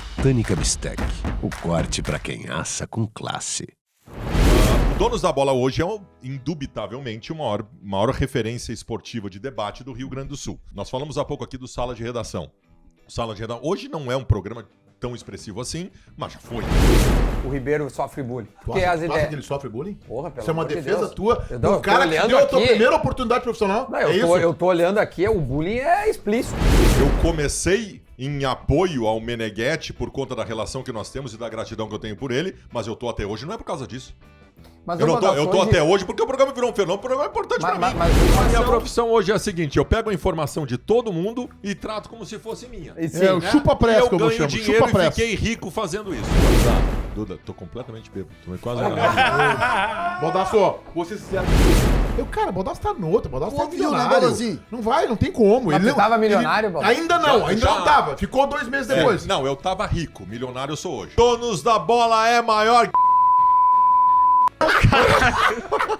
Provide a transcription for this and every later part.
Britânica Bistec. O corte para quem assa com classe. O Donos da Bola hoje é, indubitavelmente, a maior referência esportiva de debate do Rio Grande do Sul. Nós falamos há pouco aqui do Sala de Redação. Hoje não é um programa tão expressivo assim, mas já foi. O Ribeiro sofre bullying. Tu acha que ele sofre bullying? Porra, pelo Isso é uma amor de defesa Deus. tua? Eu O cara que deu a tua primeira oportunidade profissional? Não, é isso? eu tô olhando aqui, o bullying é explícito. Eu comecei em apoio ao Meneghetti por conta da relação que nós temos e da gratidão que eu tenho por ele, mas eu tô até hoje não é por causa disso. Mas Eu tô até hoje porque o programa virou um fenômeno, o programa é importante pra mim. A minha profissão hoje é a seguinte, eu pego a informação de todo mundo e trato como se fosse minha. Sim, É o chupa-pressa que eu vou ganho chamar. dinheiro e Chupa-pressa. fiquei rico fazendo isso. Duda, tô completamente bêbado. Tô quase... Baldasso, você se... Cara, Baldasso tá noutra, Baldasso tá Óbvio, né, milionário. Balazinho? Não vai, não tem como. Mas Ele tu tava milionário, Baldasso? Ainda não, ainda Já. não tava. Ficou 2 meses depois. Não, eu tava rico. Milionário eu sou hoje. Donos da Bola é maior...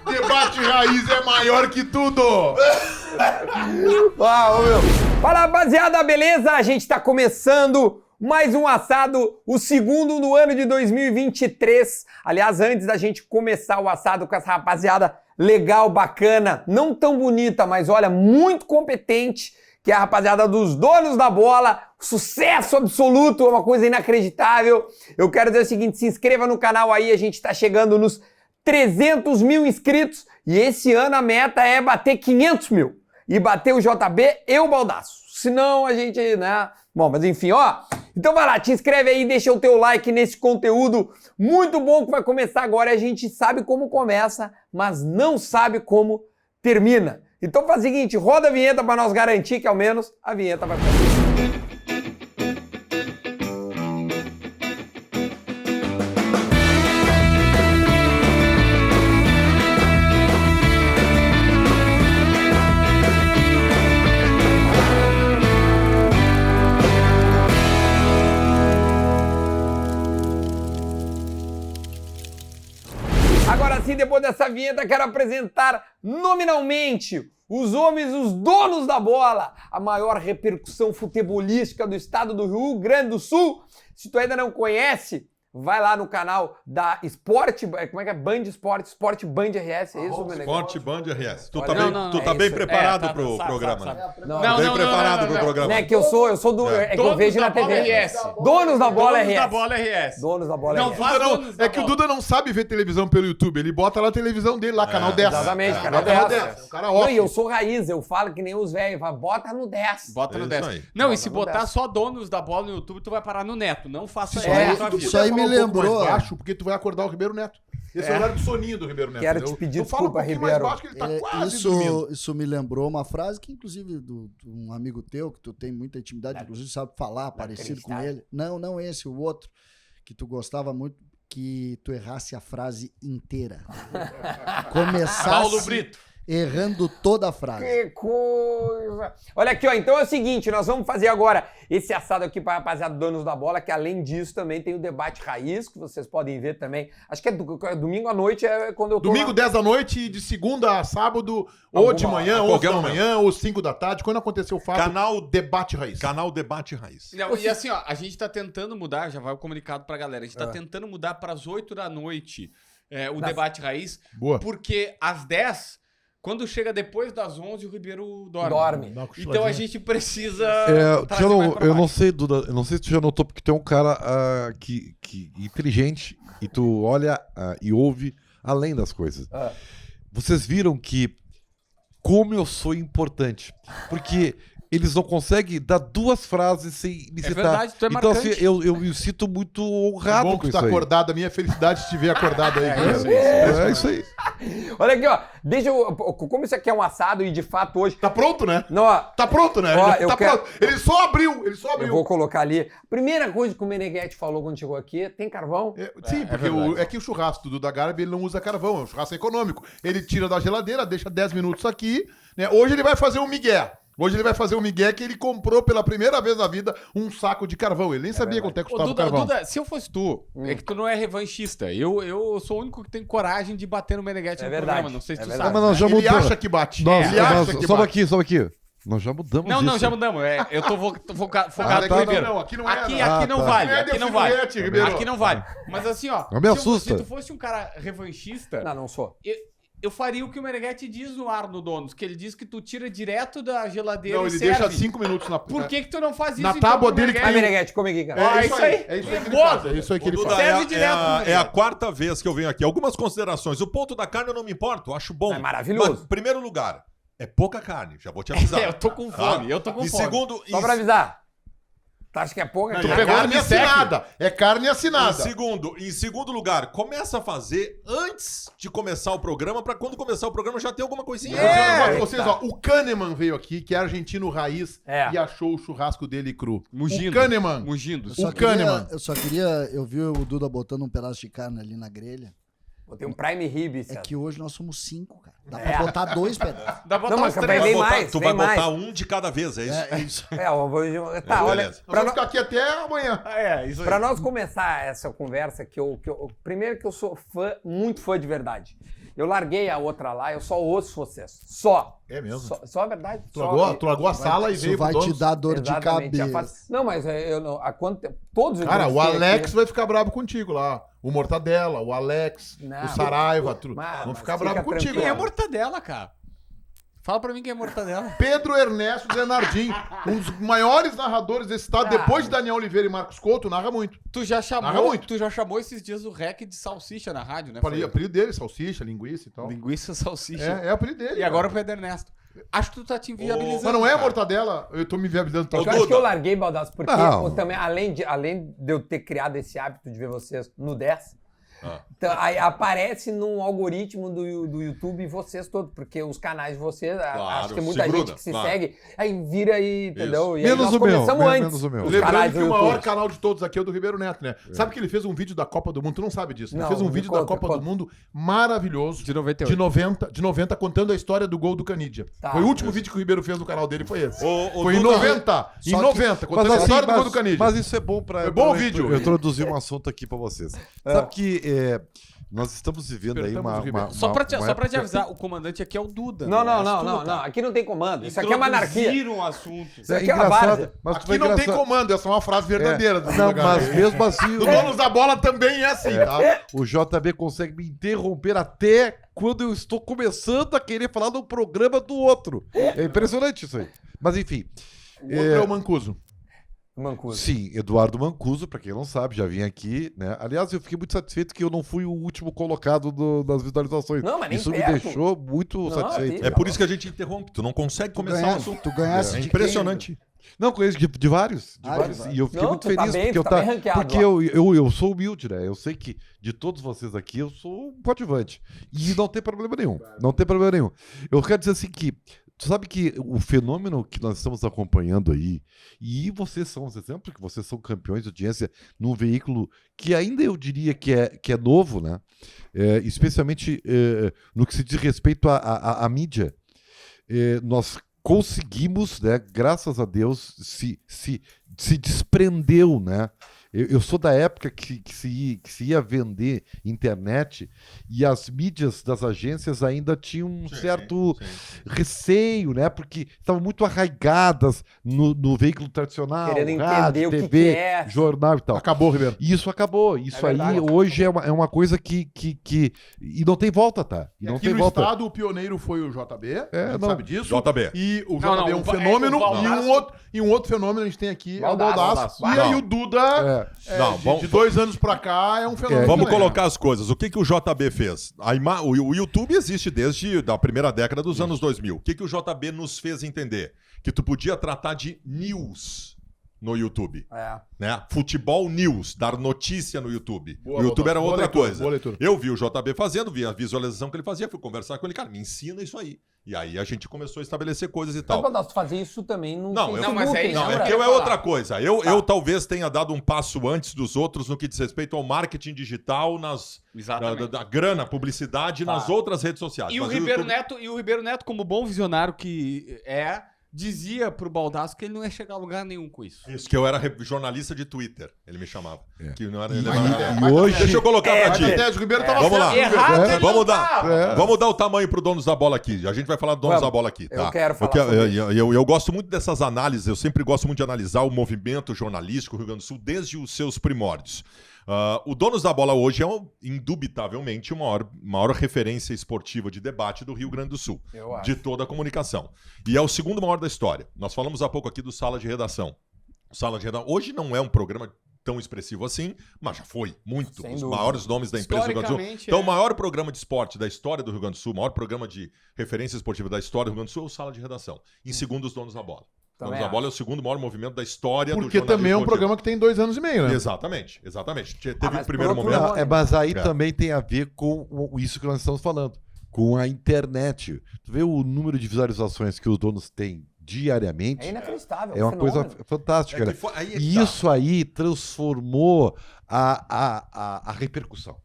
Debate raiz é maior que tudo. Uau, meu. Fala, rapaziada, beleza? A gente tá começando mais um assado, o segundo no ano de 2023. Aliás, antes da gente começar o assado com essa rapaziada legal, bacana, não tão bonita, mas olha, muito competente, que é a rapaziada dos Donos da Bola, sucesso absoluto, é uma coisa inacreditável. Eu quero dizer o seguinte, se inscreva no canal aí, a gente tá chegando nos 300 mil inscritos e esse ano a meta é bater 500 mil e bater o JB e o Baldasso. Senão a gente, né? Bom, mas enfim, ó. Então vai lá, te inscreve aí, deixa o teu like nesse conteúdo muito bom que vai começar agora. A gente sabe como começa, mas não sabe como termina. Então faz o seguinte, roda a vinheta para nós garantir que ao menos a vinheta vai começar. Agora sim, depois dessa vinheta, quero apresentar nominalmente os homens, os donos da bola, a maior repercussão futebolística do estado do Rio Grande do Sul. Se tu ainda não conhece, vai lá no canal da Sport, como é que é? Band Sport, Sport Band RS, é isso, Meneghetti? Forte Band RS. Tu Olha, tá bem isso. preparado pro programa. Né? Não, Bem preparado pro programa. Não é que eu sou do... É que eu vejo na TV. Donos da Bola RS. Donos da Bola RS. Donos da Bola Não RS. faz donos da É que o bola. Duda não sabe ver televisão pelo YouTube. Ele bota lá a televisão dele, lá, canal 10. Exatamente, canal Canal 10. 10. O cara Não, off. e eu sou raiz, eu falo que nem os velhos, bota no 10. Bota no É 10. isso aí. Não, e se no botar 10. só donos da bola no YouTube, tu vai parar no Neto. Não faça isso É, na tua Tu vida. isso aí puder me falar um pouco lembrou. mais baixo, porque tu vai acordar o Ribeiro Neto. Esse é o horário do soninho do Ribeiro Neto. Quero entendeu? te pedir Tu fala desculpa, um pouquinho Ribeiro. mais baixo que ele tá quase dormindo. Isso me lembrou uma frase que, inclusive, de um amigo teu, que tu tem muita intimidade, inclusive sabe falar, parecido com ele. Não esse, o outro, que tu gostava muito, que tu errasse a frase inteira. Começasse Paulo Brito. errando toda a frase. Que coisa! Olha aqui, ó, então é o seguinte, nós vamos fazer agora esse assado aqui para rapaziada Donos da Bola, que além disso também tem o debate raiz, que vocês podem ver também. Acho que é domingo à noite, é quando eu tô Domingo, lá. 10 da noite, de segunda a sábado, Alguma ou de manhã, hora, ou qualquer da momento. manhã, ou 5 da tarde, quando aconteceu o fato. Canal Debate Raiz. Canal Debate Raiz. Não, e assim, ó, a gente tá tentando mudar, já vai o comunicado pra galera, a gente tá tentando mudar pras 8 da noite o debate raiz, Boa. porque às 10, quando chega depois das 11, o Ribeiro dorme. Dorme. Dá uma Então a cochiladinha. gente precisa Tu já mais não, pra eu não baixo. sei, Duda, eu não sei se tu já notou, porque tu é um cara que inteligente e tu olha e ouve além das coisas. Ah. Vocês viram que como eu sou importante, porque eles não conseguem dar 2 frases sem me citar. verdade, tu é então, marcante. assim, eu me sinto muito honrado Bom com que tu isso tá aí. acordado, a minha felicidade de te ver acordado aí. É isso aí. Olha aqui, ó, deixa eu... Como isso aqui é um assado e de fato hoje... Tá pronto, né? Não, ó, Tá pronto, né? Ó, Ele eu tá quero- pronto. Ele só abriu, eu vou colocar ali. Primeira coisa que o Meneghetti falou quando chegou aqui, tem carvão? Sim, porque verdade. é que o churrasco do Duda Garbi, ele não usa carvão, é um churrasco econômico. Ele tira da geladeira, deixa 10 minutos aqui, né? Hoje ele vai fazer um migué. Hoje ele vai fazer um migué que ele comprou pela primeira vez na vida um saco de carvão. Ele nem sabia quanto é que Ô, custava o Duda, carvão. Duda, se eu fosse tu, é que tu não é revanchista. Eu sou o único que tem coragem de bater no Meneghetti É no verdade, programa. Não sei se é tu verdade. sabe. Mas nós já Ele mudou. acha que bate. Nossa, Ele acha que sobe bate. aqui. Nós já mudamos Não, isso. já mudamos. Eu tô focado Ah, no tá, Ribeiro. não, aqui não é. Aqui Ah, não tá. vale. Não é Aqui não de vale. alfinete, Ribeiro. Aqui não vale. Mas assim, ó. Não me assusta. Se tu fosse um cara revanchista, Não sou. eu faria o que o Meneghetti diz no ar no Donos, que ele diz que tu tira direto da geladeira Não, e ele serve. deixa 5 minutos na... Por que tu não faz isso Na então tábua com o dele Meneghetti? Vai, Meneghete, come aqui, cara. Ah, isso aí. É isso aí que ele Boa. faz. É isso aí que Ô, ele Duda, faz. Serve direto no é Miguel. a quarta vez que eu venho aqui. Algumas considerações. O ponto da carne eu não me importo, eu acho bom. É maravilhoso. Mas, em primeiro lugar, é pouca carne, já vou te avisar. Eu tô com fome, eu tô com E fome. segundo, Só pra avisar. Tu acha que é pouco? Não, Tu é pegou carne o bistec? assinada. É carne assinada. em segundo lugar, começa a fazer antes de começar o programa, pra quando começar o programa já ter alguma coisinha. Eu vou dizer um negócio É, pra vocês, ó. O Kahneman veio aqui, que é argentino raiz, É. e achou o churrasco dele cru. Mugindo. O Kahneman. Mugindo. O Kahneman. Eu vi o Duda botando um pedaço de carne ali na grelha. Botei um Prime Rib, É Celso. que hoje nós somos 5, cara. Dá É. pra botar 2 pedaços. Dá pra Não, botar mas uns vai três. bem botar- mais, tu vem vai botar mais. um de cada vez, é isso? É isso. Eu vou... Tá, olha... Beleza. Nós vamos ficar aqui até amanhã. Isso aí. Pra nós começar essa conversa, primeiro que eu sou muito fã de verdade. Eu larguei a outra lá, eu só ouço vocês. Só. É mesmo? Só a verdade. Tu largou a sala e Isso veio vai pro te dono. dar dor de Exatamente, já cabeça. faz- Não, mas eu não... Há quanto tempo? Todos os Cara, dias o que aqui- Alex vai ficar bravo contigo lá. O Mortadela, o Alex, Não, o Saraiva, tudo. mas Vão ficar fica bravo contigo. Quem é lá. mortadela, cara? Fala pra mim quem é mortadela. Pedro Ernesto Zenardim, um dos maiores narradores desse estado, Ah, depois de Daniel Oliveira e Marcos Couto, narra muito. Tu já Narra chamou, muito. tu já chamou esses dias o REC de salsicha na rádio, né? Falei, Foi? apelido dele, salsicha, linguiça e tal. Linguiça salsicha. É apelido dele. E agora o cara. Pedro Ernesto. Acho que tu tá te inviabilizando. Mas não é cara. mortadela, eu tô me viabilizando. Eu Tá? acho que eu larguei, Baldasso, porque Não. eu também, além de eu ter criado esse hábito de ver vocês no 10, Ah. então, aí aparece no algoritmo do YouTube vocês todos, porque os canais de vocês, Claro, acho que muita se gruda, gente que se claro. segue, aí vira aí, entendeu? E aí Menos nós o meu, começamos antes. menos o meu. Os Lembrando canais que do o maior YouTube. canal de todos aqui é o do Ribeiro Neto, né? Sabe que ele fez um vídeo da Copa do Mundo? Tu não sabe disso. Ele Não, fez um me vídeo conta, da Copa conta. do Mundo maravilhoso. De 98. De 90, contando a história do gol do Canidia. Tá. Foi o último vídeo que o Ribeiro fez no canal dele, foi esse. Ô, Foi em Duda, 90. Em Só que- 90, contando a história do gol do Canidia. mas isso é bom pra... É bom o pra- vídeo. Eu introduzir um assunto aqui pra vocês. Sabe que nós estamos vivendo aí Apertamos o Ribeiro. Só pra te época- avisar, o comandante aqui é o Duda. Não, és tu, não. tá? Aqui não tem comando. Isso aqui é uma anarquia. Introduziram o assunto. Isso aqui é uma várzea. mas tu Aqui vai não tem engraçado- comando, essa é uma frase verdadeira. do Não, Duda mas Garbi. mesmo assim... Do Donos da Bola também é assim, tá? O JB consegue me interromper até quando eu estou começando a querer falar do programa do outro. É impressionante isso aí. Mas enfim. O outro é o Mancuso. Mancuso. Sim, Eduardo Mancuso, pra quem não sabe, já vim aqui, né? Aliás, eu fiquei muito satisfeito que eu não fui o último colocado das visualizações. Não, mas nem isso me perto. deixou muito Não, satisfeito. É por isso que a gente interrompe. Tu não consegue começar o assunto. Tu ganhasse É de impressionante. Não, conheço de vários. De Ah, vários. de E eu fiquei Não, muito tu tá feliz bem, porque tu eu tá tá, bem ranqueado porque lá. eu sou humilde, né? Eu sei que de todos vocês aqui eu sou um coadjuvante. E não tem problema nenhum. Não tem problema nenhum. Eu quero dizer assim que tu sabe que o fenômeno que nós estamos acompanhando aí, e vocês são os exemplos, que vocês são campeões de audiência num veículo que ainda eu diria que é novo, né? Especialmente no que se diz respeito à mídia. Nós conseguimos, né, graças a Deus, se desprendeu, né? Eu sou da época que se ia vender internet e as mídias das agências ainda tinham um certo receio, né? Porque estavam muito arraigadas no veículo tradicional, Querendo entender rádio, o que TV, que é. jornal e tal. Acabou, Ribeiro. E isso acabou. Isso aí verdade. hoje é uma coisa que... E não tem volta, tá? E não Aqui tem no volta. estado, o pioneiro foi o JB, a gente não. sabe disso. JB. E o JB Não, é um o fenômeno. o Baldasso. E um outro fenômeno a gente tem aqui é o Baldasso. Baldasso. E Não. aí o Duda, Não, de 2 anos pra cá, é um fenômeno. Vamos também. colocar as coisas. O que o JB fez? O YouTube existe desde a primeira década dos anos 2000. O que o JB nos fez entender? Que tu podia tratar de news no YouTube. Né? Futebol news, dar notícia no YouTube. Boa, o YouTube Baldasso. era Boa outra leitura, coisa. boa leitura. Eu vi o JB fazendo, vi a visualização que ele fazia, fui conversar com ele, cara, me ensina isso aí. E aí a gente começou a estabelecer coisas e Mas, tal. Baldasso, tu fazia isso também no Não, Facebook, eu- mas é isso, Não, lembra? é que eu é falar. outra coisa. Eu talvez tenha dado um passo antes dos outros no que diz respeito ao marketing digital, Exatamente. da grana, publicidade nas outras redes sociais. E o Mas Ribeiro YouTube- Neto, como bom visionário que dizia pro Baldasso que ele não ia chegar a lugar nenhum com isso. Isso, que eu era jornalista de Twitter, ele me chamava. Que não era, ele E hoje... Deixa eu colocar pra ti. Até o Ribeiro tava Vamos lá. Errado, ele Vamos não dar, tá. vamos dar o tamanho pro Donos da Bola aqui. A gente vai falar do Donos Vamos. da Bola aqui. Eu Tá? quero falar Porque sobre eu gosto muito dessas análises, eu sempre gosto muito de analisar o movimento jornalístico do Rio Grande do Sul desde os seus primórdios. O Donos da Bola hoje é, indubitavelmente, a maior referência esportiva de debate do Rio Grande do Sul, Eu acho. de toda a comunicação. E é o segundo maior da história. Nós falamos há pouco aqui do Sala de Redação. O Sala de Redação hoje não é um programa tão expressivo assim, mas já foi muito. Sem Os dúvida. maiores nomes da empresa do Rio Grande do Sul. Historicamente, Então, o maior programa de esporte da história do Rio Grande do Sul, o maior programa de referência esportiva da história do Rio Grande do Sul é o Sala de Redação. Em segundo, os Donos da Bola. Também Donos da Bola é o segundo maior movimento da história do Porque jornalismo também é um esportivo. programa que tem 2 anos e meio, né? Exatamente. Teve mas o primeiro por outro momento. lado- Mas aí É. também tem a ver com isso que nós estamos falando, com a internet. Tu vê o número de visualizações que os donos têm diariamente, É inacreditável. é uma coisa fenômeno. fantástica. É né? que foi- aí é que E tá. isso aí transformou a repercussão.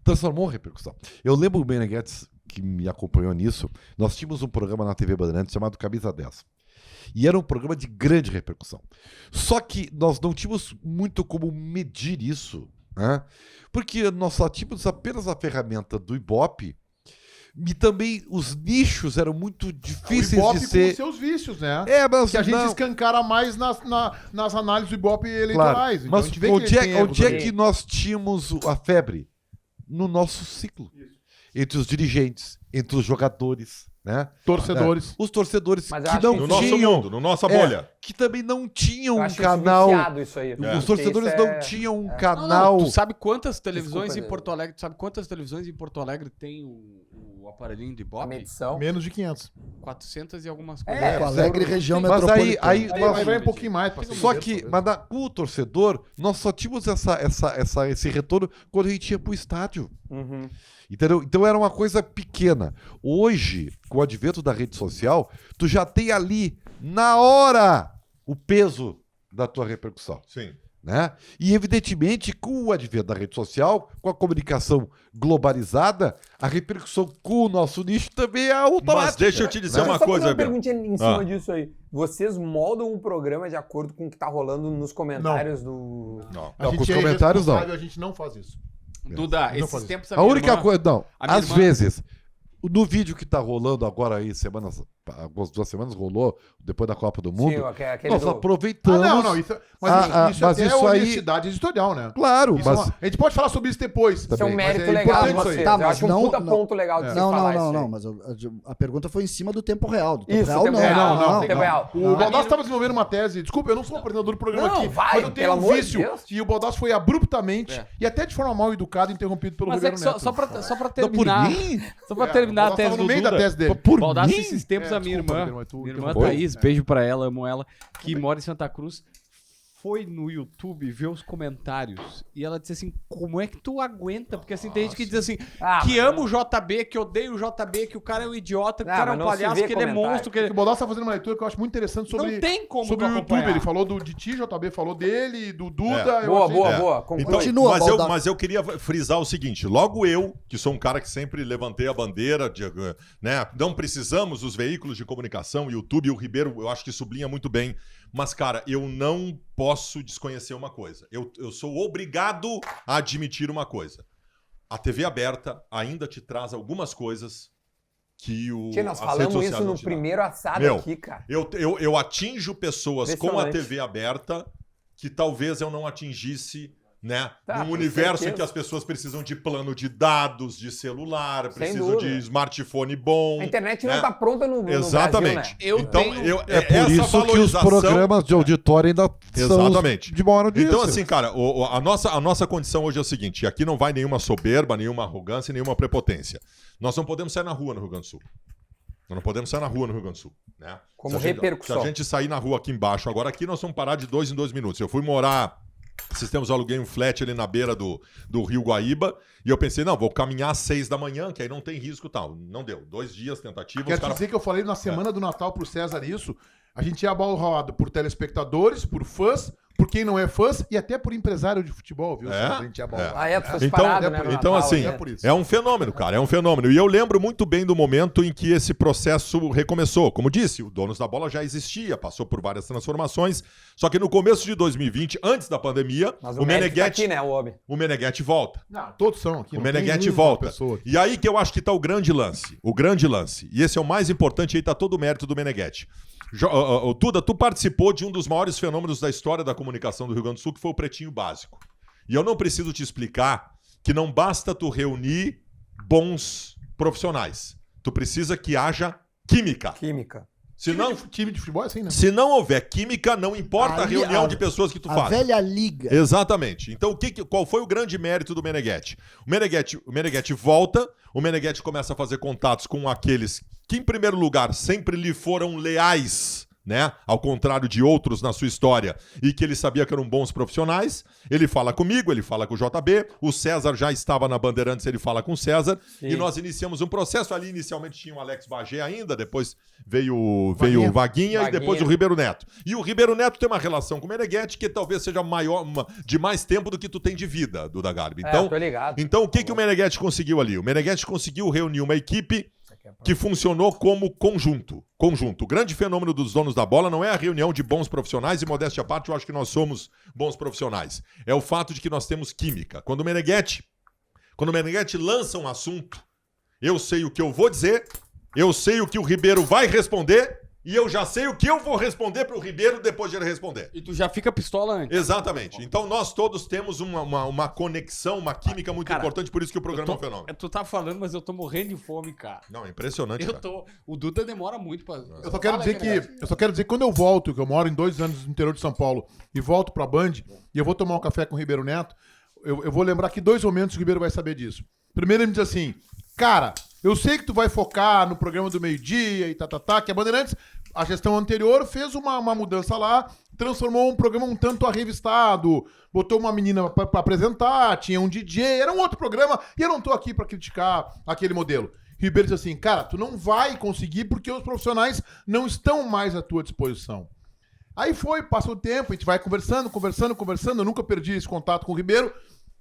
Transformou a repercussão. Eu lembro o Meneghets, que me acompanhou nisso, nós tínhamos um programa na TV Bandeirantes chamado Camisa 10. E era um programa de grande repercussão. Só que nós não tínhamos muito como medir isso, né? Porque nós só tínhamos apenas a ferramenta do Ibope e também os nichos eram muito O difíceis Ibope de com ser... os seus vícios, né? É, mas Que a gente não... escancara mais nas análises do Ibope Claro, eleitorais. Então, a mas gente vê onde, que tem erros onde é ali. que nós tínhamos a febre? No nosso ciclo. Entre os dirigentes, entre os jogadores, né? Torcedores. Os torcedores Mas eu que acho não que No nosso tinham... mundo, no nossa É, bolha. que também não tinham Eu um acho isso canal... viciado, isso aí. Os Porque torcedores isso não é- tinham um Não, canal... tu sabe quantas televisões Desculpa, em Porto Alegre, tu sabe quantas televisões em Porto Alegre tem o aparelhinho de A Ibope? medição. Menos de 500. 400 e algumas É, coisas. Porto Alegre, região Mas aí metropolitana. nós- Vai um pouquinho mais. pra ser Só 200, que, talvez. mas com o torcedor, nós só tínhamos esse retorno quando a gente ia pro estádio. Uhum. Entendeu? Então era uma coisa pequena. Hoje, com o advento da rede social, tu já tem ali, na hora, o peso da tua repercussão. Sim. Né? E evidentemente, com o advento da rede social, com a comunicação globalizada, a repercussão com o nosso nicho também é automática. Mas deixa eu te dizer Deixa eu uma só coisa, fazer uma Bel. perguntinha em cima Ah. disso aí. Vocês moldam o programa de acordo com o que tá rolando nos comentários do... Não. Não, A com os gente é comentários, não. irresponsável, a gente não faz isso. Duda, Não esses faz tempos A única coisa, não, a minha às irmã- vezes, no vídeo que tá rolando agora aí, algumas 2 semanas rolou, depois da Copa do Mundo, Sim, aquele nós do... aproveitamos. Isso, mas isso até isso é aí- honestidade editorial, né? Claro, Isso é mas uma- a gente pode falar sobre isso depois. Isso é um também. mérito Mas é legal de importante isso aí. vocês. Tá, Eu mas acho um não- puta não- ponto legal de se Não, falar não, isso não, aí. mas a pergunta foi em cima do tempo real. Do tempo Isso, real, tempo não. real, não, tempo real. O Baldasso estava desenvolvendo uma tese. Desculpa, eu não sou apresentador do programa Não, aqui. vai, mas eu tenho pelo um amor de vício. Deus. E o Baldasso foi abruptamente É. e até de forma mal educada interrompido pelo Mas é Ribeiro que Neto. só pra não por terminar. mim, Só pra É, terminar o a Baldasso tese tava do no meio Duda. da tese dele. por Baldasso, mim. esses tempos, a minha desculpa, irmã, Ribeiro, mas tu minha irmã interrompeu. Thaís, beijo pra ela, amo ela, que mora em Santa Cruz, foi no YouTube ver os comentários e ela disse assim, como é que tu aguenta? Porque assim, tem gente que diz assim, Ah, que mas ama o JB, que odeia o JB, que o cara é um idiota, que o Ah, cara é mas um não se palhaço, vê que ele é comentário. monstro, que O ele... Baldasso tá fazendo uma leitura que eu acho muito interessante sobre, Não tem como sobre tu o YouTube. acompanhar. Ele falou de ti, JB, falou dele, do Duda. É. eu Boa, achei- boa, É. boa. Conclui. Então, Continua, Baldasso. mas eu queria frisar o seguinte: logo eu, que sou um cara que sempre levantei a bandeira de, né, não precisamos dos veículos de comunicação, YouTube, e o Ribeiro, eu acho que sublinha muito bem. Mas, cara, eu não posso desconhecer uma coisa. Eu sou obrigado a admitir uma coisa. A TV aberta ainda te traz algumas coisas que o. Tia, nós as redes falamos sociais isso não no te dão. primeiro assado Meu, aqui, cara. Eu atinjo pessoas com a Impressionante. TV aberta que talvez eu não atingisse, né? Tá, num com universo em certeza. que as pessoas precisam de plano de dados, de celular, precisam dúvida. de smartphone bom. A internet né? não tá pronta no Exatamente. Brasil, né? Eu então, tenho- É por essa isso que os valorização- programas de auditório ainda são Exatamente. de maior audiência. Então, assim, cara, a nossa condição hoje é o seguinte: e aqui não vai nenhuma soberba, nenhuma arrogância, nenhuma prepotência. Nós não podemos sair na rua no Rio Grande do Sul. Nós não podemos sair na rua no Rio Grande do Sul. Né? Como Se a gente- repercussão. Se a gente sair na rua aqui embaixo, agora aqui nós vamos parar de 2 em 2 minutos. Eu fui morar. Esses tempos eu aluguei um flat ali na beira do Rio Guaíba. E eu pensei, não, vou caminhar às 6 da manhã, que aí não tem risco e tal. Não deu. 2 dias, tentativa. Quero os te cara- dizer que eu falei na semana do Natal pro César isso. A gente é abalroado por telespectadores, por fãs, por quem não é fãs e até por empresário de futebol, viu? É? A gente é abalroado. Tu fosse parado, né? no Então Natal, assim, né? por isso. é um fenômeno, cara, é um fenômeno. E eu lembro muito bem do momento em que esse processo recomeçou. Como disse, o Donos da Bola já existia, passou por várias transformações, só que no começo de 2020, antes da pandemia, Mas o mérito tá Meneghetti, aqui, né, o Obi? o Meneghetti volta. Não, todos são aqui. O não tem Meneghetti nenhuma volta. pessoa aqui. E aí que eu acho que tá o grande lance. O grande lance. E esse é o mais importante, aí tá todo o mérito do Meneghetti. Tuda, tu participou de um dos maiores fenômenos da história da comunicação do Rio Grande do Sul, que foi o Pretinho Básico. E eu não preciso te explicar que não basta tu reunir bons profissionais. Tu precisa que haja química. Química. Time de futebol é assim, né? Se não houver química, não importa a Ali, reunião a- de pessoas que tu A faz. velha liga. Exatamente. Então, qual foi o grande mérito do Meneghetti? O Meneghetti volta, o Meneghetti começa a fazer contatos com aqueles que, em primeiro lugar, sempre lhe foram leais, né? Ao contrário de outros na sua história, e que ele sabia que eram bons profissionais. Ele fala comigo, ele fala com o JB, o César já estava na Bandeirantes, ele fala com o César, e nós iniciamos um processo. Ali, inicialmente, tinha o Alex Bagé ainda, depois veio o Vaguinha e depois o Ribeiro Neto. E o Ribeiro Neto tem uma relação com o Meneghetti que talvez seja maior, de mais tempo do que tu tem de vida, Duda Garbi. Então, tô ligado. então o que o Meneghetti conseguiu ali? O Meneghetti conseguiu reunir uma equipe que funcionou como conjunto. O grande fenômeno dos Donos da Bola não é a reunião de bons profissionais, e modéstia à parte, eu acho que nós somos bons profissionais. É o fato de que nós temos química. Quando o Meneghetti lança um assunto, eu sei o que eu vou dizer, eu sei o que o Ribeiro vai responder, e eu já sei o que eu vou responder pro Ribeiro depois de ele responder. E tu já fica pistola antes. Exatamente. Então nós todos temos uma conexão, uma química muito Cara, importante, por isso que o programa é um fenômeno. Tu tá falando, mas eu tô morrendo de fome, cara. Não, é impressionante, Eu cara. tô. O Duda demora muito pra. Eu só quero dizer que quando eu volto, que eu moro em 2 anos no interior de São Paulo e volto pra Band, e eu vou tomar um café com o Ribeiro Neto, eu vou lembrar que 2 momentos o Ribeiro vai saber disso. Primeiro ele me diz assim, cara, eu sei que tu vai focar no programa do meio-dia e que a Bandeirantes, a gestão anterior fez uma mudança lá, transformou um programa um tanto arrevistado, botou uma menina pra apresentar, tinha um DJ, era um outro programa, e eu não tô aqui pra criticar aquele modelo. Ribeiro diz assim, cara, tu não vai conseguir porque os profissionais não estão mais à tua disposição. Aí passa o tempo, a gente vai conversando, eu nunca perdi esse contato com o Ribeiro.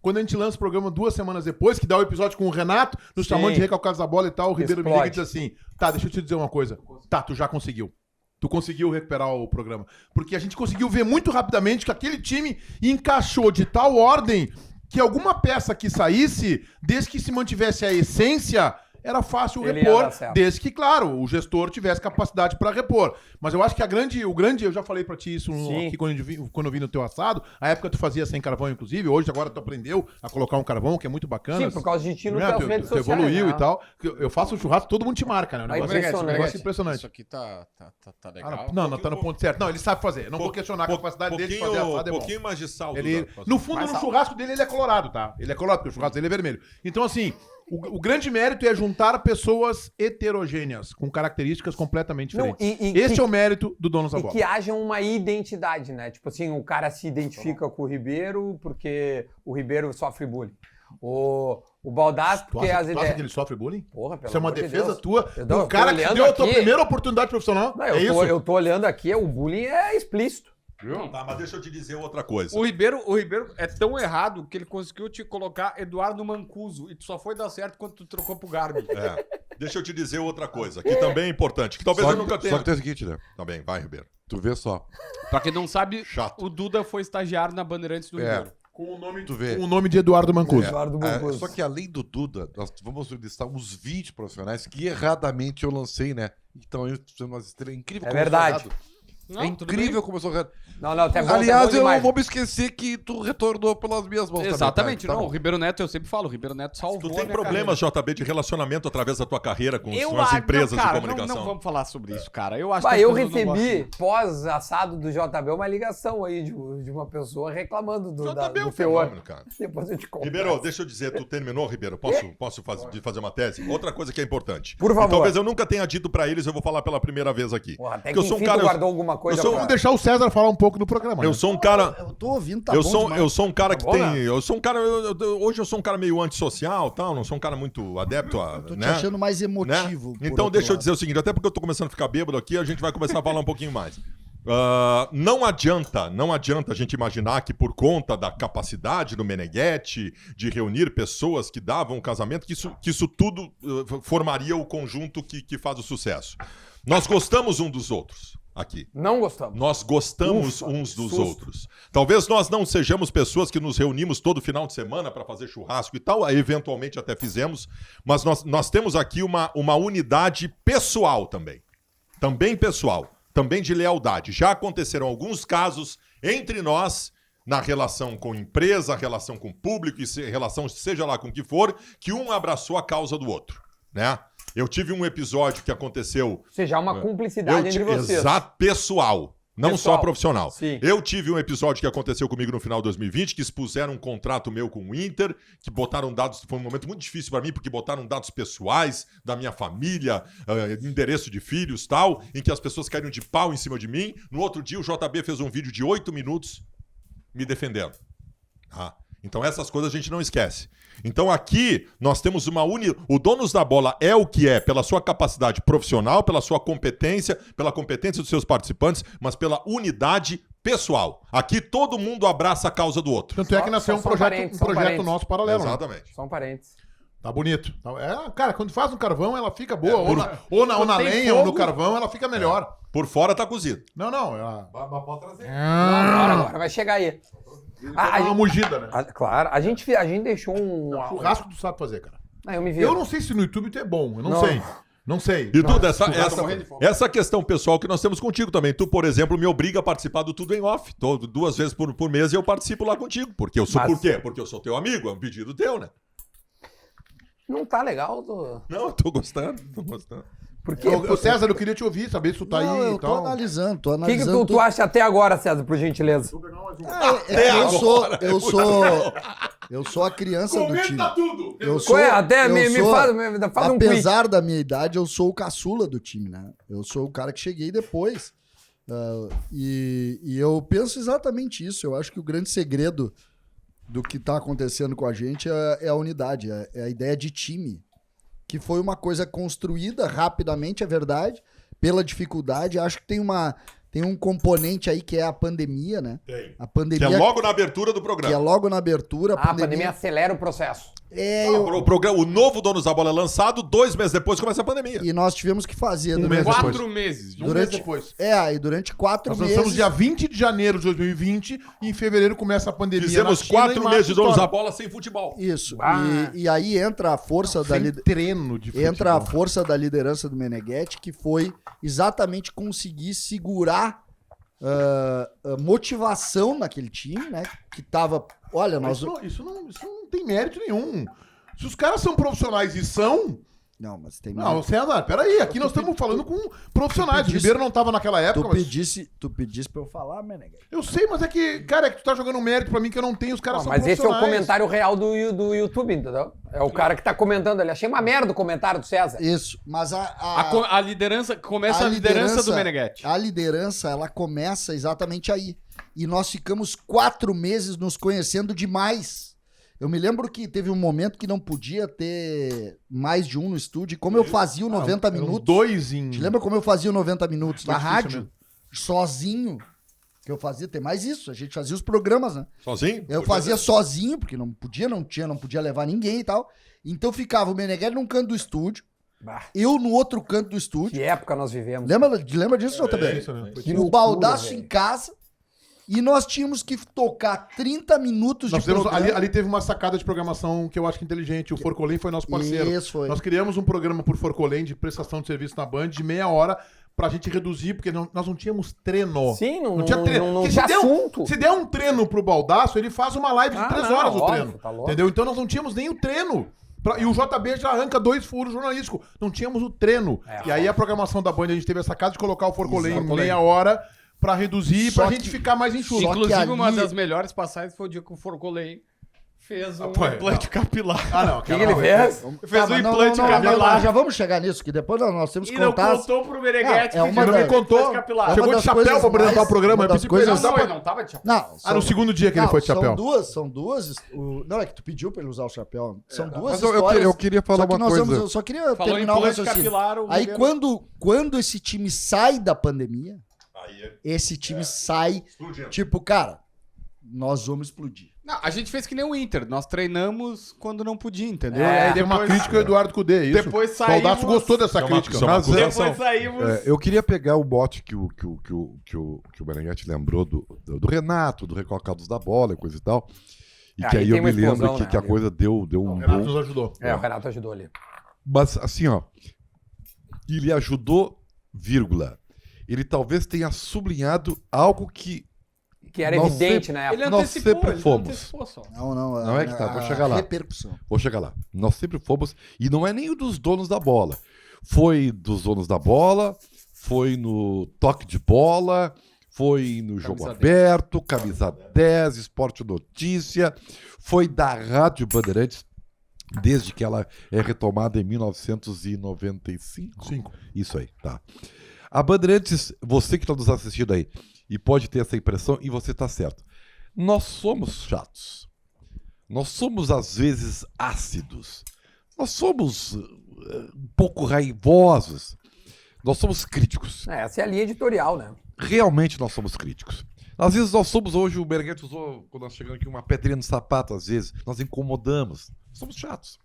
Quando a gente lança o programa 2 semanas depois, que dá o episódio com o Renato, nos chamando de recalcados da bola e tal, o Ribeiro me liga e diz assim, tá, deixa eu te dizer uma coisa. Tá, tu já conseguiu. Tu conseguiu recuperar o programa. Porque a gente conseguiu ver muito rapidamente que aquele time encaixou de tal ordem que alguma peça que saísse, desde que se mantivesse a essência, era fácil Ele repor, ia dar certo. desde que, claro, o gestor tivesse capacidade para repor. Mas eu acho que o grande, eu já falei para ti isso aqui quando eu vi no teu assado, a época tu fazia sem carvão, inclusive, hoje agora tu aprendeu a colocar um carvão, que é muito bacana. Sim, por causa de ti no Né? teus redes Tu sociais. evoluiu né? e tal. Eu faço um churrasco, todo mundo te marca, né? Vai, impressionante. Impressionante. Isso aqui tá legal. Não, tá no ponto certo. Não, ele sabe fazer. Eu não vou questionar a capacidade dele de fazer assado, é bom. pouquinho mais de sal. Ele, Duda. no fundo, no churrasco dele, ele é colorado, tá? Ele é colorado, porque o churrasco dele é vermelho. Então, assim, o grande mérito é juntar pessoas heterogêneas, com características completamente Não, diferentes. Esse é o mérito do Donos da E Bola. que haja uma identidade, né? Tipo assim, o cara se identifica com o Ribeiro porque o Ribeiro sofre bullying. O Baldassi, Tu porque acha, as tu acha ideias... que ele sofre bullying? Porra, pelo Isso é uma amor de defesa Deus. tua? Eu tô O cara que olhando deu a tua aqui- primeira oportunidade profissional? Não, É isso? eu tô olhando aqui, o bullying é explícito. Tá, mas deixa eu te dizer outra coisa. O Ribeiro é tão errado que ele conseguiu te colocar Eduardo Mancuso e tu só foi dar certo quando tu trocou pro Garbi. É. Deixa eu te dizer outra coisa, que também é importante, que talvez Só eu nunca que, tenha... só que tem o seguinte, né? Tá bem, vai, Ribeiro. Tu vê só. Pra quem não sabe, Chato. o Duda foi estagiário na Bandeirantes do Ribeiro. Com Tu vê. o nome de Eduardo Mancuso. Eduardo Mancuso. Só que além do Duda, nós vamos listar uns 20 profissionais que erradamente eu lancei, né? Então, eu sou uma estrela incrível. É como eu sou verdade. errado. Não, É tudo incrível como eu sou errado. Não, até bom, Aliás, tá bom eu demais. não vou me esquecer que tu retornou pelas minhas mãos. bem. também, Exatamente, tá? não. Tá O bom. Ribeiro Neto, eu sempre falo, o Ribeiro Neto salvou Tu a tem minha problemas, carreira. JB, de relacionamento através da tua carreira com Eu as acho, empresas não, cara, de comunicação? Não vamos falar sobre isso, cara. Eu acho Bah, que as eu pessoas não recebi, gostam. pós-assado do JB, uma ligação aí de uma pessoa reclamando do JB é um do teor. fenômeno, cara. Depois eu te conto. Ribeiro, deixa eu dizer, tu terminou, Ribeiro? Posso fazer uma tese? Outra coisa que é importante. Por favor. E talvez eu nunca tenha dito pra eles, eu vou falar pela primeira vez aqui. Porra, até Porque que enfim tu guardou alguma coisa Vamos deixar o César falar um pouco do programa. Eu sou um cara. Eu tô ouvindo, tá eu bom sou, demais. eu sou um cara que bom, tem. né? Eu sou um cara. Hoje eu sou um cara meio antissocial, tal. Não sou um cara muito adepto a. Eu tô te né? achando mais Né? emotivo. por Então outro deixa eu lado. dizer o seguinte, até porque eu tô começando a ficar bêbado aqui, a gente vai começar a falar um pouquinho mais. Não adianta a gente imaginar que por conta da capacidade do Meneghetti de reunir pessoas que davam o casamento, que isso tudo formaria o conjunto que faz o sucesso. Nós gostamos um dos outros aqui. Não gostamos. Nós gostamos Ufa, uns dos susto. outros. Talvez nós não sejamos pessoas que nos reunimos todo final de semana para fazer churrasco e tal, eventualmente até fizemos, mas nós temos aqui uma unidade pessoal também. Também pessoal, também de lealdade. Já aconteceram alguns casos entre nós, na relação com empresa, relação com público, relação seja lá com o que for, que um abraçou a causa do outro, né? Eu tive um episódio que aconteceu... Ou seja, há uma cumplicidade entre vocês. Exato, pessoal. Não Pessoal, só profissional. sim. Eu tive um episódio que aconteceu comigo no final de 2020, que expuseram um contrato meu com o Inter, que botaram dados, foi um momento muito difícil para mim, porque botaram dados pessoais da minha família, endereço de filhos, tal, em que as pessoas caíram de pau em cima de mim. No outro dia o JB fez um vídeo de 8 minutos me defendendo. Ah, então essas coisas a gente não esquece. Então aqui nós temos o Donos da Bola é o que é pela sua capacidade profissional, pela sua competência, pela competência dos seus participantes, mas pela unidade pessoal. Aqui todo mundo abraça a causa do outro. Tanto é que nasceu Só um são projeto, parentes, são parentes. nosso paralelo. né? Exatamente. São parentes. Tá bonito. Cara, quando faz no carvão, ela fica boa. Ou na tem lenha, ou no fogo. carvão, ela fica melhor. Por fora tá cozido. Não. Ela... Agora vai chegar aí. É uma mugida, né? Claro, a gente deixou um... Churrasco tu sabe fazer, cara. Eu me vi. Eu não sei se no YouTube tu é bom. Eu não Não. sei. Não sei. E Duda, Churrasco- essa questão pessoal que nós temos contigo também. Tu, por exemplo, me obriga a participar do Tudo em Off. 2 vezes por mês eu participo lá contigo. Porque eu sou, Mas- por quê? Porque eu sou teu amigo, é um pedido teu, né? Não tá legal. Não, eu tô gostando. Por quê? Ô, César, eu queria te ouvir, saber se tu tá Não, aí eu e tô tal. analisando, O que tu acha até agora, César, por gentileza? Eu sou a criança do time. tudo! Eu sou, Até eu me sou- faz um quiz. apesar da minha idade, eu sou o caçula do time, né? Eu sou o cara que cheguei depois. E eu penso exatamente isso. Eu acho que o grande segredo do que tá acontecendo com a gente é a unidade, é a ideia de time. Que foi uma coisa construída rapidamente, é verdade, pela dificuldade. Acho que tem um componente aí que é a pandemia, né? Tem. A Que pandemia é logo na abertura do que é programa. logo na abertura. A pandemia acelera o processo. O novo Donos da Bola é lançado, 2 meses depois começa a pandemia. E nós tivemos que fazer mês durante, depois. 4 meses. Um mês depois. e durante 4 Nós meses. lançamos dia 20 de janeiro de 2020 e em fevereiro começa a pandemia. Fizemos na China, 4 e março meses de Donos da estoura. Bola sem futebol. Isso. Bah. E aí entra a força da Sem treino de futebol. entra a força da liderança do Meneghetti, que foi exatamente conseguir segurar a motivação naquele time, né? Que tava. Olha, Mas nós. isso não tem mérito nenhum. Se os caras são profissionais e são... Não, mas tem. Não, César, peraí. Aqui nós estamos falando com profissionais. O pedisse- Ribeiro não estava naquela época, Tu mas... pedisse pra eu falar, Meneghetti. Eu sei, mas é que, cara, é que tu tá jogando um mérito pra mim que eu não tenho, os caras são Mas esse é o profissionais. comentário real do YouTube, entendeu? É o cara que tá comentando ali. Achei uma merda o comentário do César. Isso. Mas A liderança, começa a liderança do Meneghetti. A liderança, ela começa exatamente aí. E nós ficamos 4 meses nos conhecendo demais. Eu me lembro que teve um momento que não podia ter mais de um no estúdio. E como eu fazia o 90 Eram minutos. 2 em... Te lembra como eu fazia o 90 minutos na difícil rádio? mesmo. Sozinho. Que eu fazia, tem mais isso. A gente fazia os programas, né? Sozinho? Eu fazia sozinho, porque não podia levar ninguém e tal. Então ficava o Meneghetti num canto do estúdio, Bah, eu no outro canto do estúdio. que época nós vivemos. Lembra disso, JB? isso, né? Que E o loucura, baldaço velho. em casa. E nós tínhamos que tocar 30 minutos Nós de fizemos, programa. ali teve uma sacada de programação que eu acho que inteligente. O Forcolém foi nosso parceiro. Isso, foi. Nós criamos um programa por Forcolém de prestação de serviço na Band de meia hora pra gente reduzir, porque nós não tínhamos treino. Sim, não tinha treino. não Porque tinha se assunto. Se der um treino pro Baldaço, ele faz uma live de 3 não, horas o óbvio, treino. tá louco. Entendeu? Então nós não tínhamos nem o treino. E o JB já arranca 2 furos jornalísticos. Não tínhamos o treino. E aí a programação da Band, a gente teve essa casa de colocar o Forcolém em meia hora pra reduzir, Só pra que- gente ficar mais enxuto. Só que Inclusive, ali- uma das melhores passagens foi o dia que o Forcolém Fez um Apoia, implante capilar. Ah, não. O que ele fez? Fez um implante capilar. Já vamos chegar nisso, que depois nós temos que E não contar. contou pro Meneghete É uma que Não me das- contou. capilar. Chegou das de chapéu coisas pra apresentar mais- o programa. uma Eu das pedi pra ele coisas- usar Não, pra... ele não tava de chapéu. Não, No segundo dia que ele foi de chapéu. São duas. Não, é que tu pediu pra ele usar o chapéu. São duas Mas eu histórias. queria falar Só que uma coisa. eu só queria Falou terminar o implante raciocínio. capilar, o Aí Ribeiro- quando esse time sai da pandemia, Aí esse time sai, explodindo. tipo, cara, nós vamos explodir. Não, a gente fez que nem o Inter. Nós treinamos quando não podia, entendeu? É, E aí Tem uma crítica ao Eduardo Cudê, isso. Depois O Baldasso saímos- gostou dessa Isso é uma- crítica. isso é uma Mas, acusação. Depois saímos... Eu queria pegar o bote que o Meneghete lembrou do Renato, do Recalcados da Bola e coisa e tal. E que Aí aí tem eu uma me lembro explosão, que a né, coisa deu um O Renato boom. nos ajudou. É, o Renato ajudou ali. Mas assim, ó, ele ajudou, vírgula. Ele talvez tenha sublinhado algo que Que era Nós evidente sempre- na época. Ele Nós antecipou, sempre ele fomos. antecipou só. Não é que tá, vou chegar lá. Repercussão. Vou chegar lá. Nós sempre fomos, e não é nem o dos donos da bola. Foi dos donos da bola, foi no toque de bola, foi no jogo 10. aberto, camisa 10, Esporte Notícia, foi da Rádio Bandeirantes, desde que ela é retomada em 1995. 5. Isso aí, tá. A Bandeirantes, você que está nos assistindo aí, e pode ter essa impressão, e você está certo. Nós somos chatos. Nós somos, às vezes, ácidos. Nós somos um pouco raivosos. Nós somos críticos. Essa é a linha editorial, né? Realmente nós somos críticos. Às vezes nós somos, hoje o Meneghete usou, quando nós chegamos aqui, uma pedrinha no sapato, às vezes. Nós incomodamos. Somos chatos.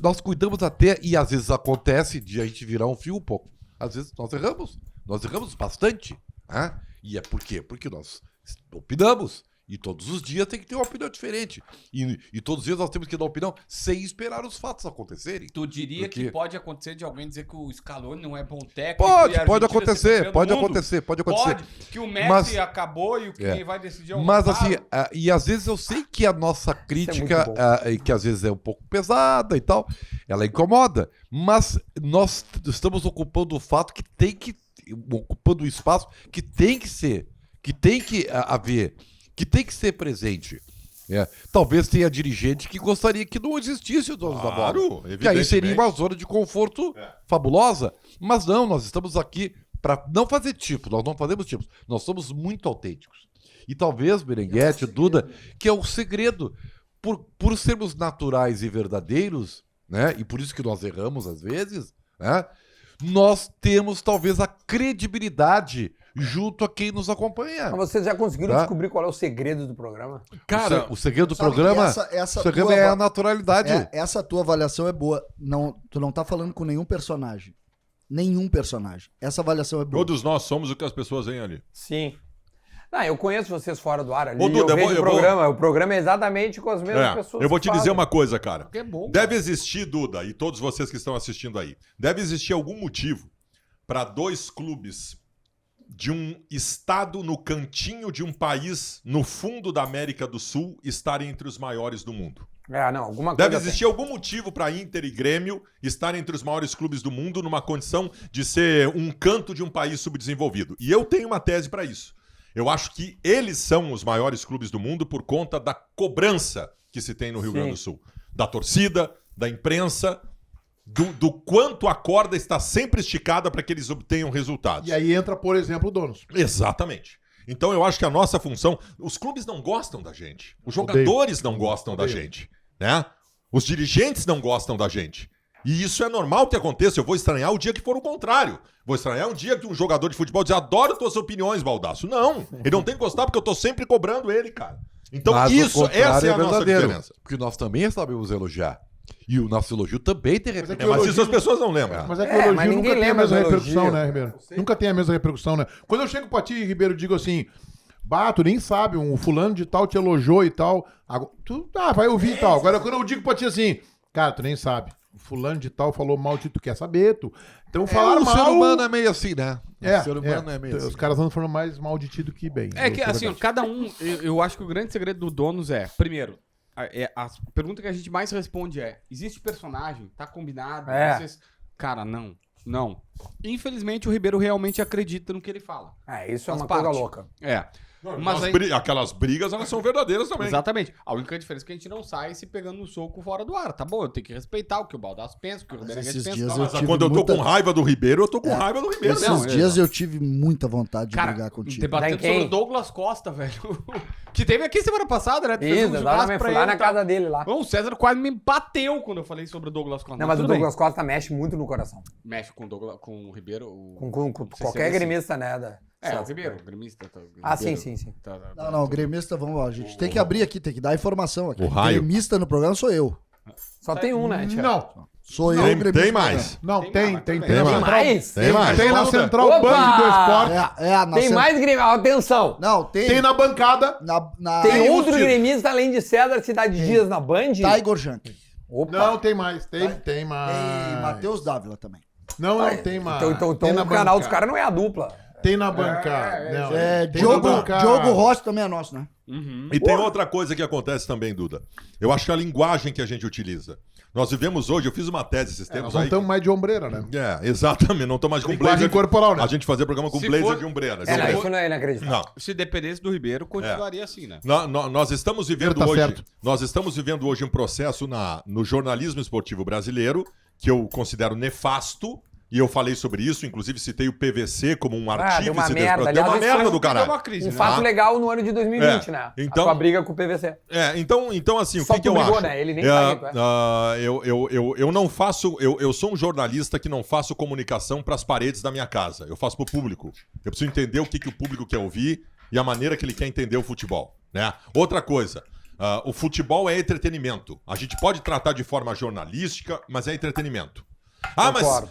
Nós cuidamos até, e às vezes acontece de a gente virar um fio um pouco. Às vezes nós erramos. Nós erramos bastante. Né? E é por quê? Porque nós opinamos. E todos os dias tem que ter uma opinião diferente. E todos os dias nós temos que dar opinião sem esperar os fatos acontecerem. Tu diria Porque- que pode acontecer de alguém dizer que o Scaloni não é bom técnico? Pode, e a pode Argentina ser acontecer, campeã do pode mundo? acontecer, pode acontecer. Pode, que o Messi Mas- acabou e o que É. vai decidir é o Mas Romário. assim, e às vezes eu sei que a nossa crítica, muito bom. e que às vezes é um pouco pesada e tal, ela incomoda, mas nós estamos ocupando o fato que tem que, ocupando o espaço que tem que ser, que tem que haver, que tem que ser presente. Talvez tenha dirigente que gostaria que não existisse o dono da bola. Claro, Que aí seria evidentemente. uma zona de conforto fabulosa. Mas não, nós estamos aqui para não fazer tipo, nós não fazemos tipos. Nós somos muito autênticos. E talvez, Meneghete, Duda, que é o segredo. Por sermos naturais e verdadeiros, né? E por isso que nós erramos às vezes, né? Nós temos talvez a credibilidade junto a quem nos acompanha. Mas vocês já conseguiram Tá. descobrir qual é o segredo do programa? Cara, O segredo do Sabe que programa, essa o segredo tua é a ava- naturalidade. Essa tua avaliação é boa. Tu não tá falando com nenhum personagem. Nenhum personagem. Essa avaliação é boa. todos nós somos o que as pessoas veem ali. Sim. Não, eu conheço vocês fora do ar ali. Ô, Duda, eu vejo eu o vou- programa. O programa é exatamente com as mesmas pessoas. Eu vou que te dizer fazem. uma coisa, cara. Que é bom. Deve existir, Duda, e todos vocês que estão assistindo aí, deve existir algum motivo para dois clubes de um estado no cantinho de um país no fundo da América do Sul estarem entre os maiores do mundo. Não, alguma coisa. Deve existir algum motivo para Inter e Grêmio estarem entre os maiores clubes do mundo numa condição de ser um canto de um país subdesenvolvido. E eu tenho uma tese para isso. Eu acho que eles são os maiores clubes do mundo por conta da cobrança que se tem no Rio Sim. Grande do Sul. Da torcida, da imprensa, do quanto a corda está sempre esticada para que eles obtenham resultados. E aí entra, por exemplo, o Donos. Exatamente. Então eu acho que a nossa função... Os clubes não gostam da gente. Os jogadores não gostam da gente. Né? Os dirigentes não gostam da gente. E isso é normal que aconteça. Eu vou estranhar o dia que for o contrário. Vou estranhar um dia que um jogador de futebol diz: adoro tuas opiniões, Baldasso. Não, ele não tem que gostar porque eu tô sempre cobrando ele, cara. Então Mas o isso, contrário essa é a nossa verdadeiro, diferença. Porque nós também sabemos elogiar. E o nosso elogio também tem Mas é repercussão. Mas isso as pessoas não lembram. Mas é que É, o elogio mas ninguém nunca tem a lembra mesma do repercussão, elogio. né, Ribeiro? Nunca tem a mesma repercussão, né? Quando eu chego pra ti, Ribeiro, e digo assim: Bato, nem sabe, um fulano de tal te elogiou e tal. Tu vai ouvir e tal. Agora, quando eu digo pra ti assim, cara, tu nem sabe. O fulano de tal falou mal de ti, tu quer saber, tu. Então falaram O mal. ser humano é meio assim, né? É, O ser humano é meio Os assim. caras andam falando mais mal de ti do que bem. É que Isso assim, ó, verdade. cada um. Eu acho que o grande segredo do Donos é, primeiro, a pergunta que a gente mais responde é: existe personagem? Tá combinado? É. Vocês... Cara, não. Não. Infelizmente, o Ribeiro realmente acredita no que ele fala. Isso é Faz uma parte. coisa louca. É. Mas aí... Aquelas brigas, elas são verdadeiras também. Exatamente. A única diferença é que a gente não sai se pegando no soco fora do ar. Tá bom, eu tenho que respeitar o que o Baldasso pensa, o que o Ribeiro esses pensa. dias Tá, eu mas Mas tive quando eu tô muita- com raiva do Ribeiro, eu tô com raiva do Ribeiro. Esses mesmo. dias eu tive muita vontade de Cara, brigar contigo. debatendo Quem? sobre o Douglas Costa, velho. Que teve aqui semana passada, né? Tu fez Isso, um eu churrasco tava pra lá ele na e tal. casa dele lá. Bom, o César quase me bateu quando eu falei sobre o Douglas Costa. Não, mas o tudo bem. Douglas Costa mexe muito no coração. Mexe com o Ribeiro. Com qualquer CCBC. gremista, né? O Ribeiro, o gremista. Ah, Ribeiro. sim. Não, gremista, vamos lá. A gente tem que abrir aqui, tem que dar informação aqui. O raio. Gremista no programa sou eu. Só tem um, né, tia? Não. Sou eu Tem, gremista. tem no mais. Não, Tem tem. mais, Tem tem na mais. Tem central. mais? Tem mais. Tem na central Opa! Band do Esporte. Na Tem mais gremista. Atenção! Não, tem. Tem na bancada. Tem Tem outro os títulos. gremista além de César Cidade Dias na Band? Tiger Junk. Opa! Não, tem mais. Tem mais. Tem Matheus Dávila também. Não, tem mais. Então Tem na o canal dos bancada. caras não é a dupla. Tem na bancada. Não, tem Diogo, na bancada. Diogo Rossi também é nosso, né? E tem outra coisa que acontece também, Duda. Eu acho que a linguagem que a gente utiliza. Nós vivemos hoje, eu fiz uma tese esses Nós tempos não aí. estamos mais de ombreira, né? Exatamente, não tô mais com Linguagem blazer. corporal, né? A gente fazia programa com Se blazer for- de ombreira. É, não, isso não é inacreditável. Não. Se dependesse do Ribeiro, continuaria assim, né? Nós estamos vivendo Tá hoje. certo. Nós estamos vivendo hoje um processo no jornalismo esportivo brasileiro que eu considero nefasto. E eu falei sobre isso, inclusive citei o PVC como um artífice deu uma desse merda. processo. Deu uma Aliás, merda foi do Deu caralho. uma crise, Um né? fato legal no ano de 2020, É, né? então- A tua briga com o PVC. Então assim, o Só que tu eu brigou, acho? né? Ele nem sabe quem tu é. Eu não faço. Eu sou um jornalista que não faço comunicação para as paredes da minha casa. Eu faço para o público. Eu preciso entender o que o público quer ouvir e a maneira que ele quer entender o futebol. Né? Outra coisa. O futebol é entretenimento. A gente pode tratar de forma jornalística, mas é entretenimento. Ah, Concordo.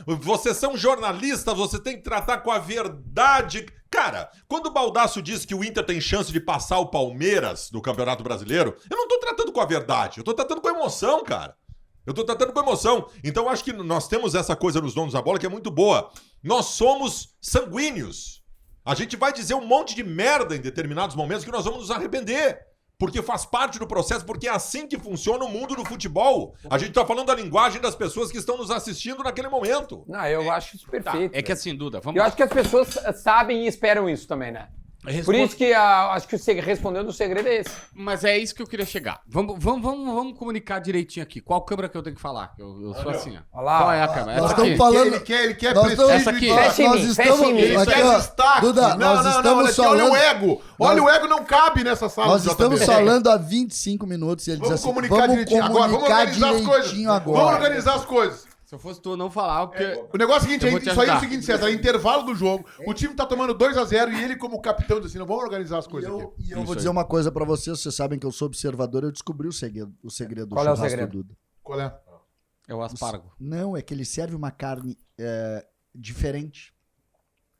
mas vocês são jornalistas, você tem que tratar com a verdade. Cara, quando o Baldasso diz que o Inter tem chance de passar o Palmeiras do Campeonato Brasileiro, eu não tô tratando com a verdade, eu tô tratando com emoção, cara. Eu tô tratando com emoção. Então eu acho que nós temos essa coisa nos donos da bola que é muito boa. Nós somos sanguíneos. A gente vai dizer um monte de merda em determinados momentos que nós vamos nos arrepender. Porque faz parte do processo, porque é assim que funciona o mundo do futebol. A gente tá falando da linguagem das pessoas que estão nos assistindo naquele momento. Não, eu acho isso Tá, perfeito. é que assim, Duda, vamos Eu acho que as pessoas sabem e esperam isso também, né? Por isso que acho que respondendo o segredo é esse. Mas é isso que eu queria chegar. Vamos comunicar direitinho aqui. Qual câmera que eu tenho que falar? Eu sou assim, ó. Olha lá. Qual é a câmera? Nós Essa aqui. estamos falando. Ele quer Nós prestígio. Essa aqui. e- Fecha em Nós mim, estamos. fecha em mim. Ele Aqui, quer ó, destaque. Duda, nós olha estamos aqui, olha o falando. ego. Olha o ego não cabe nessa sala. Nós do estamos JB. falando há 25 minutos e ele Vamos diz assim: comunicar vamos direitinho. Agora, vamos comunicar organizar as coisas. direitinho Vamos agora. organizar as coisas. Se eu fosse tu, eu não falava, porque... O negócio é o seguinte, Eu vou te isso aí é o ajudar. seguinte, César, é intervalo do jogo, o time tá tomando 2-0 e ele como capitão diz assim, não, vamos organizar as coisas aqui. E eu vou dizer uma coisa pra vocês, vocês sabem que eu sou observador, eu descobri o segredo do Qual é o churrasco segredo? do Duda. Qual é? É o aspargo. Não, é que ele serve uma carne diferente.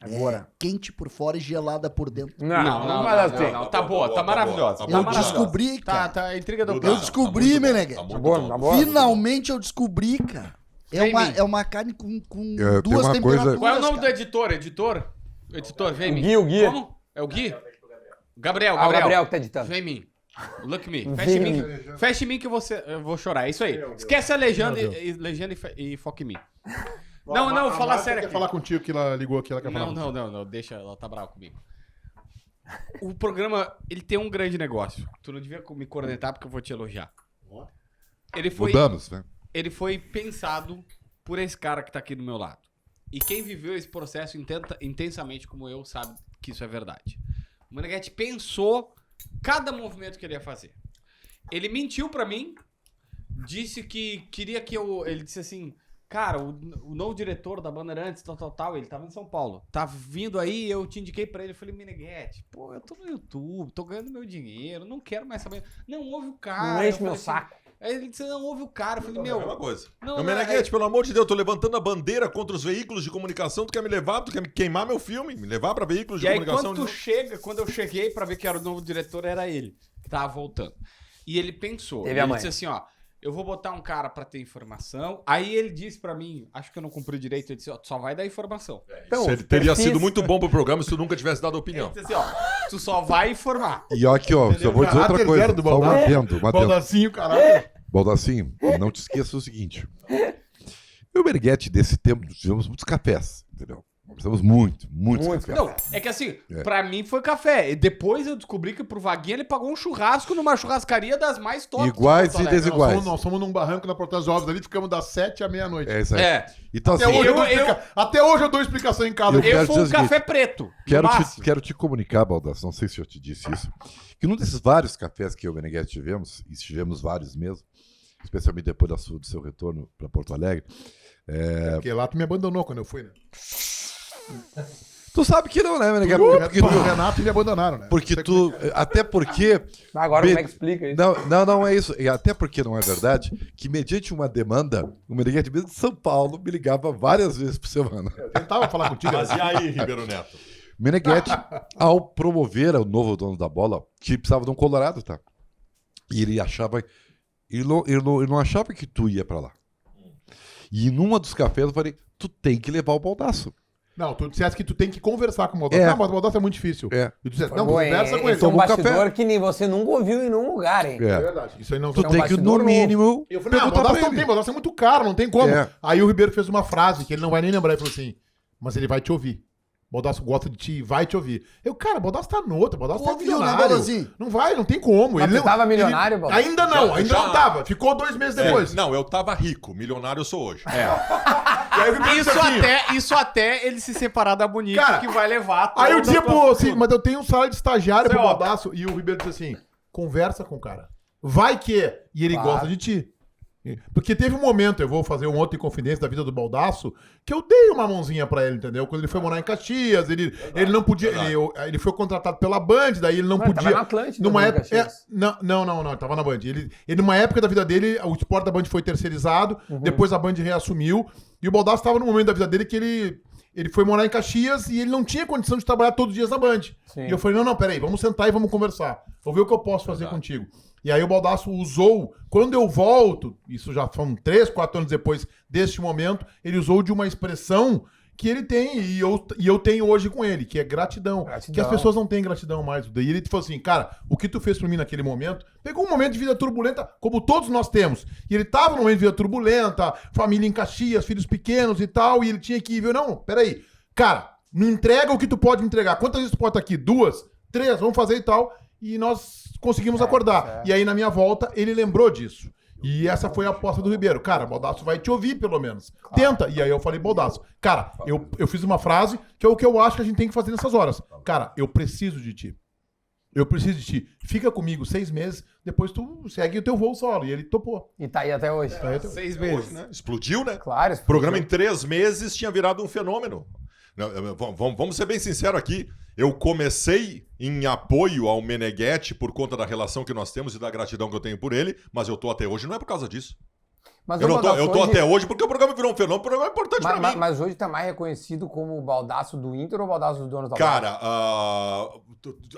Agora. Quente por fora e gelada por dentro. Não faz assim. não. Tá boa, tá maravilhosa. Tá Eu boa, tá descobri, cara. Tá, intriga do Duda, Eu cara. descobri, tá muito bom, Meneghete. tá muito Tá bom, bom. tá bom. Finalmente eu descobri, cara. Vem em mim. É uma carne com tem duas uma temperaturas. coisa- Qual é o nome do cara. editor? Editor, vem em mim. O Gui. Como? É o Gui? Gabriel, Ah, o Gabriel que tá editando. Vem em mim. Look me. Vem Fecha em em mim. Fecha em mim que eu vou chorar. É isso aí. Esquece a legenda e foca em mim. Não, fala sério Quer aqui. falar contigo que ela ligou aqui, ela quer falar contigo. Não, deixa, ela tá brava comigo. O programa, ele tem um grande negócio. Tu não devia me cornetar porque eu vou te elogiar. Mudamos, né? Ele foi pensado por esse cara que tá aqui do meu lado. E quem viveu esse processo intensamente como eu sabe que isso é verdade. O Meneghete pensou cada movimento que ele ia fazer. Ele mentiu pra mim, disse que queria que eu... Ele disse assim, cara, o novo diretor da Bandeirantes, tal, ele tava em São Paulo. Tá vindo aí, eu te indiquei pra ele. Eu falei, Meneghete, pô, eu tô no YouTube, tô ganhando meu dinheiro, não quero mais saber. Não, ouve o cara. Não Eu enche meu falei assim, saco. Aí ele disse, não, ouve o cara. Eu falei, É a mesma meu... coisa. Não, Meu não, Meneghete, pelo amor de Deus, eu tô levantando a bandeira contra os veículos de comunicação, tu quer me levar, tu quer me queimar meu filme, me levar pra veículos de E aí, comunicação. quando eu cheguei pra ver que era o novo diretor, era ele, que tava voltando. E ele pensou, Teve ele a mãe. disse assim, ó, eu vou botar um cara pra ter informação. Aí ele disse pra mim, acho que eu não cumpri direito, ele disse, ó, tu só vai dar informação. Então, Ele teria sido muito bom pro programa se tu nunca tivesse dado Ele opinião. disse assim, ó, tu só vai informar. E ó, aqui, ó, só vou dizer outra Caráter coisa. zero do Só um Baldassi. adendo. Baldacinho, caralho. Baldacinho, não te esqueça o seguinte. Eu e o Meneghete, desse tempo, tivemos muitos cafés, entendeu? Começamos muitos Muito cafés. Não, é que assim, pra mim foi café. E depois eu descobri que pro Vaguinha ele pagou um churrasco numa churrascaria das mais top. Iguais e desiguais. Nós somos num barranco na Porta dos Ovos ali, ficamos das 7 à meia-noite. É isso aí. É. Então, Até, assim, até hoje eu dou explicação em casa. Eu quero Foi dizer um o seguinte, café preto. no Quero máximo. te comunicar, Baldasso, não sei se eu te disse isso, que num desses vários cafés que eu e o Meneghetti tivemos, e tivemos vários mesmo, especialmente depois do seu retorno para Porto Alegre, Porque lá tu me abandonou quando eu fui, né? tu sabe que não, né, Meneghetti? O Renato me abandonaram, né? Porque tu... Até porque... Agora como é que explica isso? Não é isso. E até porque não é verdade que, mediante uma demanda, o Meneghetti mesmo de São Paulo me ligava várias vezes por semana. Eu tentava falar contigo. Mas e aí, Ribeiro Neto? Meneghetti, ao promover o novo dono da bola, que precisava de um colorado, tá? E ele achava... Ele não achava que tu ia pra lá. E numa dos cafés eu falei, tu tem que levar o Baldasso. Não, tu disseste que tu tem que conversar com o Baldasso. É. Não, mas o Baldasso é muito difícil. É. Eu disse, Foi não, bom, conversa hein? com ele. Esse é um Toma um bastidor café. que nem você nunca ouviu em nenhum lugar, hein? É É. verdade. Isso aí não Tu é um tem que, no bastidor mínimo, Eu falei, não, o perguntar Baldasso pra não ele. tem, o Baldasso é muito caro, não tem como. É. Aí o Ribeiro fez uma frase que ele não vai nem lembrar. Ele falou assim, mas ele vai te ouvir. O Baldasso gosta de ti e vai te ouvir. Eu, cara, o Baldasso tá noutra, o Baldasso tá Ouviu, né, milionário. Baldazinho? Não vai, não tem como. Mas Ele tu não- tava milionário, ele- Baldasso? Ainda não, ainda Já- não tava. Ficou 2 meses depois. Não, eu tava rico. Milionário eu sou hoje. E aí o Ribeiro disse assim, Isso até ele se separar da Bonita, Cara, que vai levar Aí eu toda dizia a tua pro assim, fortuna. mas eu tenho um salário de estagiário Isso pro é óbvio. Baldasso. E o Ribeiro disse assim, conversa com o cara. Vai que... E ele Claro. gosta de ti. Porque teve um momento, eu vou fazer um outro confidência da vida do Baldasso, que eu dei uma mãozinha pra ele, entendeu? Quando ele foi morar em Caxias, ele não podia... Ele foi contratado pela Band, daí ele não Não, ele podia... tava na Atlântida, Numa né, época... Caxias? Não, ele tava na Band. Ele, numa época da vida dele, o esporte da Band foi terceirizado, depois a Band reassumiu, e o Baldasso tava num momento da vida dele que ele foi morar em Caxias e ele não tinha condição de trabalhar todos os dias na Band. Sim. E eu falei, não, peraí, vamos sentar e vamos conversar. Vou ver o que eu posso fazer contigo. E aí o Baldasso usou, quando eu volto, isso já são 3, 4 anos depois deste momento, ele usou de uma expressão que ele tem e eu tenho hoje com ele, que é gratidão. Gratidão. Que as pessoas não têm gratidão mais. E ele falou assim, cara, o que tu fez por mim naquele momento, pegou um momento de vida turbulenta, como todos nós temos. E ele tava num momento de vida turbulenta, família em Caxias, filhos pequenos e tal, e ele tinha que ir ver, não, peraí, cara, me entrega o que tu pode me entregar. Quantas vezes tu pode estar aqui? 2, 3, vamos fazer e tal. E nós conseguimos acordar. E aí, na minha volta, ele lembrou disso. E essa foi a aposta do Ribeiro. Cara, Baldasso vai te ouvir, pelo menos. Tenta. E aí eu falei, Baldasso, cara, eu fiz uma frase que é o que eu acho que a gente tem que fazer nessas horas. Cara, eu preciso de ti. Eu preciso de ti. Fica comigo 6 meses, depois tu segue o teu voo solo. E ele topou. E tá aí até hoje. Aí eu- 6 Hoje, meses. né? Explodiu, né? Claro. O programa em 3 meses tinha virado um fenômeno. Não, vamos ser bem sinceros aqui. Eu comecei em apoio ao Meneghetti por conta da relação que nós temos e da gratidão que eu tenho por ele, mas eu tô até hoje não é por causa disso. Mas Eu, o não tô, Baldasso eu tô hoje- até hoje porque o programa virou um fenômeno, o programa é importante pra mim. Mas hoje tá mais reconhecido como o Baldasso do Inter ou o Baldasso dos donos da bola? Cara,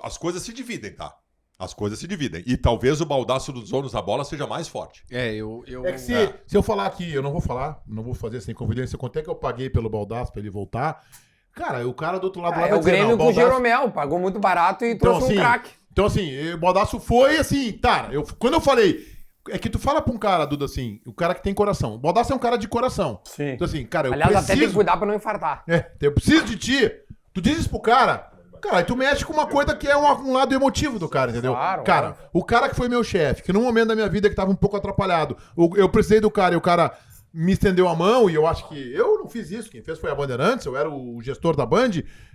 as coisas se dividem, tá? As coisas se dividem. E talvez o baldaço dos donos da bola seja mais forte. Eu... É que se eu falar aqui, eu não vou falar, não vou fazer sem confidência, quanto é que eu paguei pelo Baldasso pra ele voltar. Cara, o cara do outro lado lá É vai o dizer, Grêmio não, com o Baldasso- Jeromel, pagou muito barato e Então, trouxe assim, um craque. Então, assim, o Baldasso foi assim, tá, quando eu falei, é que tu fala pra um cara, Duda, assim, o cara que tem coração. O Baldasso é um cara de coração. Sim. Então, assim, cara, eu Aliás, até tem que preciso... cuidar pra não infartar. Eu preciso de ti. Tu diz isso pro cara, aí tu mexe com uma coisa que é um lado emotivo do cara, entendeu? Claro, Cara, óbvio. o cara que foi meu chefe, que num momento da minha vida que tava um pouco atrapalhado, eu precisei do cara e o cara me estendeu a mão e eu acho que eu não fiz isso, quem fez foi a Bandeirantes, eu era o gestor da Band,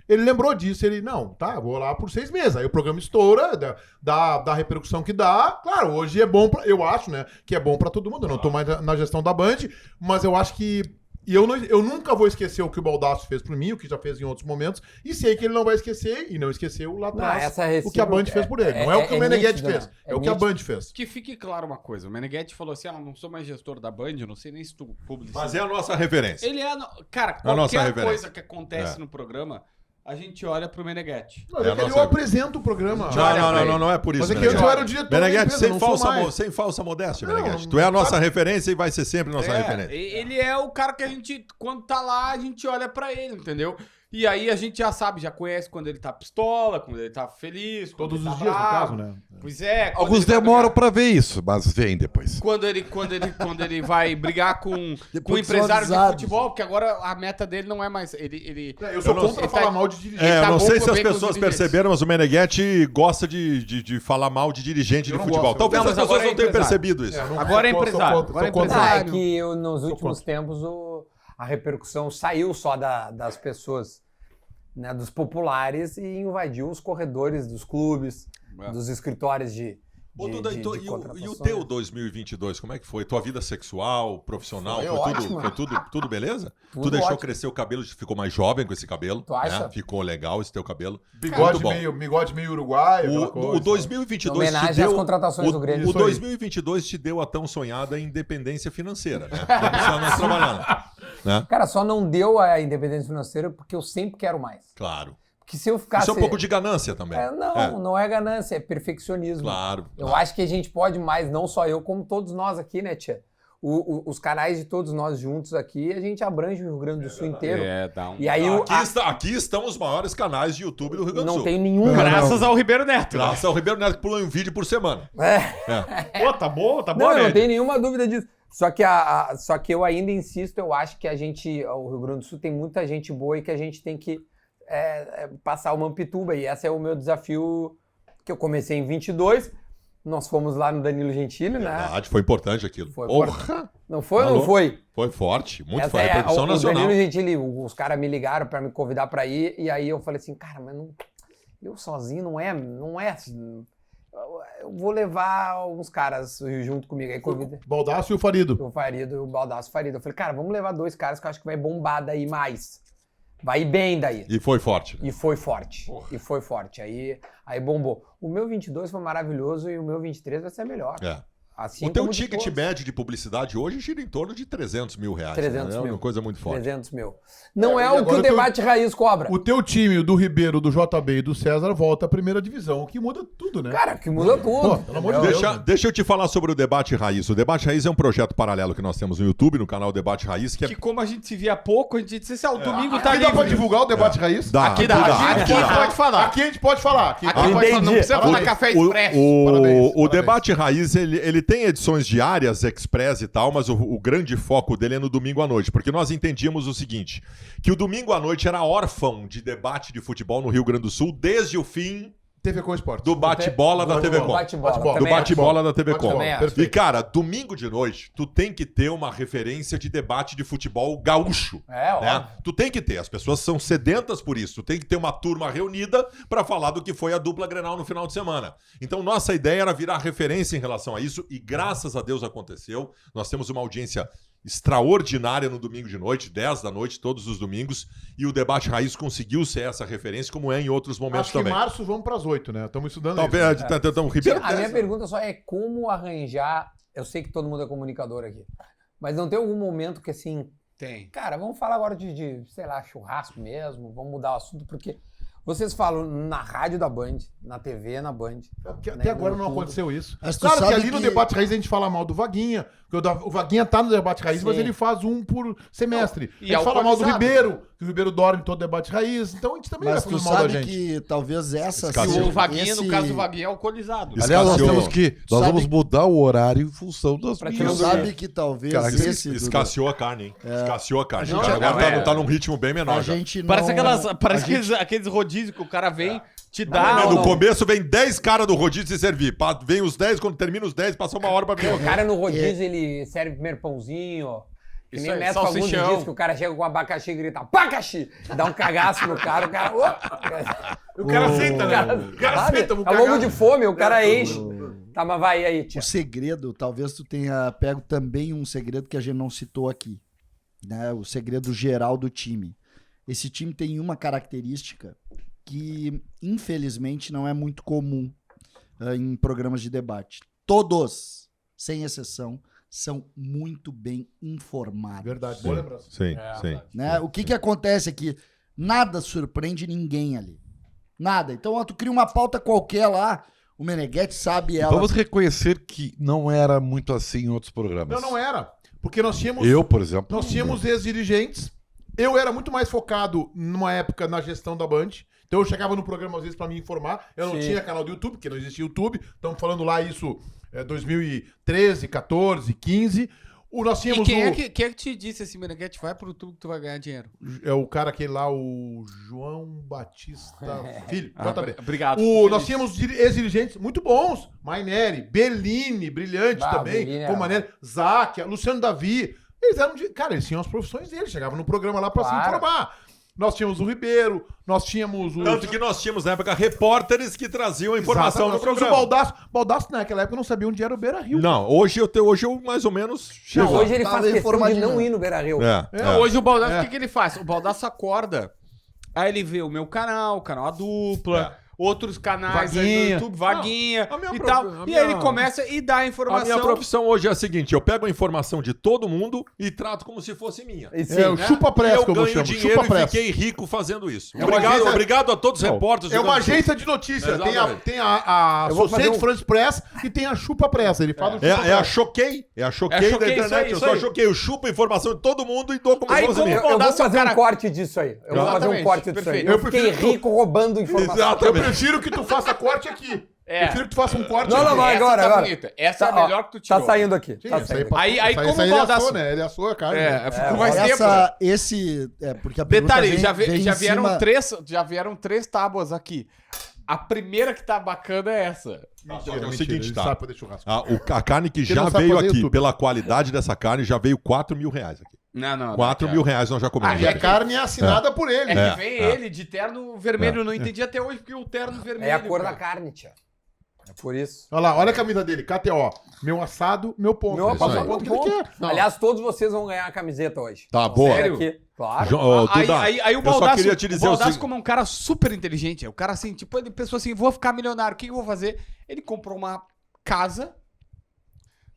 ele lembrou disso, ele, não, tá, vou lá por 6 meses, aí o programa estoura, dá a repercussão que dá, claro, hoje é bom, eu acho, né, que é bom pra todo mundo, eu não tô mais na gestão da Band, mas eu acho que e eu nunca vou esquecer o que o Baldasso fez por mim, o que já fez em outros momentos, e sei que ele não vai esquecer, e não esqueceu lá atrás, essa o que a Band fez por ele. Não é o que o Meneghetti nítido, fez, né? é o que a nítido. Band fez. Que fique claro uma coisa, o Meneghetti falou assim, não sou mais gestor da Band, eu não sei nem se tu publiciza. Mas é a nossa referência. Ele é... Cara, A nossa qualquer referência. coisa que acontece É. no programa, a gente olha pro Meneghetti. Mas é a que eu nossa- apresento o programa. Não é por isso. Mas é que Meneghetti. antes eu era o diretor da Meneghetti, empresa, não sou mais. sem falsa modéstia, Não, Meneghetti. não- Tu é a nossa sabe- referência e vai ser sempre nossa referência. Ele é o cara que a gente, quando tá lá, a gente olha pra ele, entendeu? E aí a gente já sabe, já conhece quando ele tá pistola, quando ele tá feliz, quando Todos ele os tá dias, no bravo. caso, né? Pois é. quando Alguns ele vai demoram brigar- pra ver isso, mas vem depois. Quando ele vai brigar com o Depois empresário de são futebol, porque agora a meta dele não é mais. Eu sou contra ele falar tá- mal de dirigente. É, eu tá não bom sei com se as bem com os pessoas dirigentes. perceberam, mas o Meneghetti gosta de falar mal de dirigente Eu de não futebol. gosto. Talvez Não, as mas pessoas agora é não tenham empresário. percebido isso. Agora é empresário, agora é empresário. Ah, é que nos últimos tempos a repercussão saiu só das pessoas, né, dos populares, e invadiu os corredores dos clubes, dos escritórios de Ô, Duda, de então, e o contratações. teu 2022, como é que foi? Tua vida sexual, profissional, Foi ótimo. foi tudo beleza? Tudo Tu deixou ótimo. crescer o cabelo, ficou mais jovem com esse cabelo. Tu acha? Né? Ficou legal esse teu cabelo. Bigode Muito bom. meio uruguaio. aquela coisa, O 2022 Em homenagem te deu, às contratações do Grêmio. O Isso aí. 2022 te deu a tão sonhada independência financeira, né? Não precisa mais trabalhar, né? Cara, só não deu a independência financeira porque eu sempre quero mais. Claro. Porque se eu ficasse... Isso é um pouco de ganância também. Não é ganância, é perfeccionismo. Claro. Eu acho que a gente pode mais, não só eu, como todos nós aqui, né, tia? Os canais de todos nós juntos aqui, a gente abrange o Rio Grande do Sul inteiro. dá um... E aí Aqui estão os maiores canais de YouTube do Rio Grande do não Sul. tenho nenhum. Graças ao Ribeiro Neto. Graças ao Ribeiro Neto que pula um vídeo por semana. Pô, tá bom, Não, eu né? não tenho nenhuma dúvida disso. Só que eu ainda insisto, eu acho que o Rio Grande do Sul tem muita gente boa e que a gente tem que passar uma Mampituba. E esse é o meu desafio que eu comecei em 22. Nós fomos lá no Danilo Gentili, né? Verdade, foi importante aquilo. Foi Porra! Não foi ou Alô? não foi? Foi forte, muito Essa forte. é Repercussão o nacional. Danilo Gentili, os caras me ligaram pra me convidar pra ir, e aí eu falei assim, cara, mas não, eu sozinho não é assim. Eu vou levar uns caras junto comigo. Aí convidei Baldasso e o Farido. o Farido e o Baldasso Farido. Eu falei, cara, vamos levar 2 caras que eu acho que vai bombar daí mais. Vai ir bem daí. E foi forte. E foi forte. E foi forte. Aí bombou. O meu 22 foi maravilhoso e o meu 23 vai ser melhor. É. Assim O teu como de ticket todos. médio de publicidade hoje gira em torno de 300 mil reais. 300 né? É mil. uma coisa muito forte. 300 mil. Não É, é e o que agora o o teu- debate raiz cobra. O teu time, o do Ribeiro, do JB e do César, volta à primeira divisão, o que muda tudo, né? Cara, que muda tudo. Pô, pelo amor de entendeu? Deus. Deixa eu te falar sobre o Debate Raiz. O Debate Raiz é um projeto paralelo que nós temos no YouTube, no canal Debate Raiz, que é... Que como a gente se via pouco, a gente disse assim, o domingo tá Aqui dá pra livre. divulgar o debate raiz? Dá, Aqui dá, aqui pode falar. Aqui a gente pode falar. Aqui Aqui pode falar, não Entendi. precisa falar café expresso. Parabéns, O parabéns. Debate Raiz, ele tem edições diárias, express e tal, mas o grande foco dele é no domingo à noite, porque nós entendíamos o seguinte, que o domingo à noite era órfão de debate de futebol no Rio Grande do Sul desde o fim TV com Esporte. do bate-bola da TV Com. Bate-bola. Bate-bola. Do Também acho. bate-bola da TV Com. Também acho. E, cara, domingo de noite, tu tem que ter uma referência de debate de futebol gaúcho. É, Né? óbvio. Tu tem que ter, as pessoas são sedentas por isso. Tu tem que ter uma turma reunida pra falar do que foi a dupla Grenal no final de semana. Então, nossa ideia era virar referência em relação a isso e graças a Deus aconteceu. Nós temos uma audiência extraordinária no domingo de noite, 10 da noite, todos os domingos, e o Debate Raiz conseguiu ser essa referência, como é em outros momentos Acho que também. março vamos pras 8, né? Estamos estudando Talvez, isso. então, Ribeiro, A minha pergunta só é como arranjar. Eu sei que todo mundo é comunicador aqui, mas não tem algum momento que assim, Tem. cara, vamos falar agora de sei lá, churrasco mesmo, vamos mudar o assunto, porque vocês falam na rádio da Band, na TV, na Band. Porque né, até agora no não YouTube. aconteceu isso. Mas tu Claro que sabe ali no que- Debate Raiz a gente fala mal do Vaguinha, porque o Vaguinha tá no Debate Raiz, mas Sim. ele faz um por semestre. E A gente fala mal do alcoolizado. Ribeiro, que o Ribeiro dorme todo Debate Raiz, então a gente também Mas vai tu falando mal da sabe gente. que talvez essa... Escasseou. E o Vaguinha, no esse- caso do Vaguinha, é alcoolizado. Isso. Aliás, nós Escasseou. temos que. Nós Sabe- vamos mudar o horário em função das Pra Tu Não, sabe que talvez Cara, esse... Duda, escasseou a carne, hein? Escasseou a carne. A gente- Cara, agora Não, tá num ritmo bem menor a já. gente não... Parece, a gente- aqueles rodízios que o cara vem, te dá... Não, no não. começo vem 10 caras do rodízio se servir. Vem os 10, quando termina os 10, passa uma hora pra vir. O cara no rodízio, ele serve primeiro pãozinho. Que Isso nem aí, o Mestre Fagundes salsichão. diz que o cara chega com abacaxi e grita abacaxi! Dá um cagaço no cara, o cara... O cara aceita, né? O cara Sabe? aceita, vou Tá louco cagar. de fome, o cara enche. Tá, mas vai aí, tia. O segredo, talvez tu tenha pego também um segredo que a gente não citou aqui, né? O segredo geral do time. Esse time tem uma característica que, infelizmente, não é muito comum em programas de debate. Todos, sem exceção, são muito bem informados. Verdade, boa lembrança. Sim, sim. Né? O que acontece é que nada surpreende ninguém ali. Nada. Então, ó, tu cria uma pauta qualquer lá, o Meneghetti sabe ela. Vamos reconhecer que não era muito assim em outros programas. Não era. Porque nós tínhamos... Eu, por exemplo. Nós tínhamos ex-dirigentes Eu era muito mais focado, numa época, na gestão da Band. Então eu chegava no programa, às vezes, pra me informar. Eu não tinha canal do YouTube, porque não existia YouTube. Estamos falando lá isso 2013, 14, 15. Nós E tínhamos quem é que te disse assim, Meneghete, vai pro YouTube que tu vai ganhar dinheiro? É o cara aquele lá, o João Batista Filho, JB. Obrigado. Nós tínhamos ex-dirigentes muito bons. Maineri, Bellini, brilhante também. Bellini Pô, Maineri, Záquia, Luciano Davi. Eles eram cara, eles tinham as profissões deles. Chegavam no programa lá pra se informar. Nós tínhamos o Ribeiro, nós tínhamos o... Tanto que nós tínhamos, na época, repórteres que traziam a informação do Nós tínhamos programa. o Baldasso. Baldasso, naquela época, não sabia onde era o Beira-Rio. Não, hoje eu mais ou menos chego. Não, hoje ele Tava faz questão de informadinho. não ir no Beira-Rio. Hoje o Baldasso, o que ele faz? O Baldasso acorda, aí ele vê o meu canal A Dupla, outros canais aí Vaguinha. no YouTube, Vaguinha Não, a minha e prof- tal. a E minha- aí ele começa e dá a A informação. minha profissão hoje é a seguinte, eu pego a informação de todo mundo e trato como se fosse minha. E sim, É o né? chupa-pressa eu que eu vou ganho chamar. dinheiro e Chupa-pressa. fiquei rico fazendo isso. uma Obrigado, agência- obrigado a todos os repórteres. É uma jogando agência de notícia. Exatamente. Tem a Eu vou fazer Associated France Press e tem a Chupa Press. Ele fala do É a Chupa-Pressa. Choquei. É a Choquei É a da Choquei, internet. isso eu aí. só choquei. Eu chupo a informação de todo mundo e dou como Aí, se fosse como minha. o Eu vou Baldasso é o fazer um cara- corte disso aí. Eu vou fazer um Exatamente, corte disso aí. perfeito. Eu Eu fiquei prefiro- rico roubando informação. Eu Exatamente. prefiro que tu faça corte aqui. É. Prefiro que tu faça um corte Não, aqui. não, vai Essa agora, tá agora. bonita. Essa é a Tá, ó, melhor que tu tirou. Tá saindo aqui. Sim, Tá essa saindo. Aí essa como ele o Baldasso... assou, né? Ele assou a carne. né? ficou mais tempo. Porque a pergunta Detalhe, vem- já vem em vieram cima- já vieram 3 tábuas aqui. A primeira que tá bacana é essa. Só que é o seguinte, ele tá? sabe fazer churrasco. A carne que Quem já não sabe veio fazer aqui, YouTube. pela qualidade dessa carne, já veio R$4.000 aqui. Não. 4 mil reais nós já comemos. E a aqui. carne é assinada por ele. É que vem ele de terno vermelho. Eu não entendi até hoje porque o terno vermelho. É a cor cara. da carne, tia. É por isso. Olha lá, olha a camisa dele. KTO. Meu assado, meu ponto. Meu Ele faz o ponto, ponto que ele quer. Não. Aliás, todos vocês vão ganhar a camiseta hoje. Tá, boa. Sério? Aqui. Claro. Aí o eu só Baldasso, queria te dizer o Baldasso seguinte. como é um cara super inteligente, é o cara assim, tipo, ele pensou assim, vou ficar milionário, o que eu vou fazer? Ele comprou uma casa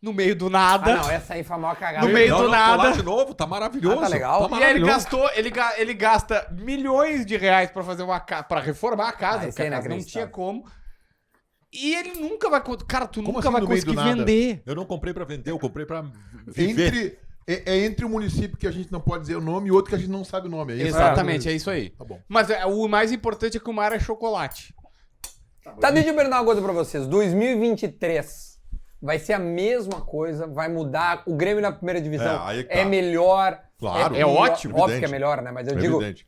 no meio do nada. Ah, não, essa aí foi a maior cagada. No meio Não, do não, tô nada. lá de novo, tá maravilhoso. Ah, tá legal. E aí ele maravilhoso. ele gasta milhões de reais pra fazer uma casa, pra reformar a casa, isso porque é a casa não inacreditável. tinha como. E ele nunca vai, cara, tu Como nunca assim vai no meio do conseguir nada? vender. Eu não comprei pra vender, eu comprei pra viver. Entre o município que a gente não pode dizer o nome e outro que a gente não sabe o nome. É isso? Exatamente, é isso aí. Tá bom. Mas o mais importante é que o mar é chocolate. Tá, deixa eu perguntar uma coisa pra vocês. 2023 vai ser a mesma coisa, vai mudar. O Grêmio na primeira divisão É, aí que é tá. melhor. Claro. É ótimo, Óbvio evidente. que é melhor, né? Mas eu É digo, evidente.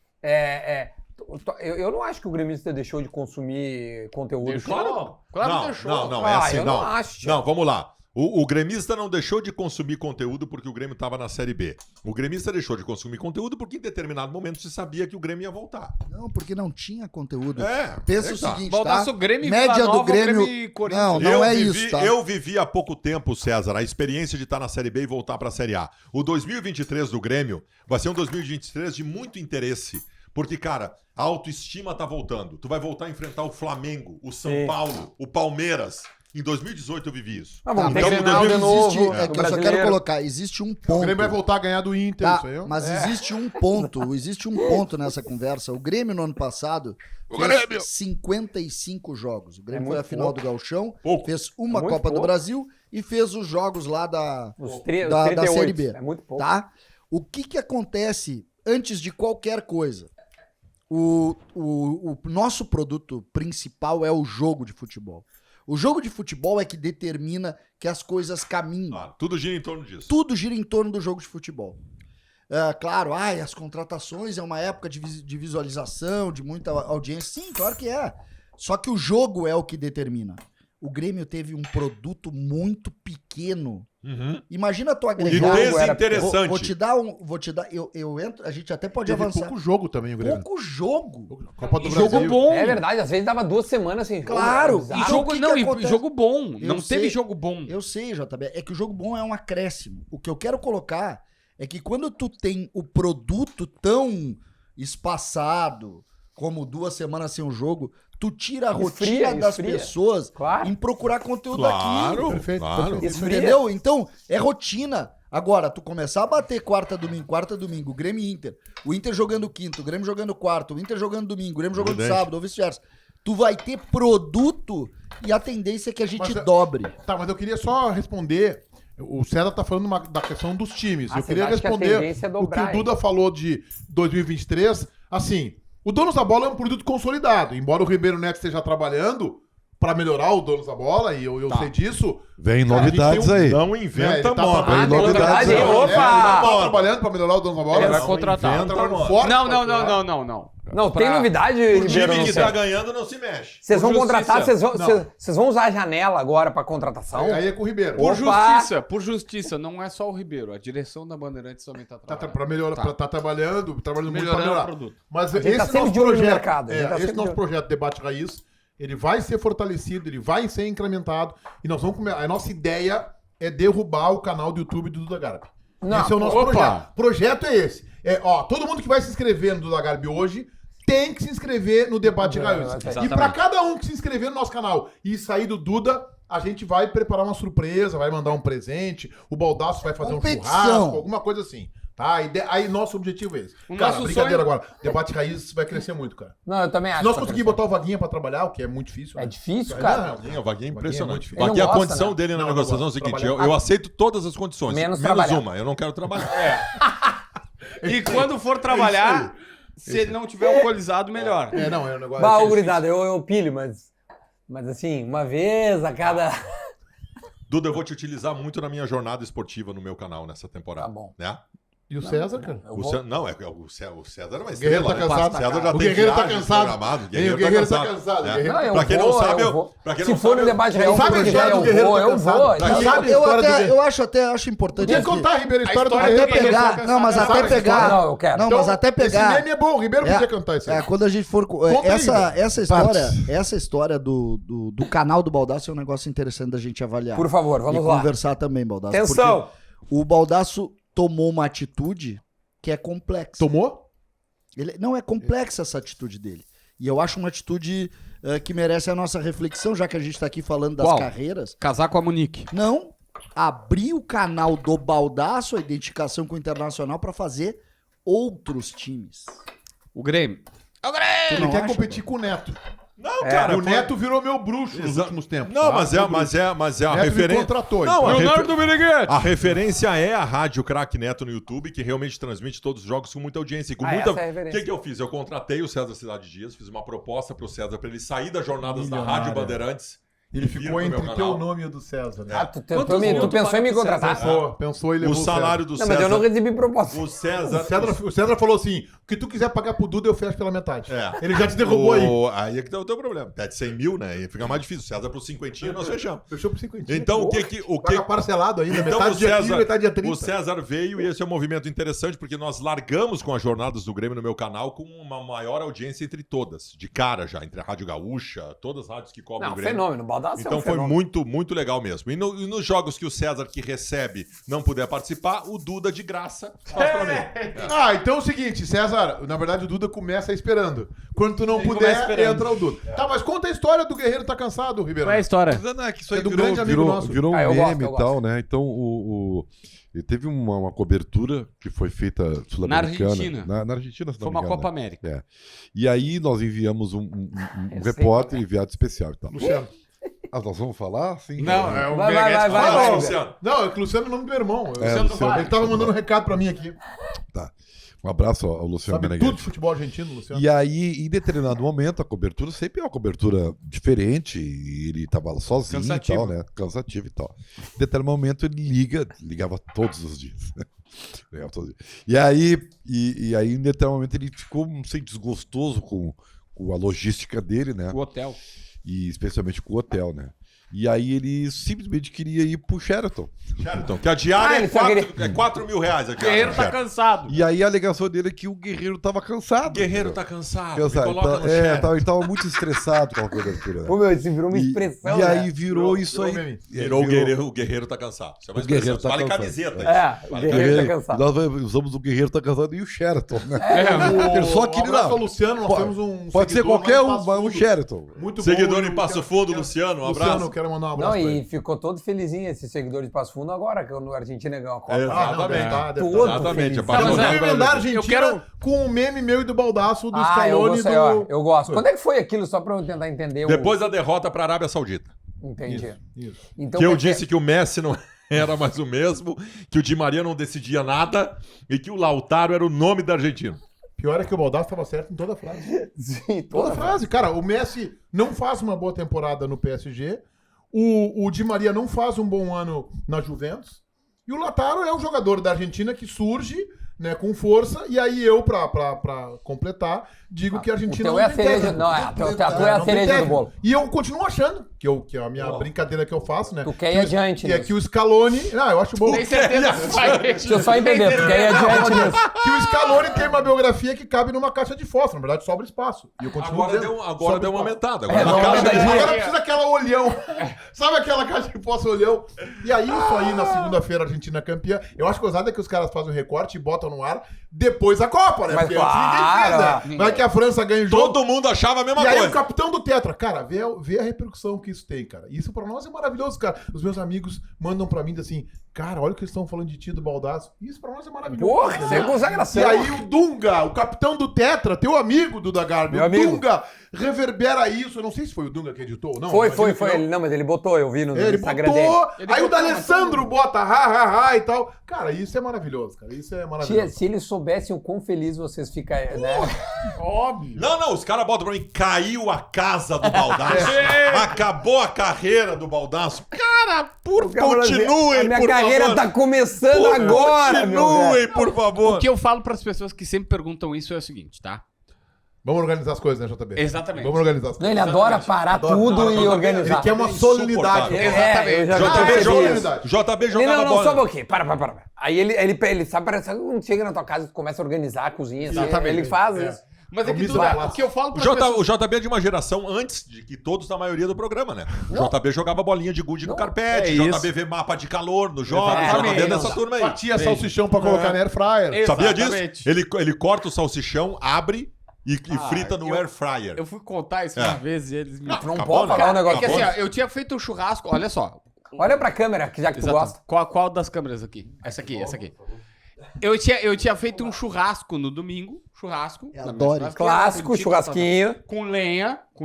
eu não acho que o gremista deixou de consumir conteúdo. Claro que deixou. Não, é Ah, assim, eu não. não acho, tia. Não, vamos lá. O gremista não deixou de consumir conteúdo porque o Grêmio estava na Série B. O gremista deixou de consumir conteúdo porque em determinado momento se sabia que o Grêmio ia voltar. Não, porque não tinha conteúdo. É. Pensa é o tá. seguinte, Baldasso, tá? Grêmio e Média Vila do Nova, Grêmio... Grêmio e Corinthians. Não é isso, tá? Eu vivi há pouco tempo, César, a experiência de estar na Série B e voltar para a Série A. O 2023 do Grêmio vai ser um 2023 de muito interesse. Porque, cara, a autoestima tá voltando. Tu vai voltar a enfrentar o Flamengo, o São Sim. Paulo, o Palmeiras. Em 2018 eu vivi isso. Ah, vamos Tá, ter mas Grenal de existe- novo. É no que eu só quero Brasileiro. colocar, existe um O ponto. Grêmio vai voltar a ganhar do Inter, Tá, isso aí. mas existe um ponto nessa conversa. O Grêmio no ano passado fez 55 jogos. O Grêmio É foi à muito final pouco. do Gauchão, Pouco. fez uma É muito Copa do pouco. Brasil e fez os jogos lá da Os da 38. Série B. É muito pouco. Tá? O que acontece antes de qualquer coisa? O nosso produto principal é o jogo de futebol. O jogo de futebol é que determina que as coisas caminham. Ah, tudo gira em torno disso. Tudo gira em torno do jogo de futebol. Claro, as contratações é uma época de visualização, de muita audiência. Sim, claro que é. Só que o jogo é o que determina. O Grêmio teve um produto muito pequeno. Uhum. Imagina tu E agregar... desinteressante. Vou te dar, eu entro, a gente até pode Teve avançar. pouco jogo também, o Grêmio. Pouco jogo. Copa do E jogo Brasil. bom. É verdade, às vezes dava 2 semanas sem jogo. Claro, É E bizarro. Então, jogo, o que não, que e acontece? jogo bom. Eu Não sei. teve jogo bom. Eu sei, JB, é que o jogo bom é um acréscimo. O que eu quero colocar é que quando tu tem o produto tão espaçado como 2 semanas sem um jogo, tu tira a Esfria, rotina das esfria. pessoas Claro. em procurar conteúdo Claro, aqui. Perfeito, claro. perfeito. Esfria. Entendeu? Então, é rotina. Agora, tu começar a bater quarta, domingo, o Grêmio e Inter, o Inter jogando quinto, o Grêmio jogando quarto, o Inter jogando domingo, o Grêmio jogando Evidente. sábado, ou vice-versa. Tu vai ter produto e a tendência é que a gente Mas, dobre. Tá, mas eu queria só responder O César tá falando da questão dos times. Ah, Eu vocês queria acham que a responder tendência é o que dobrar, o Duda falou de 2023. Assim, o Donos da Bola é um produto consolidado. Embora o Ribeiro Neto esteja trabalhando pra melhorar o Donos da Bola, e eu sei disso. Vem Cara, a gente novidades tem um- aí. Não inventa ele tá moda. Vem tem novidades novidade, aí. opa! Ele tá trabalhando pra melhorar o Donos da Bola. Ele vai Não, contratar. tá trabalhando forte Não, pra não, melhorar. não, não, não, não. Não, tem Pra- novidade, O Ribeiro? time Não que sei. tá ganhando não se mexe. Vocês vão Por contratar, justiça. vocês vão usar a janela agora pra contratação? Aí é com o Ribeiro. Por Opa! justiça, não é só o Ribeiro. A direção da Bandeirantes também tá Tá, trabalhando. pra melhorar, tá trabalhando muito pra Melhorando melhorar. o produto. Mas gente esse tá sempre nosso de olho no projeto, mercado, a gente tá esse sempre nosso de olho. projeto Debate Raiz, ele vai ser fortalecido, ele vai ser incrementado e nós vamos a nossa ideia é derrubar o canal do YouTube do Duda Garbi. Não, Esse é o nosso opa! projeto. O projeto é esse. Todo mundo que vai se inscrever no Duda Garbi hoje tem que se inscrever no Debate Raiz. E Exatamente. para cada um que se inscrever no nosso canal e sair do Duda, a gente vai preparar uma surpresa, vai mandar um presente, o Baldaço vai fazer Competição. um churrasco, alguma coisa assim. Tá? Aí nosso objetivo é esse. O Cara, nosso brincadeira sonho- agora. Debate Raiz vai crescer muito, cara. Não, eu também acho. Se nós que conseguirmos botar o Vaguinha pra trabalhar, o que é muito difícil. É né? difícil, Não, cara. Sim, o Vaguinho é impressionante. difícil. Ele Vaguinho, não a gosta, condição né? dele na Não, não negociação é o gosta. seguinte: Trabalhar. eu aceito todas as condições. Menos Menos trabalhar. uma, eu não quero trabalhar. E quando for trabalhar, se ele não tiver alcoolizado, melhor. não, é um negócio. Bah, é ô, gurizada, eu pilho, mas assim, uma vez a cada... Duda, eu vou te utilizar muito na minha jornada esportiva no meu canal nessa temporada. Tá bom. Né? E o César, cara? Eu O vou- César, não, o César é uma O Guerreiro estrela. tá né? cansado. O César já O tem Guerreiro tá viagem cansado. programada, o E o Guerreiro Guerreiro tá tá cansado. cansado. né? O Guerreiro Não, eu Pra quem não vou, sabe, eu vou. pra quem Se não for sabe, no debate real, sabe a porque história já do Guerreiro tá eu cansado? vou. Tá Então, cansado? Sabe a Eu, história do até, Guerreiro? acho importante. Podia aqui. contar, Ribeiro, a história do história Guerreiro. do Guerreiro. Pegar, não, mas Sabe até essa história? pegar. Não, eu quero. Não, Então, mas até pegar. Esse meme é bom, o Ribeiro podia cantar isso aí. Quando a gente for. Conta aí, Essa história do canal do Baldaço é um negócio interessante da gente avaliar. Por favor, vamos e lá. conversar também, Baldaço. Atenção! porque O Baldaço tomou uma atitude que é complexa. Tomou? Não é complexa essa atitude dele. E eu acho uma atitude que merece a nossa reflexão, já que a gente está aqui falando das Qual? carreiras. Casar com a Monique. Não abrir o canal do Baldaço, a identificação com o Internacional, para fazer outros times. O Grêmio. Tu Ele não quer acha, competir com o Neto. Não, cara. O Neto virou meu bruxo nos últimos tempos. Não, tá? mas é a Neto me referência. contratou. Não, a, Leonardo Meneghetti. a referência é a Rádio Craque Neto no YouTube, que realmente transmite todos os jogos com muita audiência. E com muita... essa é a O referência. que eu fiz? Eu contratei o César Cidade Dias, fiz uma proposta pro César para ele sair das jornadas da Milionário. Rádio Bandeirantes. Ele e vir ficou pro meu entre canal. teu nome e o do César. Né? Ah, tu Quantos mil tu pensou em me paga pro contratar? César? Pensou e O levou salário do Não, mas eu não César. recebi proposta. O O César. César falou assim: o que tu quiser pagar pro Duda, eu fecho pela metade. É. Ele já te derrubou aí. Aí é que tá o teu problema. Pede 100 mil, né? E fica mais difícil. César pro 50 nós fechamos. Fechou por 50. Então, Paga parcelado ainda, Então, metade o dia 15, César, metade dia 30. o César veio e esse é um movimento interessante porque nós largamos com as jornadas do Grêmio no meu canal com uma maior audiência entre todas, de cara já, entre a Rádio Gaúcha, todas as rádios que cobrem Não, o Grêmio. fenômeno. Baldaço é Então um foi fenômeno. muito, muito legal mesmo. E nos jogos que o César que recebe não puder participar, o Duda de graça faz pra mim. Então é o seguinte, César, na verdade o Duda começa esperando. Quando tu não Ele puder, começa esperando. entra o Duda. Tá, mas conta a história do Guerreiro tá cansado, Ribeirão. Qual é a história? Mas não é que isso É aí do grande amigo virou, nosso. virou um Ah, eu gosto, meme eu e tal, né? Então, ele teve uma cobertura que foi feita sul-americana. Argentina. Na Argentina, se não Foi me uma engano, Copa né? América. É. E aí nós enviamos um Eu sei repórter enviado especial e tal. Luciano. Ah, nós vamos falar? Sim. Não, é o Vai, Meneghetti vai, fala. vai. Fala, Luciano. Não, é que o Luciano é o nome do meu irmão. Luciano Duval. Ele tava mandando um recado pra mim aqui. Tá. Um abraço ao Luciano Sabe Meneghetti. tudo de futebol argentino, Luciano. E aí, em determinado momento, a cobertura sempre é uma cobertura diferente, e ele tava sozinho Cansativo. e tal, né? Cansativo e tal. Em determinado momento ele ligava todos os dias. Né? Ligava todos os dias. E aí, em determinado momento, ele ficou, não sei, desgostoso com a logística dele, né? O hotel. E especialmente com o hotel, né? E aí ele simplesmente queria ir pro Sheraton. Então, que a diária ele é só queria- 4 mil reais. A O diária, Guerreiro tá Sheraton. cansado. E aí a alegação dele é que o Guerreiro tava cansado. O Guerreiro entendeu? tá cansado. Cansado. Me coloca Então, no Sheraton. ele tava muito estressado com a cobertura. Né? Ô, meu, isso virou uma E- expressão, E né? aí virou isso aí. meme. Virou o Guerreiro tá cansado. Isso é uma O Guerreiro expressão. tá Vale cansado. camiseta. É, isso. o Vale Guerreiro camiseta. tá cansado. Nós usamos o Guerreiro tá cansado e o Sheraton, né? É, Ele só Um queria abraço ao lá. Luciano, nós Pode- temos um Pode ser seguidor qualquer lá em um, Passo mas um Fundo. Sheraton. Muito Seguidor bom, em Passo quero- Fundo, Luciano, um Luciano, abraço. quero mandar um Não, abraço pra e ele. ficou todo felizinho esse seguidor de Passo Fundo agora, que a Argentina ganhou a Copa. É, Ah, não, exatamente. deve tá, deve Todo tá. Exatamente. feliz. A Tá, partir mas do é- momento- Eu ia mandar a Argentina Eu quero- com o meme meu e do Baldaço, do Ah, eu Scaloni gostei, do... ó, eu gosto. Quando é que foi aquilo, só pra eu tentar entender? Depois da derrota pra Arábia Saudita. Entendi. Isso. Então, Que eu quer dizer, disse que o Messi não era mais o mesmo, que o Di Maria não decidia nada e que o Lautaro era o nome da Argentina. Pior é que o Baldassi estava certo em toda a frase. Sim, Toda a frase. Cara, o Messi não faz uma boa temporada no PSG. O Di Maria não faz um bom ano na Juventus. E o Lautaro é o jogador da Argentina que surge, né, com força. E aí eu, pra completar, digo que a Argentina teu é a tem cereja, técnico. não, a tua é a Não tem cereja do técnico. bolo. E eu continuo achando, que é a minha brincadeira que eu faço, né? Tu quer ir que o- adiante Que é nisso. que o Scaloni... Não, eu acho bom. Tem certeza que vai. Deixa eu só entender, porque aí adiante nisso. Que o Scaloni tem uma biografia que cabe numa caixa de fósforo. Na verdade, sobra espaço. E eu continuo Agora dizendo, deu uma sobra espaço. aumentada. É, Agora deu uma a caixa- aumentadinha. Agora precisa daquela olhão. Sabe aquela caixa de fósforo olhão? E aí, isso aí, na segunda-feira, a Argentina é campeã. Eu acho gozado é que os caras fazem o recorte e botam no ar depois da Copa, né? Mas Porque antes claro. ninguém fez, né? Vai que a França ganha o jogo. Todo mundo achava a mesma E aí coisa. o capitão do Tetra, cara, vê a repercussão que isso tem, cara. Isso pra nós é maravilhoso, cara. Os meus amigos mandam pra mim assim, cara, olha o que eles estão falando de ti, do Baldasso. Isso pra nós é maravilhoso. Porra, entendeu? isso é consagração. E aí o Dunga, o capitão do Tetra, teu amigo, Duda Garbi, Meu o amigo. Dunga reverbera isso. Eu não sei se foi o Dunga que editou ou não. Foi. imagino que não. Ele, não, mas ele botou, eu vi no Ele Instagram botou, dele. aí o D'Alessandro bota ha e tal. Cara, isso é maravilhoso, cara. Isso é maravilhoso. Se eles soubessem o quão feliz vocês ficam, né? Óbvio. Não, os caras botam pra mim, caiu a casa do Baldasso. Acabou a carreira do Baldasso. Cara, continuem, A minha por carreira favor. tá começando agora, meu velho. Continuem, por favor. O que eu falo pras pessoas que sempre perguntam isso é o seguinte, tá? Vamos organizar as coisas, né, JB? Exatamente. Vamos organizar as Não, coisas. ele adora parar tudo e organizar. Ele quer uma solenidade. Insuportável. Eu já JB, percebi joga- isso. JB Ele, jogava não, bola. só um pouquinho. Para. Aí ele sabe, parece que quando chega na tua casa e tu começa a organizar a cozinha. Assim, Exatamente. ele faz É. isso. Mas é que Camisa tudo, da o classe. que eu falo O, pras pessoas... o JB é de uma geração antes de que todos da maioria do programa, né? O JB jogava bolinha de gude no carpete, é JB vê mapa de calor nos jogos, Exatamente. JB é dessa turma aí. Fatia salsichão pra colocar na air fryer. Sabia disso? Exatamente. Ele corta o salsichão, abre e frita no air fryer. Eu fui contar isso É. uma vez e eles me... Tu não Acabou, pode né? falar um É negócio que assim, desse. ó, eu tinha feito um churrasco, olha só. Olha pra câmera, que já que tu gosta. Qual das câmeras aqui? Essa aqui. Eu tinha feito um churrasco no domingo. Churrasco. Eu na minha adoro. churrasqueira, Clássico, bonitinho, churrasquinho. Com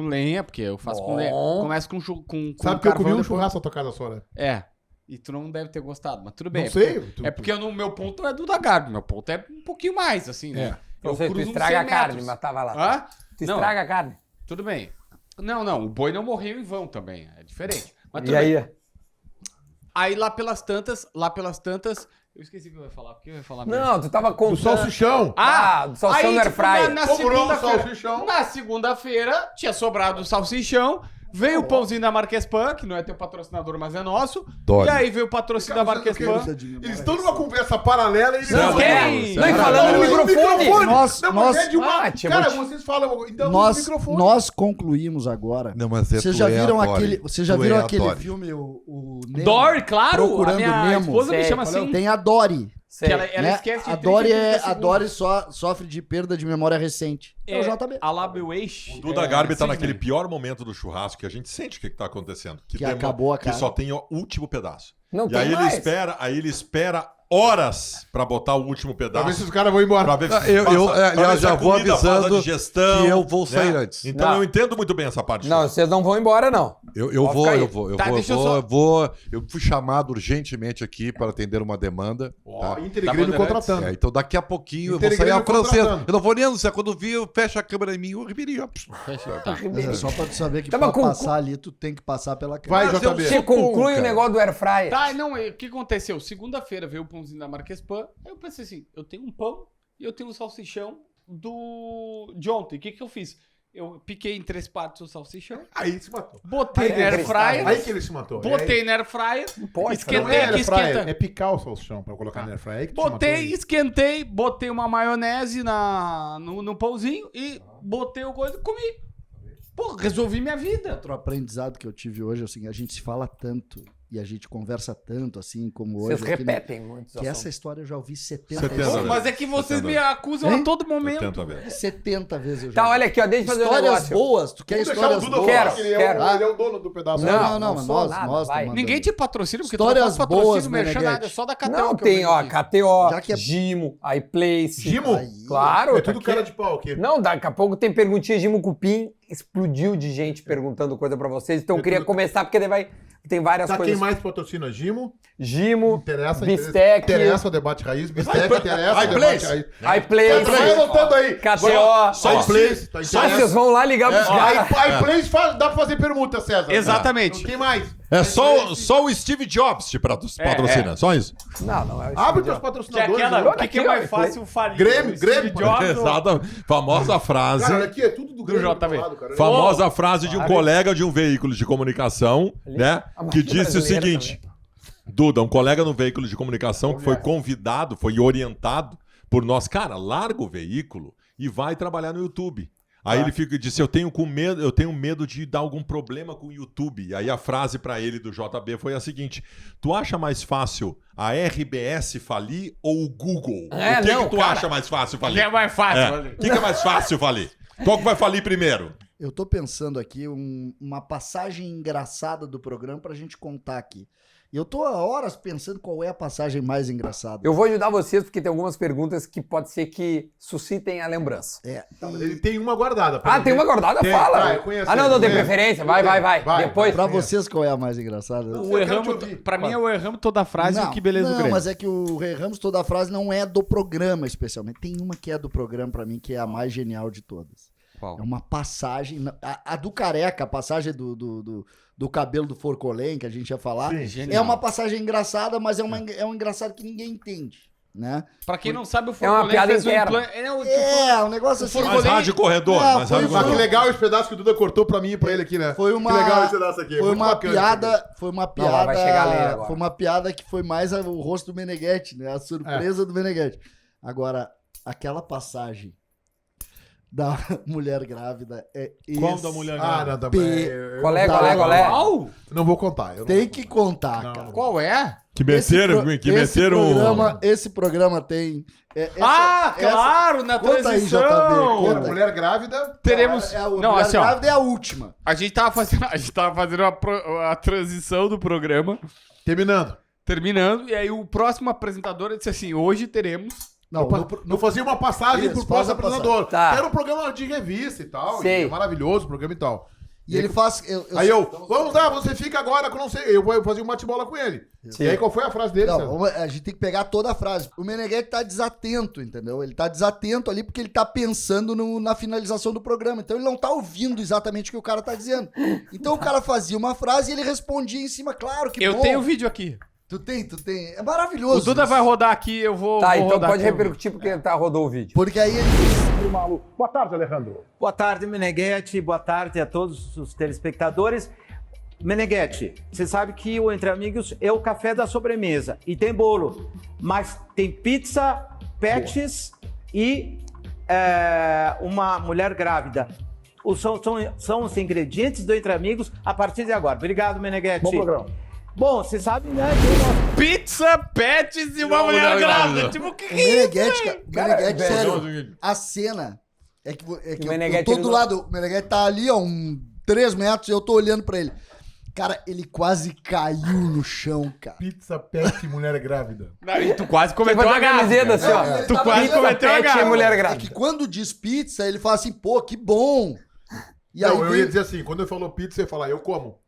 lenha, porque eu faço com Bom. lenha. Começa com Sabe que eu comi carvão um depois. churrasco na tua casa só, né? É. E tu não deve ter gostado, mas tudo bem. Não é sei. porque- É porque o meu ponto é do da Garbi. Meu ponto é um pouquinho mais, assim, né? Ou seja, tu cruzo uns estraga a 100 carne, metros. mas tava lá. Hã? Tu Não. estraga a carne. Tudo bem. Não, o boi não morreu em vão também. É diferente. Mas tudo E bem. aí? Aí lá pelas tantas, eu esqueci o que eu ia falar. O que eu ia falar mesmo? Não, tu tava Do contando... salsichão. Ah, do salsichão no air fryer. Na Sobrou um segunda-feira, salsichão. na segunda-feira tinha sobrado o salsichão, veio o pãozinho da Marques Pan, que não é teu patrocinador, mas é nosso. Dói. E aí veio o patrocínio da Marques Pan. Eles estão numa conversa paralela e eles Não, não querem. Não, e falando no microfone. Nós- Não, mas nós- é de uma... Ah, tia, Cara, vou te- vocês falam... Então, no microfone. Nós concluímos agora. Não, mas é Vocês tu já é viram a Dory. aquele, vocês já Tu viram é a aquele Dory. filme, o Nemo? Dory, claro! Procurando a minha Nemo. esposa me Sei. chama assim. Tem a Dory. Sei. Que ela né? esquece A de Dory, 30 a segundos. Dory sofre de perda de memória recente. É o JB. A Labueish. O Duda Garbi tá naquele pior momento do churrasco que a gente sente o que tá acontecendo. Que acabou a Que carne. só tem o último pedaço. Não E tem aí mais. ele espera horas pra botar o último Pra pedaço. ver se os caras vão embora. Pra ver Ah, se eu- pra aliás, ver se a já vou comida faz a avisando digestão, que eu vou sair antes. Então Não. eu entendo muito bem essa parte. Não, vocês não vão embora, não. Eu Pode vou, ficar aí. eu vou, Tá, deixa eu eu fui chamado urgentemente aqui para atender uma demanda. Ó, tá? Inter e Grêmio Tá contratando. É, então daqui a pouquinho eu Inter vou e sair a Grêmio francesa. contratando. Eu não vou nem anunciar. Quando vi, eu fecho a câmera em mim, o Ribeirinho. Tá. Mas é só pra tu saber que Tava pra com- passar ali, tu tem que passar pela Vai, Mas eu JB. Você sou conclui cara. o negócio do air fryer. Tá, não, o que aconteceu? Segunda-feira veio o pãozinho da Marques Pan. Aí eu pensei assim, eu tenho um pão e eu tenho um salsichão de ontem. O que eu fiz? Eu piquei em 3 partes o salsichão, Aí se matou. botei Aí na air acreditava. fryer, Aí que ele se matou. botei na air fryer, Pode, esquentei Não é aqui, air fryer, esquenta. é picar o salsichão pra colocar na air fryer. Aí que te Botei, matou, hein? esquentei, botei uma maionese no pãozinho e botei o coisa e comi. Pô, resolvi minha vida. Outro aprendizado que eu tive hoje, assim, a gente se fala tanto e a gente conversa tanto, assim, como Vocês hoje. aqui, né? repetem muito. Que essa história eu já ouvi 70 70 vezes. Pô, mas é que vocês me acusam Hein? a todo momento. 70 vezes. 70 vezes eu já Tá, ouvi. olha aqui, ó, deixa eu fazer um Histórias negócio. boas, tu quer Vamos deixar histórias o Duda boas? falar Quero, que quero. ele é o dono do pedaço. Não, mas sou nós nada, estamos vai. mandando. Ninguém te patrocina, porque Histórias tu não faz patrocínio, boas, merchan Meneghete. nada, é só da KTO. Não, que eu tem, vendo ó, aqui. KTO, Já que é- Gimo, iPlace. Gimo? Aí, Claro, É tá tudo aqui. cara de pau aqui. Não, daqui a pouco tem perguntinha Gimo Cupim explodiu de gente perguntando coisa pra vocês. Então eu queria começar, porque daí tem várias Tá, coisas. quem mais patrocina? Gimo? Gimo, Interessa, Bistec, Interessa o debate raiz. Bistec, interessa o debate raiz. iPlace, Vai anotando aí. KTO. Só iPlace. Ah, vocês vão lá ligar pros caras. iPlace dá pra fazer permuta, César. Exatamente. Quem mais? É só o Steve Jobs te patrocina, só isso. Não é Abre teus Que é patrocinadores. aquela, né? o que é mais fácil falir? Grêmio, O Steve Grêmio. Jobs ou- Exato. Famosa frase. Cara, aqui é tudo do Grêmio. JB. do lado, cara. Famosa frase de um colega de um veículo de comunicação, né? Que disse o seguinte: Duda, um colega no veículo de comunicação que foi convidado, foi orientado por nós, cara, larga o veículo e vai trabalhar no YouTube. Aí ele disse: eu tenho medo de dar algum problema com o YouTube. Aí a frase pra ele do JB foi a seguinte: tu acha mais fácil a RBS falir ou o Google? É, o que, não, que tu cara. acha mais fácil falir? Que é mais fácil. É. falir. O que é mais fácil falir? Qual que vai falir primeiro? Eu tô pensando aqui uma passagem engraçada do programa pra gente contar aqui. E eu tô há horas pensando qual é a passagem mais engraçada. Eu vou ajudar vocês, porque tem algumas perguntas que pode ser que suscitem a lembrança. Ele tem uma guardada. Ah, tem uma guardada? Tem, Fala. tá, eu conheço Não tem ele. preferência? Vai. Vai, Depois. Pra vocês, qual é a mais engraçada? O erramos, pra mim é o erramos toda a frase e o que beleza do Não, Grêmio. mas é que o erramos toda a frase não é do programa, especialmente. Tem uma que é do programa pra mim, que é a mais genial de todas. Qual? É uma passagem. A do careca, a passagem do cabelo do Forcolém, que a gente ia falar. Sim, É uma passagem engraçada, mas é um engraçado que ninguém entende. Né? Pra quem não sabe, o É uma Forcolém piada fez um interna. implante. Um negócio assim. Mais rádio corredor. Ah, mais foi rádio uma- Mas que corredor. legal esse pedaço que o Duda cortou pra mim e pra ele aqui, né? Foi uma, Que legal esse pedaço aqui. foi muito uma bacana. piada, foi uma piada, vai chegar ali agora. foi uma piada que foi mais o rosto do Meneghetti, né? A surpresa do Meneghetti. Agora, aquela passagem da mulher grávida é Qual da mulher Ah, grávida? não, tá P- bem. Qual é? Qual? Não vou contar. eu não Tem vou que contar, Não, cara. não. Qual é? Que meteram, Esse programa tem. Claro, na Conta aí, transição. JB, contar. conta. Mulher grávida. Teremos... A Não, mulher assim, ó. grávida é a última. A gente tava fazendo a transição do programa, terminando, e aí o próximo apresentador disse assim, hoje teremos... Não, Eu fazia uma passagem Isso, pro faz próximo a passagem. apresentador. Tá. Que era um programa de revista e tal. Sei. E é maravilhoso o programa e tal. E ele faz. Aí vamos lá, você fica agora com não sei. Eu vou fazer um bate-bola com ele. Sim. E aí qual foi a frase dele? César? Não, a gente tem que pegar toda a frase. O Meneghetti tá desatento, entendeu? Ele tá desatento ali porque ele tá pensando na finalização do programa. Então ele não tá ouvindo exatamente o que o cara tá dizendo. Então o cara fazia uma frase e ele respondia em cima, claro que Eu bom. tenho o vídeo aqui. Tu tem. É maravilhoso. O Duda isso. vai rodar aqui, eu vou Tá, vou então rodar pode aqui. repercutir porque rodou o vídeo. Porque aí ele Boa tarde, Alejandro. Boa tarde, Meneghetti. Boa tarde a todos os telespectadores. Meneghetti, você sabe que o Entre Amigos é o café da sobremesa e tem bolo, mas tem pizza, pets e uma mulher grávida. São os ingredientes do Entre Amigos a partir de agora. Obrigado, Meneghetti. Bom programa. Bom, você sabe, né? que o nosso- Pizza, pets e uma mulher grávida. Tipo, o que O que é isso? Meneghetti, cara, o Meneghetti, velho, sério, a cena é que O eu Meneghetti, tô ele do não- lado, o Meneghetti tá ali, ó, 3 metros, e eu tô olhando pra ele. Cara, ele quase caiu no chão, cara. Pizza, pet, mulher grávida. Não, e tu quase cometeu Vai uma ter a camiseta gafe. assim, ó. Ele Tu tava quase ali, cometeu uma pet e gafe. mulher É grávida. que quando diz pizza, ele fala assim, pô, que bom. E Não, aí eu vem- ia dizer assim, quando ele falou pizza, eu ia falar, eu como.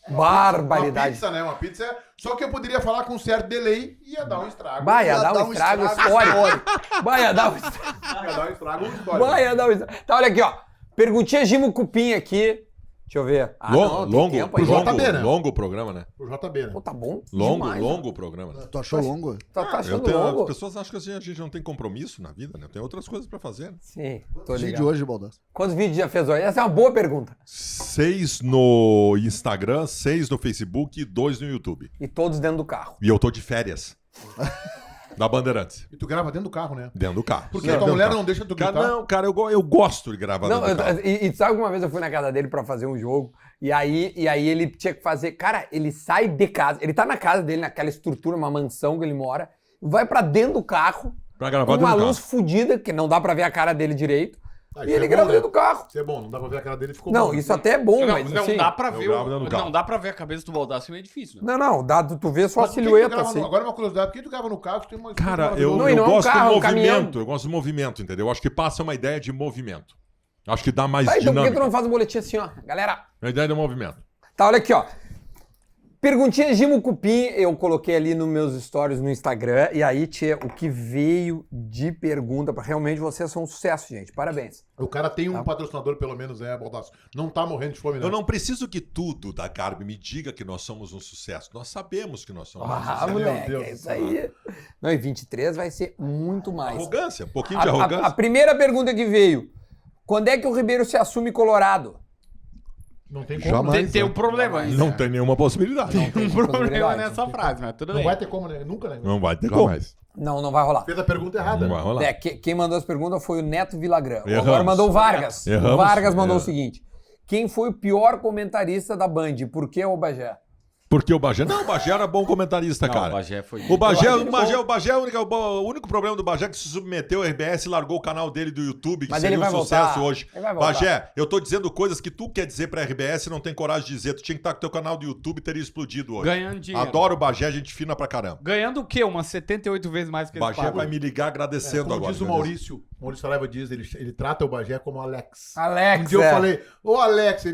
Uma Barbaridade. pizza, né? Uma pizza. Só que eu poderia falar com um certo delay e ia dar um estrago. Vai, ia Ia dar um estrago histórico. Vai, ia dar um estrago. Ia dar um estrago histórico. Vai, ia dar um estrago. Tá, olha aqui, ó. Perguntinha Gimo Cupim aqui. Deixa eu ver. Não, tem tempo aí. JB, né? Longo o programa, né? Pro JB, né? Pô, tá bom. Longo demais, o programa, né? Tu achou longo? Tá achando As longo? pessoas acham que assim, a gente não tem compromisso na vida, né? Tem outras coisas pra fazer. Né? Sim, tô Vídeo ligado. hoje, Baldasso. Quantos vídeos já fez hoje? Essa é uma boa pergunta. 6 no Instagram, 6 no Facebook e 2 no YouTube. E todos dentro do carro. E eu tô de férias. Da Bandeirantes. E tu grava dentro do carro, né? Dentro do carro. Porque Dentro tua do mulher carro. não deixa tu Cara, gritar. não, cara, eu gosto de gravar Não, dentro do carro. e sabe que uma vez eu fui na casa dele pra fazer um jogo, e aí ele tinha que fazer... Cara, ele sai de casa, ele tá na casa dele, naquela estrutura, uma mansão que ele mora, vai pra dentro do carro, Pra com gravar uma dentro do luz carro. fodida, que não dá pra ver a cara dele direito, Ah, e isso ele é grava bom, né? dentro do carro. Isso é bom, não dá pra ver a cara dele, ficou Não, bom. isso até é bom, Não, mas não assim... dá pra ver gravo dentro do carro. não dá pra ver a cabeça do Baldasso, é meio difícil, né? Não, tu vê só a Mas por que tu silhueta, grava assim. Agora é uma curiosidade, por que tu grava no carro? Tu tem uma Cara, Não, e eu não é um gosto carro, é um de caminhão. movimento. Eu gosto de movimento, entendeu? Eu acho que passa uma ideia de movimento. Acho que dá mais Tá, então por que dinâmica. tu não faz o boletim assim, ó? Galera, A ideia do movimento. tá, olha aqui, ó. Perguntinhas de Mucupim, eu coloquei ali nos meus stories no Instagram. E aí, tchê, o que veio de pergunta, realmente vocês são um sucesso, gente. Parabéns. O cara tem um patrocinador, pelo menos, Baldasso. Não tá morrendo de fome, Eu não preciso que tudo da Garbi me diga que nós somos um sucesso. Nós sabemos que nós somos um Ah, sucesso. moleque, Deus é do isso céu. aí. Não, e 23 vai ser muito mais. Arrogância, um pouquinho de arrogância. A primeira pergunta que veio: quando é que o Ribeiro se assume colorado? Não tem como. Jamais. Tem um problema aí. Não tem nenhuma possibilidade. um problema possibilidade. nessa frase, mas tudo Não bem. vai ter como, né? Nunca, né? Não vai ter como. Jamais. Não vai rolar. Fez a pergunta errada. Não vai rolar. É, quem mandou as perguntas foi o Neto Villagrán. Erramos. Agora mandou o Vargas. Erramos. O Vargas mandou É. o seguinte: quem foi o pior comentarista da Band? Por que o Bagé? Porque o Bagé... Não, o Bagé era bom comentarista, Não, cara. o Bagé foi... O Bagé, Eu acho o Bagé é o único problema do Bagé é que se submeteu ao RBS e largou o canal dele do YouTube, que Mas seria ele um vai sucesso voltar. hoje. Ele vai voltar. Bagé, eu tô dizendo coisas que tu quer dizer pra RBS e não tem coragem de dizer. Tu tinha que estar com teu canal do YouTube e teria explodido hoje. Ganhando dinheiro. Adoro o Bagé, gente fina pra caramba. Ganhando o quê? Umas 78 vezes mais que O ele Bagé paga. vai me ligar agradecendo Como agora. diz o Maurício Saraiva diz, ele trata o Bagé como Alex. Alex. Um dia eu é. falei, ô Alex,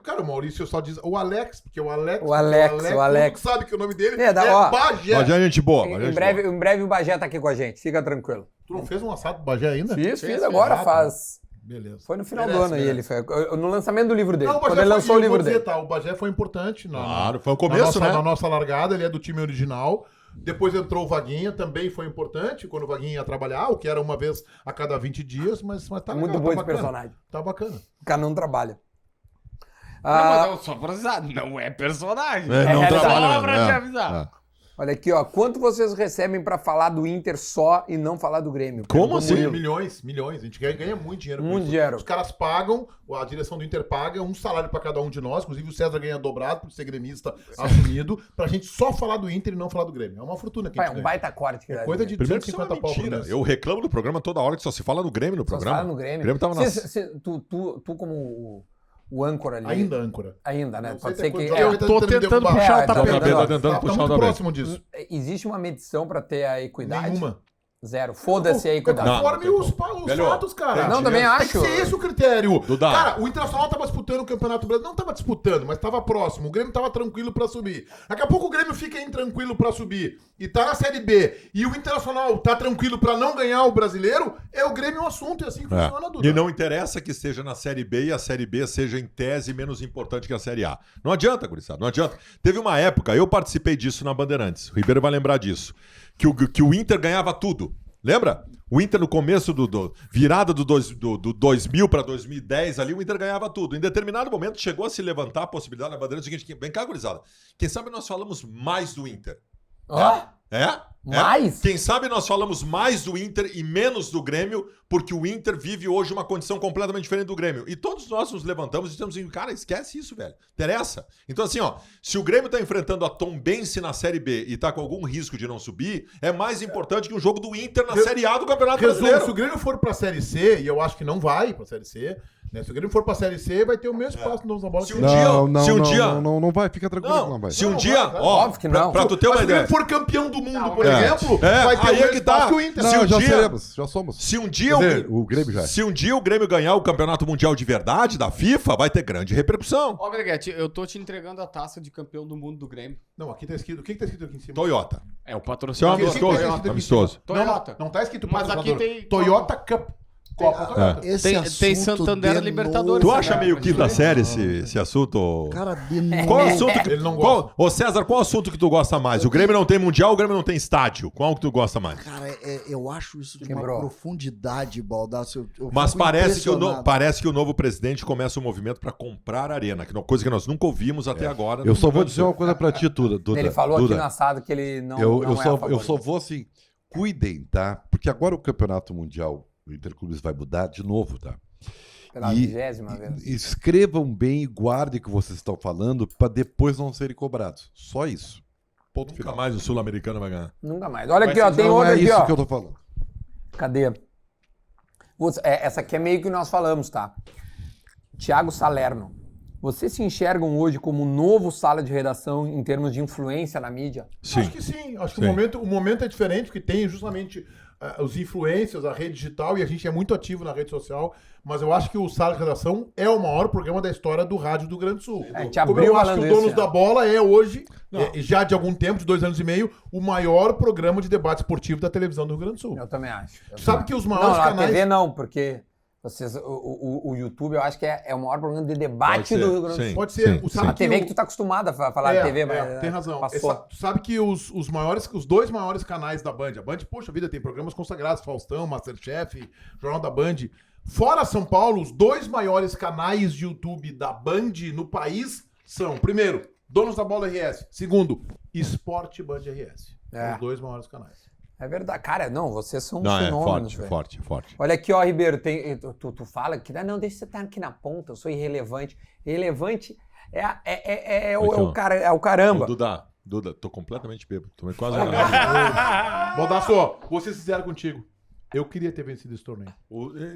cara, o Maurício só diz o Alex, porque o Alex. O Alex, todo o Alex. mundo sabe que o nome dele É, ó, Bagé. Bagé é gente boa. Bagé é Em gente breve, boa. em breve o Bagé tá aqui com a gente, fica tranquilo. Tu não fez um assado pro Bagé ainda? Fiz agora, Ah, faz. Beleza. Foi no final Merece, do ano aí, merece. ele foi no lançamento do livro dele. Não, o Quando Bagé ele lançou o livro dele. o Bagé foi importante. Claro, foi o começo, né? Na nossa largada, ele é do time original. Depois entrou o Vaguinha, também foi importante, quando o Vaguinha ia trabalhar, o que era uma vez a cada 20 dias, mas tá Muito legal, bom tá esse bacana. personagem. Tá bacana. O cara não trabalha. Não, mas eu só pra avisar, não é personagem. É, não É, trabalha só mesmo. pra te avisar. Olha aqui, ó. Quanto vocês recebem pra falar do Inter só e não falar do Grêmio? Como Perguntou assim? Murilo. Milhões. A gente ganha muito dinheiro. com Muito isso. dinheiro. Os caras pagam, a direção do Inter paga um salário pra cada um de nós, inclusive o César ganha dobrado por ser gremista assumido, pra gente só falar do Inter e não falar do Grêmio. É uma fortuna que Pai, a é gente um ganha. baita corte que É dá coisa ali. de Primeiro que isso é 150 uma pau por mentira. mês. Eu reclamo do programa toda hora que só se fala no Grêmio no Só programa. fala no Grêmio. O Grêmio tava na... Tu como o âncora ali. Ainda âncora. Ainda, né? Não Pode sei ser até que... quando- é, Tô tentando derrubar. puxar o tá tapete. tentando- Tá tentando Tá puxar o muito tapete. próximo disso. Existe uma medição pra ter a equidade? Nenhuma. Zero. Foda-se a equidade. Não, Conforme não tem os Velho, fatos, cara. Não, também Tem acho. que ser esse o critério. Duda. Cara, o Internacional tava disputando o Campeonato Brasileiro. Não tava disputando, mas tava próximo. O Grêmio tava tranquilo pra subir. Daqui a pouco o Grêmio fica intranquilo pra subir. E tá na Série B. E o Internacional tá tranquilo pra não ganhar o Brasileiro. É o Grêmio um assunto. É assim que funciona, Duda. E não interessa que esteja na Série B e a Série B seja, em tese, menos importante que a Série A. Não adianta, gurizada, não adianta. Teve uma época, eu participei disso na Bandeirantes, o Ribeiro vai lembrar disso, que o Inter ganhava tudo. Lembra? O Inter no começo virada do 2000 para 2010 ali, o Inter ganhava tudo. Em determinado momento chegou a se levantar a possibilidade na Bandeirantes seguinte, vem cá, gurizada, quem sabe nós falamos mais do Inter. Ó, É? mais? Quem sabe nós falamos mais do Inter e menos do Grêmio, porque o Inter vive hoje uma condição completamente diferente do Grêmio. E todos nós nos levantamos e dizemos assim, cara, esquece isso, velho. Interessa. Então assim, ó, se o Grêmio tá enfrentando a Tombense na Série B e tá com algum risco de não subir, é mais importante que um jogo do Inter na Série A do Campeonato Resumo, Brasileiro. se o Grêmio for pra Série C, e eu acho que não vai pra Série C, né? Se o Grêmio for pra Série C, vai ter o mesmo espaço no na bola. Se que um ele- dia- se um dia- não vai, fica tranquilo que não vai. Se um Não, dia, vai. ó, Óbvio que não. pra tu ter Mas uma se o Grêmio ideia. for campeão do mundo, por É. exemplo, É, vai ter aí o é mesmo que espaço tá. que o Inter. Se Não, um já dia- seremos, já somos. Se um dia Quer dizer, o Grêmio já é. Se um dia o Grêmio ganhar o Campeonato Mundial de verdade da FIFA, vai ter grande repercussão. Ó, Meneghetti, eu tô te entregando a taça de campeão do mundo do Grêmio. Não, aqui tá esquito. O que tá escrito aqui em cima? Toyota. É o Isso é um patrocinador. O que amistoso. tá escrito aqui em Amistoso. cima? Não, Toyota. não tá escrito Mas aqui patrocinador. tem- Toyota Cup. Copa Toyota. Esse Tem assunto Santander de Libertadores. Tu novo. acha meio quinta série esse assunto? Cara, de novo. Qual assunto que... Ele não qual... Ô César, qual assunto que tu gosta mais? O Grêmio não tem mundial, o Grêmio não tem estádio. Qual que tu gosta mais? Cara, eu acho isso de Quebrou. uma profundidade, Baldasso. Eu Mas fico parece impressionado. parece que o novo presidente começa um movimento para comprar a arena, coisa que nós nunca ouvimos até agora. Eu no só Rio vou Grande do dizer Sul. uma coisa pra ti, Duda. Ele falou Duda, aqui no assado que ele não, eu não é a favor só disso. vou assim, cuidem, tá? Porque agora o Campeonato Mundial, o Interclubes vai mudar de novo, tá? Pela E- 20ª vez. Escrevam bem e guardem o que vocês estão falando para depois não serem cobrados. Só isso. Ponto Nunca final. mais o Sul-Americano vai ganhar. Nunca mais. Olha Vai aqui, ó. ser- Tem Não outra é aqui, isso ó. que eu tô falando. Cadê? Essa aqui é meio que nós falamos, tá? Tiago Salerno. Vocês se enxergam hoje como um novo sala de redação em termos de influência na mídia? Sim. Acho que sim. Acho que Sim. o momento é diferente, porque tem justamente os influencers, a rede digital, e a gente é muito ativo na rede social, mas eu acho que o Sala de Redação é o maior programa da história do rádio do Rio Grande do Sul. A gente Como abriu eu acho que falando o Donos isso, da né? Bola é hoje, já de algum tempo, de 2 anos e meio, o maior programa de debate esportivo da televisão do Rio Grande do Sul. Eu também acho. Tu sabe que os Não, maiores na canais... TV não, porque vocês, o YouTube eu acho que é o maior programa de debate Pode ser, do Rio Grande do sim. Sul. Pode ser. Sim, Sabe A TV o- que tu tá acostumado a falar de TV, mas tem razão. passou. Tu sabe que os 2 maiores canais da Band, a Band, poxa vida, tem programas consagrados, Faustão, Masterchef, Jornal da Band. Fora São Paulo, os 2 maiores canais de YouTube da Band no país são, primeiro, Donos da Bola RS, segundo, Esporte Band RS. É. Os 2 maiores canais. É verdade. Cara, não, vocês são Não, é fenômenos, forte, velho. forte, forte. Olha aqui, ó, Ribeiro, tu fala que não, deixa você estar aqui na ponta, eu sou irrelevante. Irrelevante é o caramba. Duda, tô completamente bêbado. Tomei quase Baldasso, vou ser sincero contigo. Eu queria ter vencido esse torneio.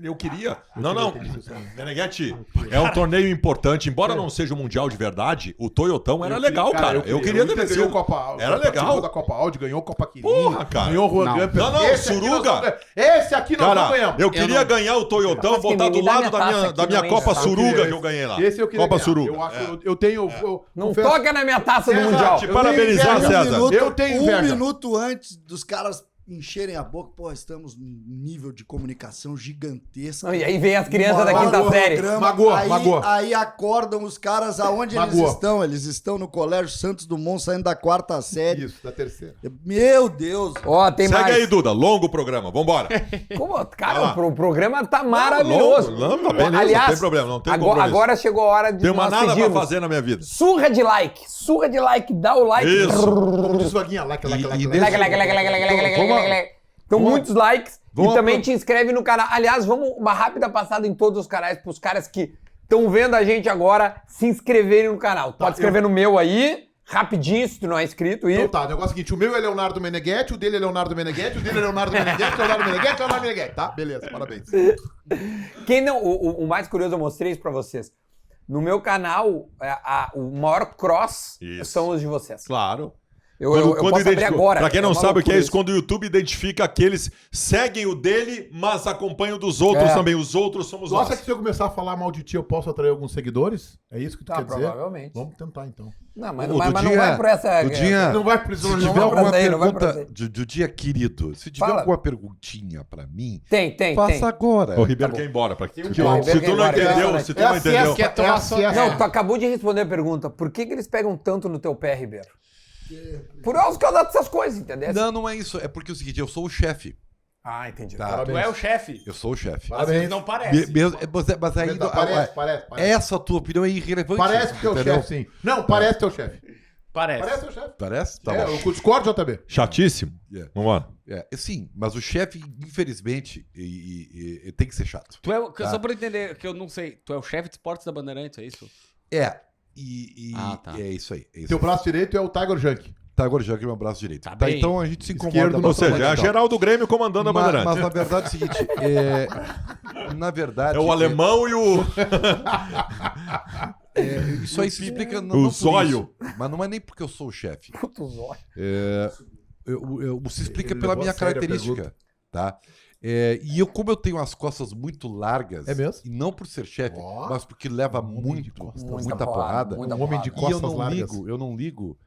Eu queria. Eu Não, queria ter vencido esse torneio. Meneghetti, é um torneio importante. Embora não seja um mundial de verdade, o Toyotão era Eu legal, queria- cara. Eu queria ter ganhou vencido. Copa Audi, Era participou legal. da Copa Audi, ganhou Copa Quirinha. Porra, cara. Ganhou o Juan Não. Gamper. Não, Esse aqui Suruga. nós vamos- Esse aqui nós não Cara, ganhamos. eu queria não- ganhar o Toyotão, Mas que botar me do dá lado minha da taça minha, aqui, da minha não Copa enche, tá? Suruga que eu ganhei lá. Esse eu queria Copa ganhar. Suruga. Eu acho, eu tenho... Não confesso- toca na minha taça do César, Mundial. te parabenizar, inveja. César. Eu tenho um inveja. minuto antes dos caras encherem a boca, pô, estamos num nível de comunicação gigantesco. Não, e aí vem as crianças da Maior quinta série. programa, Magoa, aí, magoa. aí acordam os caras aonde eles Magoa. estão. Eles estão no Colégio Santos Dumont, saindo da 4ª série. Isso, da terceira. Meu Deus. Ó, tem Segue mais. aí, Duda. Longo programa. Vambora. Como, Vai cara, lá. o programa tá maravilhoso. Não, beleza, Aliás, não tem problema, não tem agora, compromisso. agora chegou a hora de Tem uma nós nada pra pedirmos. fazer na minha vida. Surra de like, dá o like. Isso. Como diz Vaguinha, like. Like. Então, muitos likes. Vamos E também pro- te inscreve no canal. Aliás, vamos uma rápida passada em todos os canais, pros caras que estão vendo a gente agora se inscreverem no canal. Tu pode escrever no meu aí, rapidinho, se tu não é inscrito. E Então tá, o negócio é o seguinte, o meu é Leonardo Meneghetti, o dele é Leonardo Meneghetti, o dele é Leonardo Meneghetti, Leonardo Meneghetti, Leonardo Meneghetti, tá? Beleza, parabéns. quem não, o mais curioso, eu mostrei isso pra vocês. No meu canal, o maior cross Isso. são os de vocês. Claro. Eu posso abrir identifica- agora. Pra quem não uma sabe o que é loucura isso, quando o YouTube identifica aqueles seguem o dele, mas acompanham dos outros É. também. Os outros somos Tu acha nós. que se eu começar a falar mal de ti, eu posso atrair alguns seguidores? É isso que tu Tá, quer dizer? provavelmente. Vamos tentar então. Não, mas, Ô, mas não Dudinha, vai por essa... Dudinha, Não vai precisar se não tiver vai alguma pra daí, não vai pra pergunta daí. do dia querido, se tiver Fala. alguma perguntinha pra mim, Tem. faça agora. O Ribeiro Tá bom. quer ir embora. Se Ribeiro tu quer ir não embora, entendeu, é se tu não entendeu... Quer tomar só- Não, tu acabou de responder a pergunta. Por que eles pegam tanto no teu pé, Ribeiro? Por causa dessas coisas, entendeu? Não, não é isso. É porque é o seguinte, eu sou o chefe. Ah, entendi. Tá? Tu é o chefe. Eu sou o chefe. Às vezes não parece. Mas aí, Parece. essa tua opinião é irrelevante. Parece que é o entendeu? chefe, sim. Não, parece que é o chefe. Parece. Parece que é o chefe. Parece? Tá É, bom. eu discordo, JB. Chatíssimo. É. Vamos lá. Sim, mas o chefe, infelizmente, tem que ser chato. Tu é, Tá. Só pra entender, que eu não sei, tu é o chefe de esportes da Bandeirantes, é isso? É Tá. é isso aí. É isso Teu aí. braço direito é o Tiger Junk. Tá, agora já que é meu braço direito. Tá Tá, bem. então a gente se incomoda. Esquerdo, Ou bastante, seja, é a então. geral do Grêmio comandando a Mas Bandeirante. na verdade é o seguinte, na verdade... É o alemão e o... isso aí se explica... Não, O não por zóio. isso, mas não é nem porque eu sou o chefe. Puto zóio. Se explica Ele pela levou minha a sério a característica, tá? Como eu tenho as costas muito largas, É mesmo? e não por ser chefe, Ó. mas porque leva homem de muito, costas. muita porrada, muita Um homem de porrada. e costas largas. eu não ligo,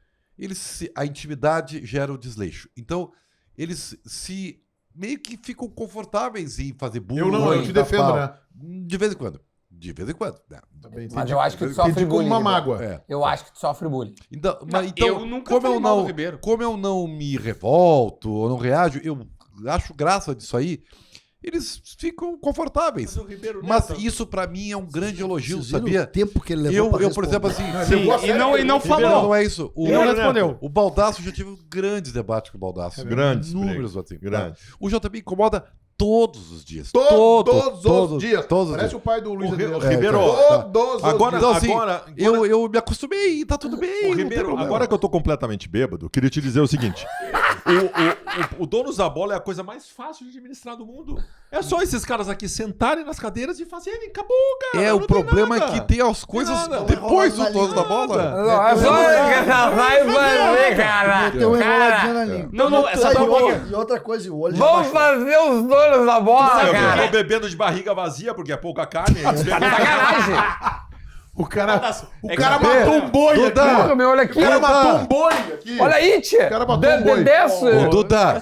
a intimidade gera o desleixo. Então, eles se meio que ficam confortáveis em fazer bullying. Eu te defendo, né? De vez em quando. De vez em quando. Né? Mas eu acho que tu sofre Entendi como bullying. uma Ribeiro. mágoa. É. Eu acho que tu sofre bullying. Então, eu nunca falei mal do Ribeiro. como eu não me revolto ou não reajo, eu acho graça disso aí. Eles ficam confortáveis. Mas isso pra mim é um grande elogio, Vocês viram sabia? o tempo que ele levou pra Eu, por exemplo, responder? assim, Sim, e não Ribeiro, falou. não é isso. E não respondeu. O Baldasso já tive grandes debates com o Baldasso. Grandes Inúmeros, assim. Grandes. O JB incomoda todos os dias. Todos os dias. Todos os Parece dias. o pai do Luiz Adriano. Ribeiro, Todos os agora, dias. Então, assim, agora, eu me acostumei e tá tudo bem. Ô, não tem Ribeiro, problema. agora que eu tô completamente bêbado, queria te dizer o seguinte. O Donos da Bola é a coisa mais fácil de administrar do mundo. É só esses caras aqui sentarem nas cadeiras e fazerem. Acabou, cara. É, não o tem problema é nada. que tem as coisas nada. depois do Dono da Bola. Não, é só vai fazer, cara. Tem uma enroladinha na Cara, língua. Não, essa E outra coisa, o olho já vamos baixou. fazer os donos da bola, Eu cara. tô bebendo de barriga vazia porque é pouca carne. Tá de sacanagem. O cara É matou que- um boi Duda. aqui. Porra, meu, olha aqui. O cara Duda. matou um boi aqui. Olha aí, tia. O cara matou um boi. Desce. Ô, Duda,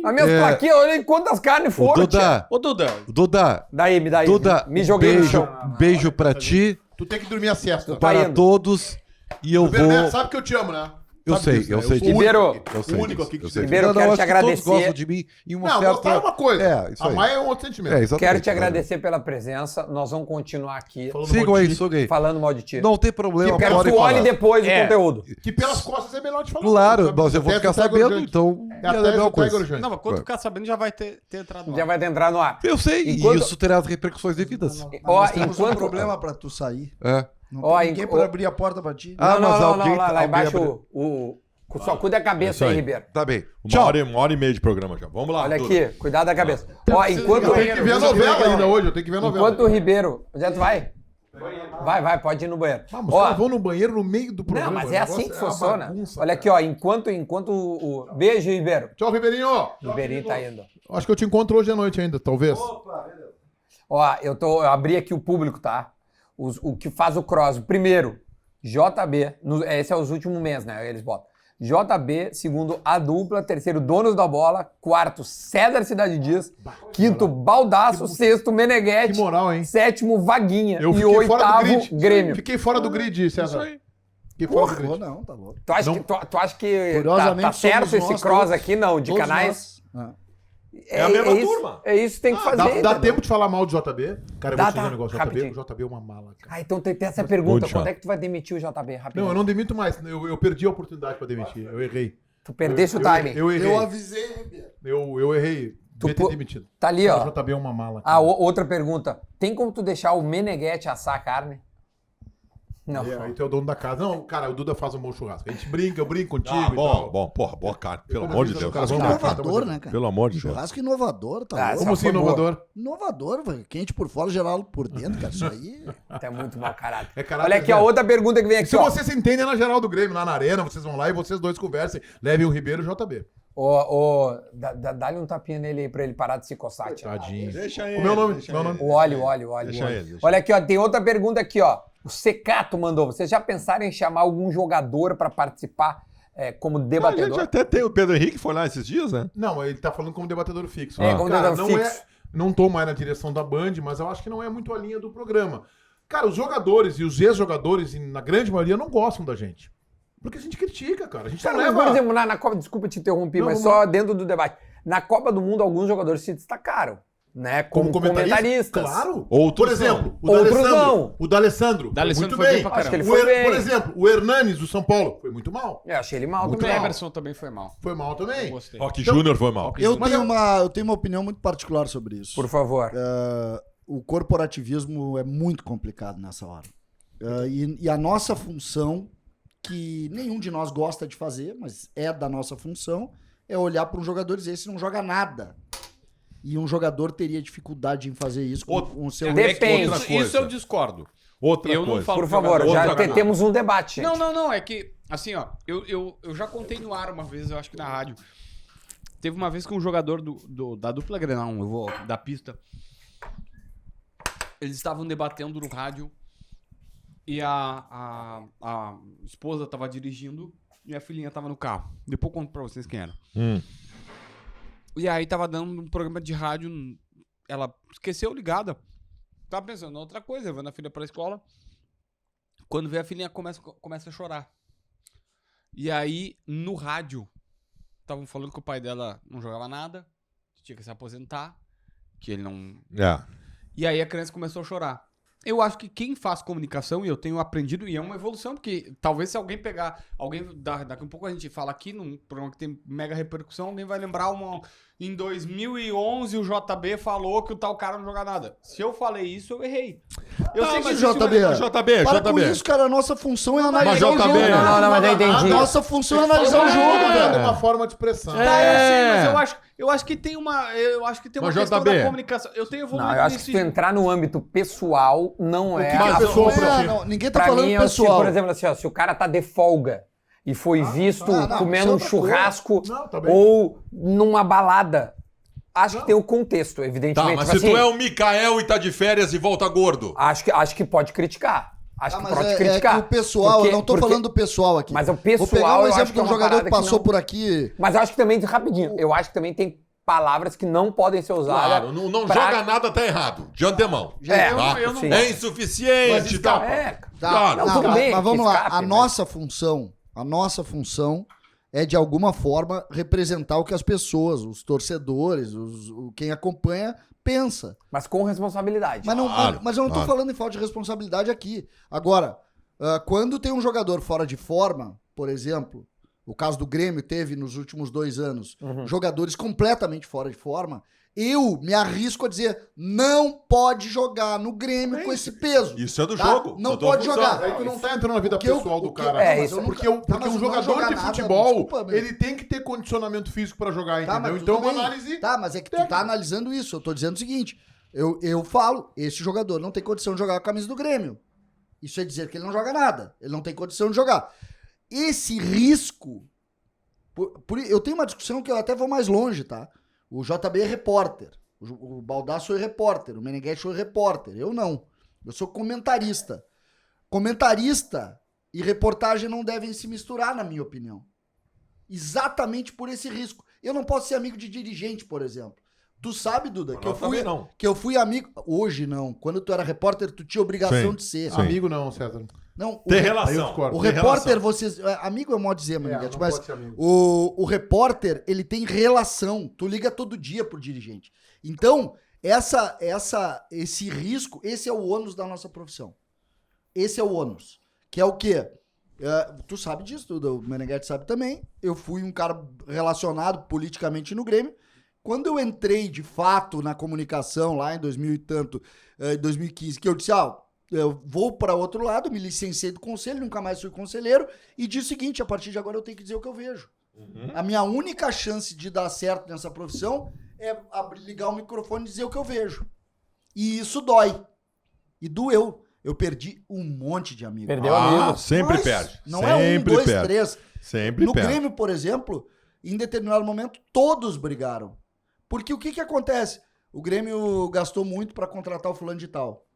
As minhas plaquinhas, olha aí quantas carnes ô, foram, tia. Duda, Ô, Duda, Duda, Daí, me dá aí. Duda, Me joguei no beijo, chão. beijo pra ti, Tu tem que dormir a siesta. para indo. todos, e eu Bernardo, vou... sabe que eu te amo, né? Eu Sabe sei, disso, eu né? sei sou o disso. Ribeiro, único aqui, Eu sei o único disso, aqui que eu te sei. Ribeiro, eu Não, quero acho te que todos agradecer. gostam de mim em uma Não, certa... gostar é uma coisa. É, isso aí. Amar é um outro sentimento. É, exatamente. Quero te agradecer pela presença. Nós vamos continuar aqui Sigam aí, Suguei. falando mal de ti. Não tem problema, Quero que pode tu olhe falar. depois o conteúdo. Que pelas costas é melhor te falar. Claro, sabe? mas eu vou Até ficar tu pega sabendo, urgente. então É é a até mesma tu pega coisa. urgente. não, mas quando ficar sabendo já vai ter entrado no Já ar. vai entrar no ar. Eu sei, Enquanto- e isso terá as repercussões devidas. Ó, Nós temos um enquanto... problema pra tu sair. É. Não Ó, tem ninguém enqu- pra abrir a porta pra ti. Ah, não, mas não, alguém- não, lá alguém embaixo abriu. só cuida da cabeça Isso aí, aí. Ribeiro. Tá bem. Uma hora e meia de programa já. Vamos lá, Olha Duda. aqui, cuidado da cabeça. Ó, enquanto... Eu tenho que ver a novela ainda hoje, eu tenho que ver a novela. Enquanto o Ribeiro... Onde é que tu vai? Vai, pode ir no banheiro. Ah, mas os Ó, caras vão no banheiro no meio do programa. não, mas o é negócio assim que uma funciona. bagunça, Olha aqui, cara. ó, enquanto o... Beijo, Ribeiro. Tchau, Ribeirinho. O Ribeirinho tá indo. Acho que eu te encontro hoje à noite ainda, talvez. Ó, eu abri aqui o público, tá? O que faz o cross. Primeiro, JB. Esse é os últimos meses, né? Eles botam. JB, segundo, A Dupla, terceiro, Donos da Bola, quarto, César Cidade Dias, quinto, Baldaço, sexto, Meneghetti, Que moral, hein? sétimo, Vaguinha Eu e fiquei fora do oitavo, grid. Grêmio. Fiquei fora do grid, César. aí. Fiquei fora do Porra, grid. não, tá louco. Tu acha Não. que, tu acha que Curiosamente, tá certo somos esse nós cross todos. aqui? Não, de Todos canais. nós. Ah. É a mesma isso, turma. É isso que tem que fazer. Dá entendeu? tempo de falar mal do JB? Cara, eu Dá, vou te dizer tá. um negócio. Rapidinho. O JB é uma mala, cara. Ah, então tem essa pergunta. Muito Quando chato. é que tu vai demitir o JB? Rapidinho. Não, eu não demito mais. Eu perdi a oportunidade pra demitir. Eu errei. Tu perdeste o timing. Eu errei. Eu avisei, Ribeiro. Eu errei. Devia ter pô- demitido. Tá ali, ó. O JB é uma mala. Ah, cara. outra pergunta. Tem como tu deixar o Meneghetti assar a carne? Não. Aí tu é o dono da casa. Não, cara, o Duda faz um bom churrasco. A gente brinca, eu brinco contigo Ah, e tal. bom, porra, boa carne. Pelo Como amor de diz, Deus. cara, Vamos vamos lá. lá. Inovador, né, cara? Pelo amor de Deus. Churrasco inovador, tá Ah, louco? Como assim, foi boa. inovador? Inovador, velho. Quente por fora, gelado por dentro, cara. Isso aí. Tu é muito mau caráter. É caráter Olha aqui, a zero. outra pergunta que vem aqui, Se ó. vocês se entendem na geral do Grêmio, lá na arena, vocês vão lá e vocês dois conversem. Levem o Ribeiro e o JB. Dá-lhe um tapinha nele aí pra ele parar de se coçar, tia. Tadinho. Deixa ele. O meu nome. deixa Meu ele. nome. O óleo. Deixa ele, deixa Olha aqui, ó. Tem outra pergunta aqui, ó. O Secato mandou. Vocês já pensaram em chamar algum jogador pra participar como A gente debatedor? até tem o Pedro Henrique, foi lá esses dias, né? Não, ele tá falando como debatedor fixo. É, como Cara, debatedor não fixo. não tô mais na direção da Band, mas eu acho que não é muito a linha do programa. Cara, os jogadores e os ex-jogadores, na grande maioria, não gostam da gente. Porque a gente critica, cara. A gente Cara, não mas, leva... por exemplo, na Copa, desculpa te interromper, Não, mas vamos só dentro do debate. Na Copa do Mundo, alguns jogadores se destacaram, né? Como comentaristas. Claro. Outros Por exemplo, o Outros D'Alessandro. não. O D'Alessandro. D'Alessandro Muito foi bem. bem pra Acho que ele O foi bem. Por exemplo, o Hernanes do São Paulo foi muito mal. Eu achei ele mal Muito O também. mal. Emerson também foi mal. Foi mal também. Gostei. Rock Júnior foi mal. Eu Mas tenho uma opinião muito particular sobre isso. Por favor. O corporativismo é muito complicado nessa hora. E a nossa função, que nenhum de nós gosta de fazer, mas é da nossa função, é olhar para um jogador e dizer: esse não joga nada. E um jogador teria dificuldade em fazer isso com o seu... Depende. outra coisa. Isso eu discordo. Outra Eu não coisa. falo Por favor, jogador, já jogador. temos um debate, gente. Não, é que, assim, ó, eu já contei no ar uma vez, eu acho que na rádio. Teve uma vez que um jogador da dupla Grenal, da pista, eles estavam debatendo no rádio e a esposa tava dirigindo e a filhinha tava no carro. Depois eu conto pra vocês quem era. E aí tava dando um programa de rádio, ela esqueceu ligada. Tava pensando em outra coisa, levando a filha pra escola. Quando vê a filhinha começa a chorar. E aí, no rádio, estavam falando que o pai dela não jogava nada, que tinha que se aposentar, que ele não... É. E aí a criança começou a chorar. Eu acho que quem faz comunicação, e eu tenho aprendido, e é uma evolução, porque talvez se alguém pegar, daqui a pouco a gente fala aqui, num programa que tem mega repercussão, alguém vai lembrar em 2011 o JB falou que o tal cara não joga nada. Se eu falei isso, eu errei. Eu sei que mas existe JB, uma- JB, Para com JB. isso, cara. A nossa função é Mas analisar o JB, jogo. Não, mas eu A entendi. nossa função é analisar o jogo, É velho. uma forma de expressão. Tá, eu sei, mas eu acho que tem uma. Eu acho que tem uma Mas, questão JB, da comunicação. Eu tenho evoluído Não, eu acho que se tu entrar no âmbito pessoal, não é. que é a pessoal função. pra ti? Não, ninguém tá Pra falando mim, é se, pessoal. por exemplo, assim, ó, se o cara tá de folga e foi visto não, isso é comendo um outra churrasco coisa. Não, tá bem. ou numa balada, acho que tem o contexto, evidentemente. Tá, mas Tipo se tu assim, é o Mikael e tá de férias e volta gordo. acho que pode criticar. Acho que mas pode é criticar. que o pessoal, Porque- eu não tô porque- falando do pessoal aqui. Mas o Vou pegar pessoal, um eu acho exemplo que é de um uma jogador parada que passou não- por aqui. Mas eu acho que também, rapidinho, eu acho que também tem palavras que não podem ser usadas. Claro, não pra- joga nada, tá errado. De antemão. É, Tá? eu não sim. É insuficiente e tal. É, Tá, Claro. Não, tudo bem, mas vamos que lá. escape, A mas- nossa função é, de alguma forma, representar o que as pessoas, os torcedores, quem acompanha, pensa. mas com responsabilidade. Mas, Claro, mas eu não tô claro. falando em falta de responsabilidade aqui. Agora, quando tem um jogador fora de forma, por exemplo, o caso do Grêmio teve nos últimos 2 anos, jogadores completamente fora de forma, eu me arrisco a dizer, não pode jogar no Grêmio com esse peso. Isso é do tá? jogo. Não da tua pode função. jogar. Aí tu não tá entrando na vida Porque eu- pessoal do o que- cara. é, Não, isso- mas porque, Tá, porque mas um não jogador jogar de nada, futebol, desculpa, meu. ele tem que ter condicionamento físico pra jogar, Tá, entendeu? mas Então, tudo uma bem. análise... Tá, mas é que tu tá analisando isso. Eu tô dizendo o seguinte: eu falo, esse jogador não tem condição de jogar com a camisa do Grêmio. Isso é dizer que ele não joga nada. Ele não tem condição de jogar. Esse risco. Eu tenho uma discussão que eu até vou mais longe, tá? O JB é repórter. O Baldasso foi repórter. O Meneghetti foi repórter. Eu não. Eu sou comentarista. Comentarista e reportagem não devem se misturar, na minha opinião. Exatamente por esse risco. Eu não posso ser amigo de dirigente, por exemplo. Tu sabe, Duda, que Nós também não. que eu fui amigo... Hoje não. Quando tu era repórter, tu tinha obrigação Sim, de ser. sim. Amigo não, César. Não, Tem Aí eu relação. discordo. o Tem repórter, relação. vocês... Amigo é modo de dizer, Meneghetti, não mas pode ser amigo. o repórter, ele tem relação. Tu liga todo dia pro dirigente. Então, esse risco, esse é o ônus da nossa profissão. Esse é o ônus. Que é o quê? Tu sabe disso, Duda, o Meneghetti sabe também. Eu fui um cara relacionado politicamente no Grêmio. Quando eu entrei, de fato, na comunicação, lá em 2000 e tanto, 2015, que eu disse, eu vou para outro lado, me licenciei do conselho, nunca mais fui conselheiro, e disse o seguinte, a partir de agora eu tenho que dizer o que eu vejo. A minha única chance de dar certo nessa profissão é ligar o microfone e dizer o que eu vejo. E isso dói. E doeu. Eu perdi um monte de amigos. Perdeu amigo. Sempre Mas perde. Não sempre é 1, 2, perde. 3. Sempre No perde. Grêmio, por exemplo, em determinado momento, todos brigaram. Porque o que acontece? O Grêmio gastou muito para contratar o fulano de tal.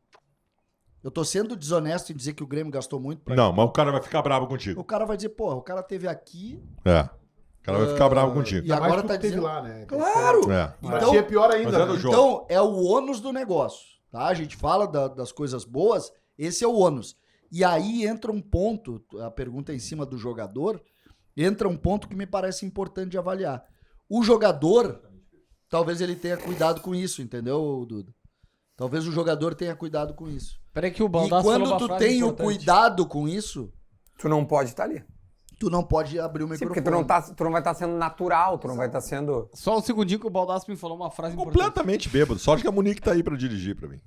Eu tô sendo desonesto em dizer que o Grêmio gastou muito pra... Não, mas o cara vai ficar bravo contigo. O cara vai dizer, porra, o cara teve aqui É. O cara vai ficar bravo contigo. e agora Ainda mais tá tu que teve dizendo... lá, né? Claro! É. Pra Então- ti é pior Mas ainda. é do né? jogo. Então, é o ônus do negócio, tá? A gente fala das coisas boas, esse é o ônus. E aí entra um ponto, a pergunta é em cima do jogador, entra um ponto que me parece importante de avaliar. O jogador, talvez ele tenha cuidado com isso, entendeu, Duda? Talvez o jogador tenha cuidado com isso. Peraí que o E Baldasso falou quando uma tu frase tem o importante. cuidado com isso, Tu não pode estar ali. tu não pode abrir o Sim, microfone. porque tu não vai estar sendo natural, tu não vai estar sendo... Só um segundinho que o Baldasso me falou uma frase importante. Completamente bêbado. Sorte que a Monique tá aí pra dirigir pra mim.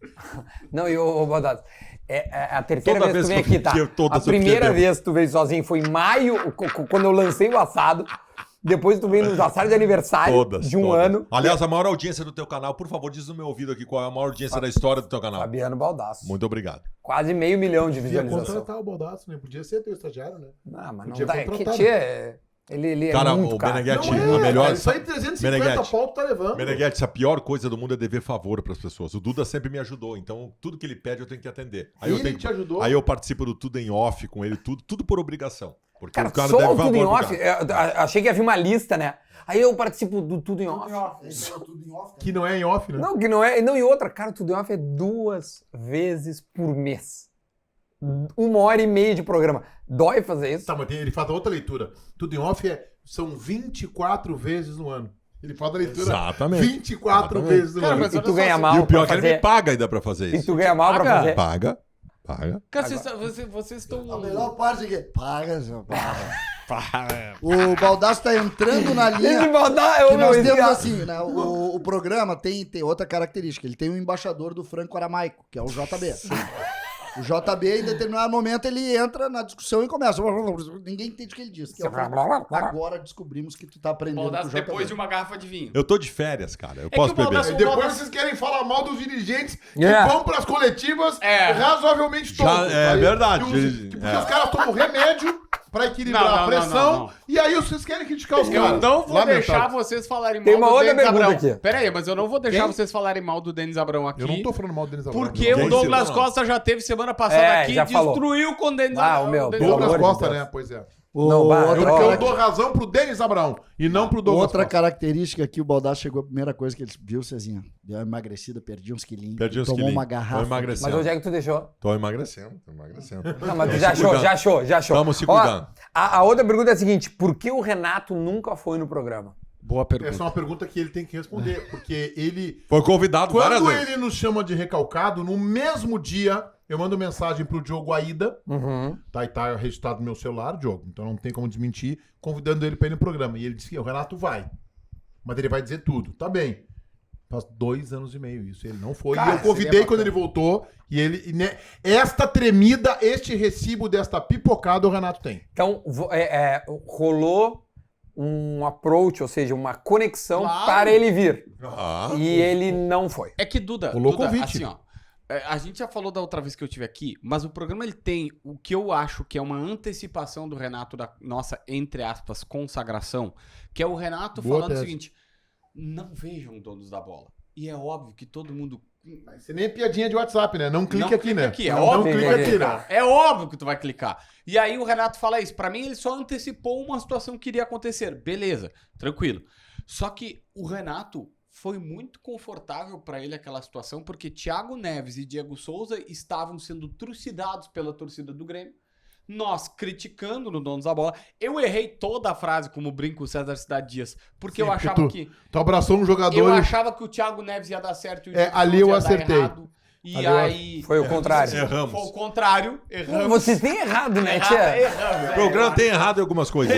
Não, e o Baldasso, é a terceira Toda vez que tu vez vem que eu aqui, tá? fiquei- todas A eu fiquei primeira bêbado. vez que tu veio sozinho foi em maio, quando eu lancei o assado. Depois tu veio nos assados de aniversário Todas. de um todas. ano. Aliás, a maior audiência do teu canal, por favor, diz no meu ouvido aqui qual é a maior audiência da história do teu canal. Fabiano Baldasso. Muito obrigado. Quase 500 mil de Podia visualização. contratar o Baldasso, né? Podia ser teu estagiário, né? Não, mas não Podia dá. É que contratar. tia, ele Cara, é muito o caro. Meneghetti, Não a melhor... cara, isso aí 350 Meneghetti. pau tu tá levando. Meneghetti, a pior coisa do mundo é dever favor pras pessoas. O Duda sempre me ajudou, então tudo que ele pede eu tenho que atender. Aí eu Ele tenho te ajudou? Aí eu participo do Tudo em Off com ele, tudo por obrigação. Porque Cara, o cara só deve o Tudo em favor pro Off, cara. eu achei que havia uma lista, né? Aí eu participo do Tudo em Off. Tudo em off, Que não é em off, né? Não, que não é. Não, e outra, cara, o Tudo em Off é 2 vezes por mês. 1h30 de programa. Dói fazer isso? Tá, mas ele faz a outra leitura. Tudo em off são 24 vezes no ano. Ele faz a leitura Exatamente. 24 Exatamente. vezes no Cara, ano. mas E olha tu só, ganha se- mal E o pior é pra que ele me fazer. paga ainda pra fazer E isso. tu ganha mal pra Paga. fazer. Paga. Cara, vocês estão... A melhor parte é que paga, seu paga. O Baldasso tá entrando na linha. Esse Baldasso, Que nós esse temos cara- assim, né? O programa tem outra característica. Ele tem um embaixador do franco-aramaico, que é o JB. O JB, em determinado momento, ele entra na discussão e começa. Ninguém entende o que ele diz. Que é o agora descobrimos que tu tá aprendendo com o Baldasso JB. depois de uma garrafa de vinho. Eu tô de férias, cara. Eu que posso o beber. Baldasso- E depois vocês querem falar mal dos dirigentes que Yeah. vão pras coletivas É. razoavelmente Já- tontos. é verdade. Porque É. os caras tomam remédio pra equilibrar Não, a não, pressão. não. E aí vocês querem criticar os Eu caras. não vou Lamentável. deixar vocês falarem mal Tem uma do outra Denis pergunta Abrão. aqui. Pera aí, mas eu não vou deixar Quem? vocês falarem mal do Denis Abrão aqui. Eu não tô falando mal do Denis Abrão. Porque Quem o Douglas não? Costa já teve semana passada É, aqui já e falou. destruiu com o Denis Ah, Abrão. o meu, Denis pelo Douglas amor de Costa, Deus. né? Pois é. Não, vai, outra Porque eu droga. dou razão pro Denis Abrão e não pro Douglas Outra Costa. característica que o Baldasso chegou, a primeira coisa que ele viu, Cezinha, deu uma emagrecida, perdi uns quilinhos. Perdi uns tomou quilinhos. uma Tô garrafa. emagrecendo. Mas onde é que tu deixou? Tô emagrecendo, tô emagrecendo. Não, mas tu Tamo já se achou, cuidando. já achou, já achou. Tamo se Ó, cuidando. a outra pergunta é a seguinte: por que o Renato nunca foi no programa? Boa pergunta. Essa é uma pergunta que ele tem que responder. Porque ele... Foi convidado várias Quando vezes. ele nos chama de recalcado, no mesmo dia, eu mando mensagem pro Diogo Aida. Uhum. Tá, e tá registrado no meu celular, Diogo. Então não tem como desmentir, convidando ele pra ir no programa. E ele disse que o Renato vai. Mas ele vai dizer tudo. Tá bem. Faz 2 anos e meio isso. Ele não foi. Cara, e eu convidei seria quando ele voltou. E ele. Esta tremida, este recibo desta pipocada o Renato tem. Então, rolou um approach, ou seja, uma conexão Claro. para ele vir. Ah, E ele não foi. É que, Duda, Rolou Duda, convite. assim, ó, a gente já falou da outra vez que eu estive aqui, mas o programa ele tem o que eu acho que é uma antecipação do Renato da nossa, entre aspas, consagração, que é o Renato Boa falando o tese. seguinte, não vejam donos da bola. E é óbvio que todo mundo... Isso nem é piadinha de WhatsApp, né? Não clique Não aqui, né? clique aqui, é não, óbvio não que clique vai aqui, clicar. né? É óbvio que tu vai clicar. E aí o Renato fala isso. Pra mim, ele só antecipou uma situação que iria acontecer. Beleza, tranquilo. Só que o Renato foi muito confortável pra ele aquela situação, porque Thiago Neves e Diego Souza estavam sendo trucidados pela torcida do Grêmio. Nós criticando no Donos da Bola. Eu errei toda a frase, como brinca o César Cidade Dias, porque Sim, eu porque achava tu- que... Tu abraçou um jogador. Eu e- achava que o Thiago Neves ia dar certo e o É, Diego ali Souza eu ia dar acertei. errado. E Ali eu- aí... Foi o contrário. Erramos. Foi o contrário. Erramos. Vocês têm errado, né, tia? Erramos, O programa tem errado em algumas coisas.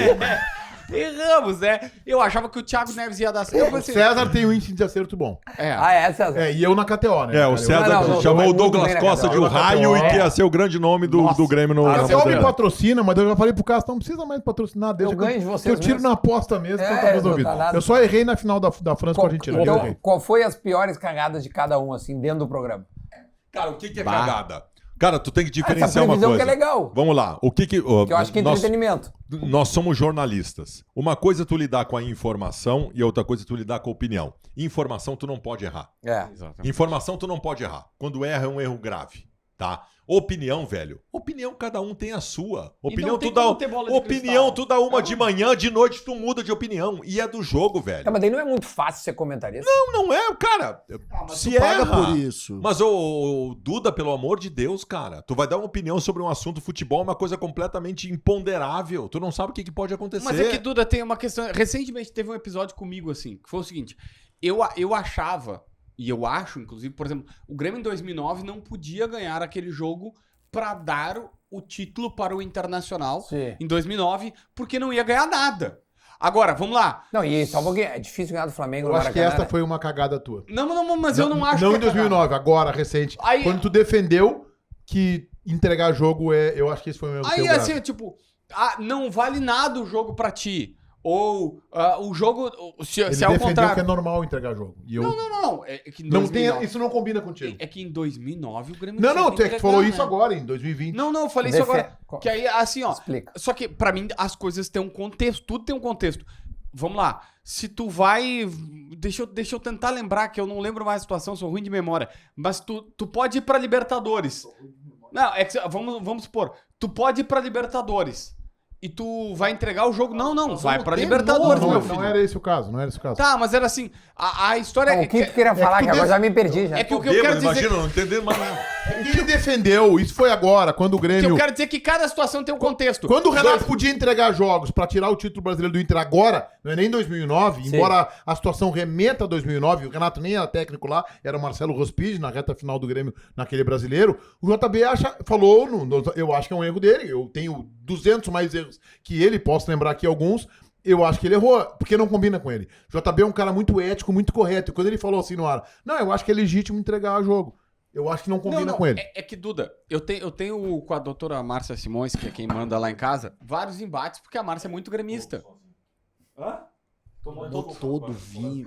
Erramos, né? Eu achava que o Thiago Neves ia dar certo. Eu O pensei, César tem um índice de acerto bom. Ah, é, César? É, e eu na KTO, né? É, o cara? César não, chamou vai o muito Douglas bem na Costa de um KTO. raio e que ia ser o grande nome do Grêmio no A no KTO me campeonato. patrocina, mas eu já falei pro Cássio, não precisa mais patrocinar. Deixa Eu ganho de que vocês eu tiro mesmo. na aposta mesmo, É, então tá resolvido. não tá nada. Eu só errei na final da França com a Argentina. eu Então, errei. qual foi as piores cagadas de cada um, assim, dentro do programa? Cara, o que é cagada? Cara, tu tem que Essa diferenciar uma previsão coisa. que é legal. Vamos lá. O que Que eu acho que é entretenimento. Nós somos jornalistas. Uma coisa é tu lidar com a informação e outra coisa é tu lidar com a opinião. Informação tu não pode errar. É. Informação tu não pode errar. Quando erra é um erro grave, tá? Opinião, velho. Opinião cada um tem a sua. Opinião não tem tu dá como ter bola de opinião cristal. tu dá uma de manhã, de noite tu muda de opinião e é do jogo, velho. Tá, mas daí não é muito fácil ser comentarista. Não é, cara. Mas se tu paga erra. por isso. Mas o Duda, pelo amor de Deus, cara, tu vai dar uma opinião sobre um assunto futebol, uma coisa completamente imponderável. Tu não sabe o que pode acontecer. Mas é que, Duda, tem uma questão... Recentemente teve um episódio comigo, assim, que foi o seguinte. Eu achava, e eu acho, inclusive, por exemplo, o Grêmio em 2009 não podia ganhar aquele jogo pra dar o título para o Internacional Sim. em 2009, porque não ia ganhar nada. Agora, vamos lá. Não, e só um pouquinho, é difícil ganhar do Flamengo Eu no acho que Maracanã, esta né? foi uma cagada tua. Não, mas eu não acho Não que em 2009, agora, recente. Aí- Quando tu defendeu que entregar jogo eu acho que esse foi o meu Aí, teu assim, grave. tipo, não vale nada o jogo pra ti. Ou o jogo, se Ele é o defendeu contrário. que é normal entregar jogo. E eu Não. É que em não 2009, tem, isso não combina contigo. É que em 2009 o Grêmio Não, tinha que tu entregar, falou isso né? agora, em 2020. Não, eu falei isso Defe- agora. Que aí, assim, ó. Explica. Só que, pra mim, as coisas têm um contexto. Tudo tem um contexto. Vamos lá. Se tu vai... Deixa eu tentar lembrar, que eu não lembro mais a situação, sou ruim de memória. Mas tu pode ir pra Libertadores. Não, é que, vamos supor. Tu pode ir pra Libertadores. E tu vai entregar o jogo. Não, vai pra Libertadores, meu filho. Não era esse o caso, não era esse o caso. Tá, mas era assim, a história... Então, o que tu queria falar? Que agora já me perdi já. É que o que eu quero dizer... Imagina, não entendendo mais nada. Ele defendeu, isso foi agora, quando o Que Grêmio... eu quero dizer que cada situação tem um contexto. Quando o Renato podia entregar jogos pra tirar o título brasileiro do Inter agora, não é nem 2009, Sim. embora a situação remeta a 2009, o Renato nem era técnico lá, era o Marcelo Rospide na reta final do Grêmio naquele brasileiro, o JB falou, eu acho que é um erro dele, eu tenho 200 mais erros que ele, posso lembrar aqui alguns, eu acho que ele errou, porque não combina com ele. O JB é um cara muito ético, muito correto, e quando ele falou assim no ar, não, eu acho que é legítimo entregar jogo. Eu acho que não combina com ele. É que, Duda, eu tenho com a doutora Márcia Simões, que é quem manda lá em casa, vários embates, porque a Márcia é muito gremista. Tomou todo o vinho.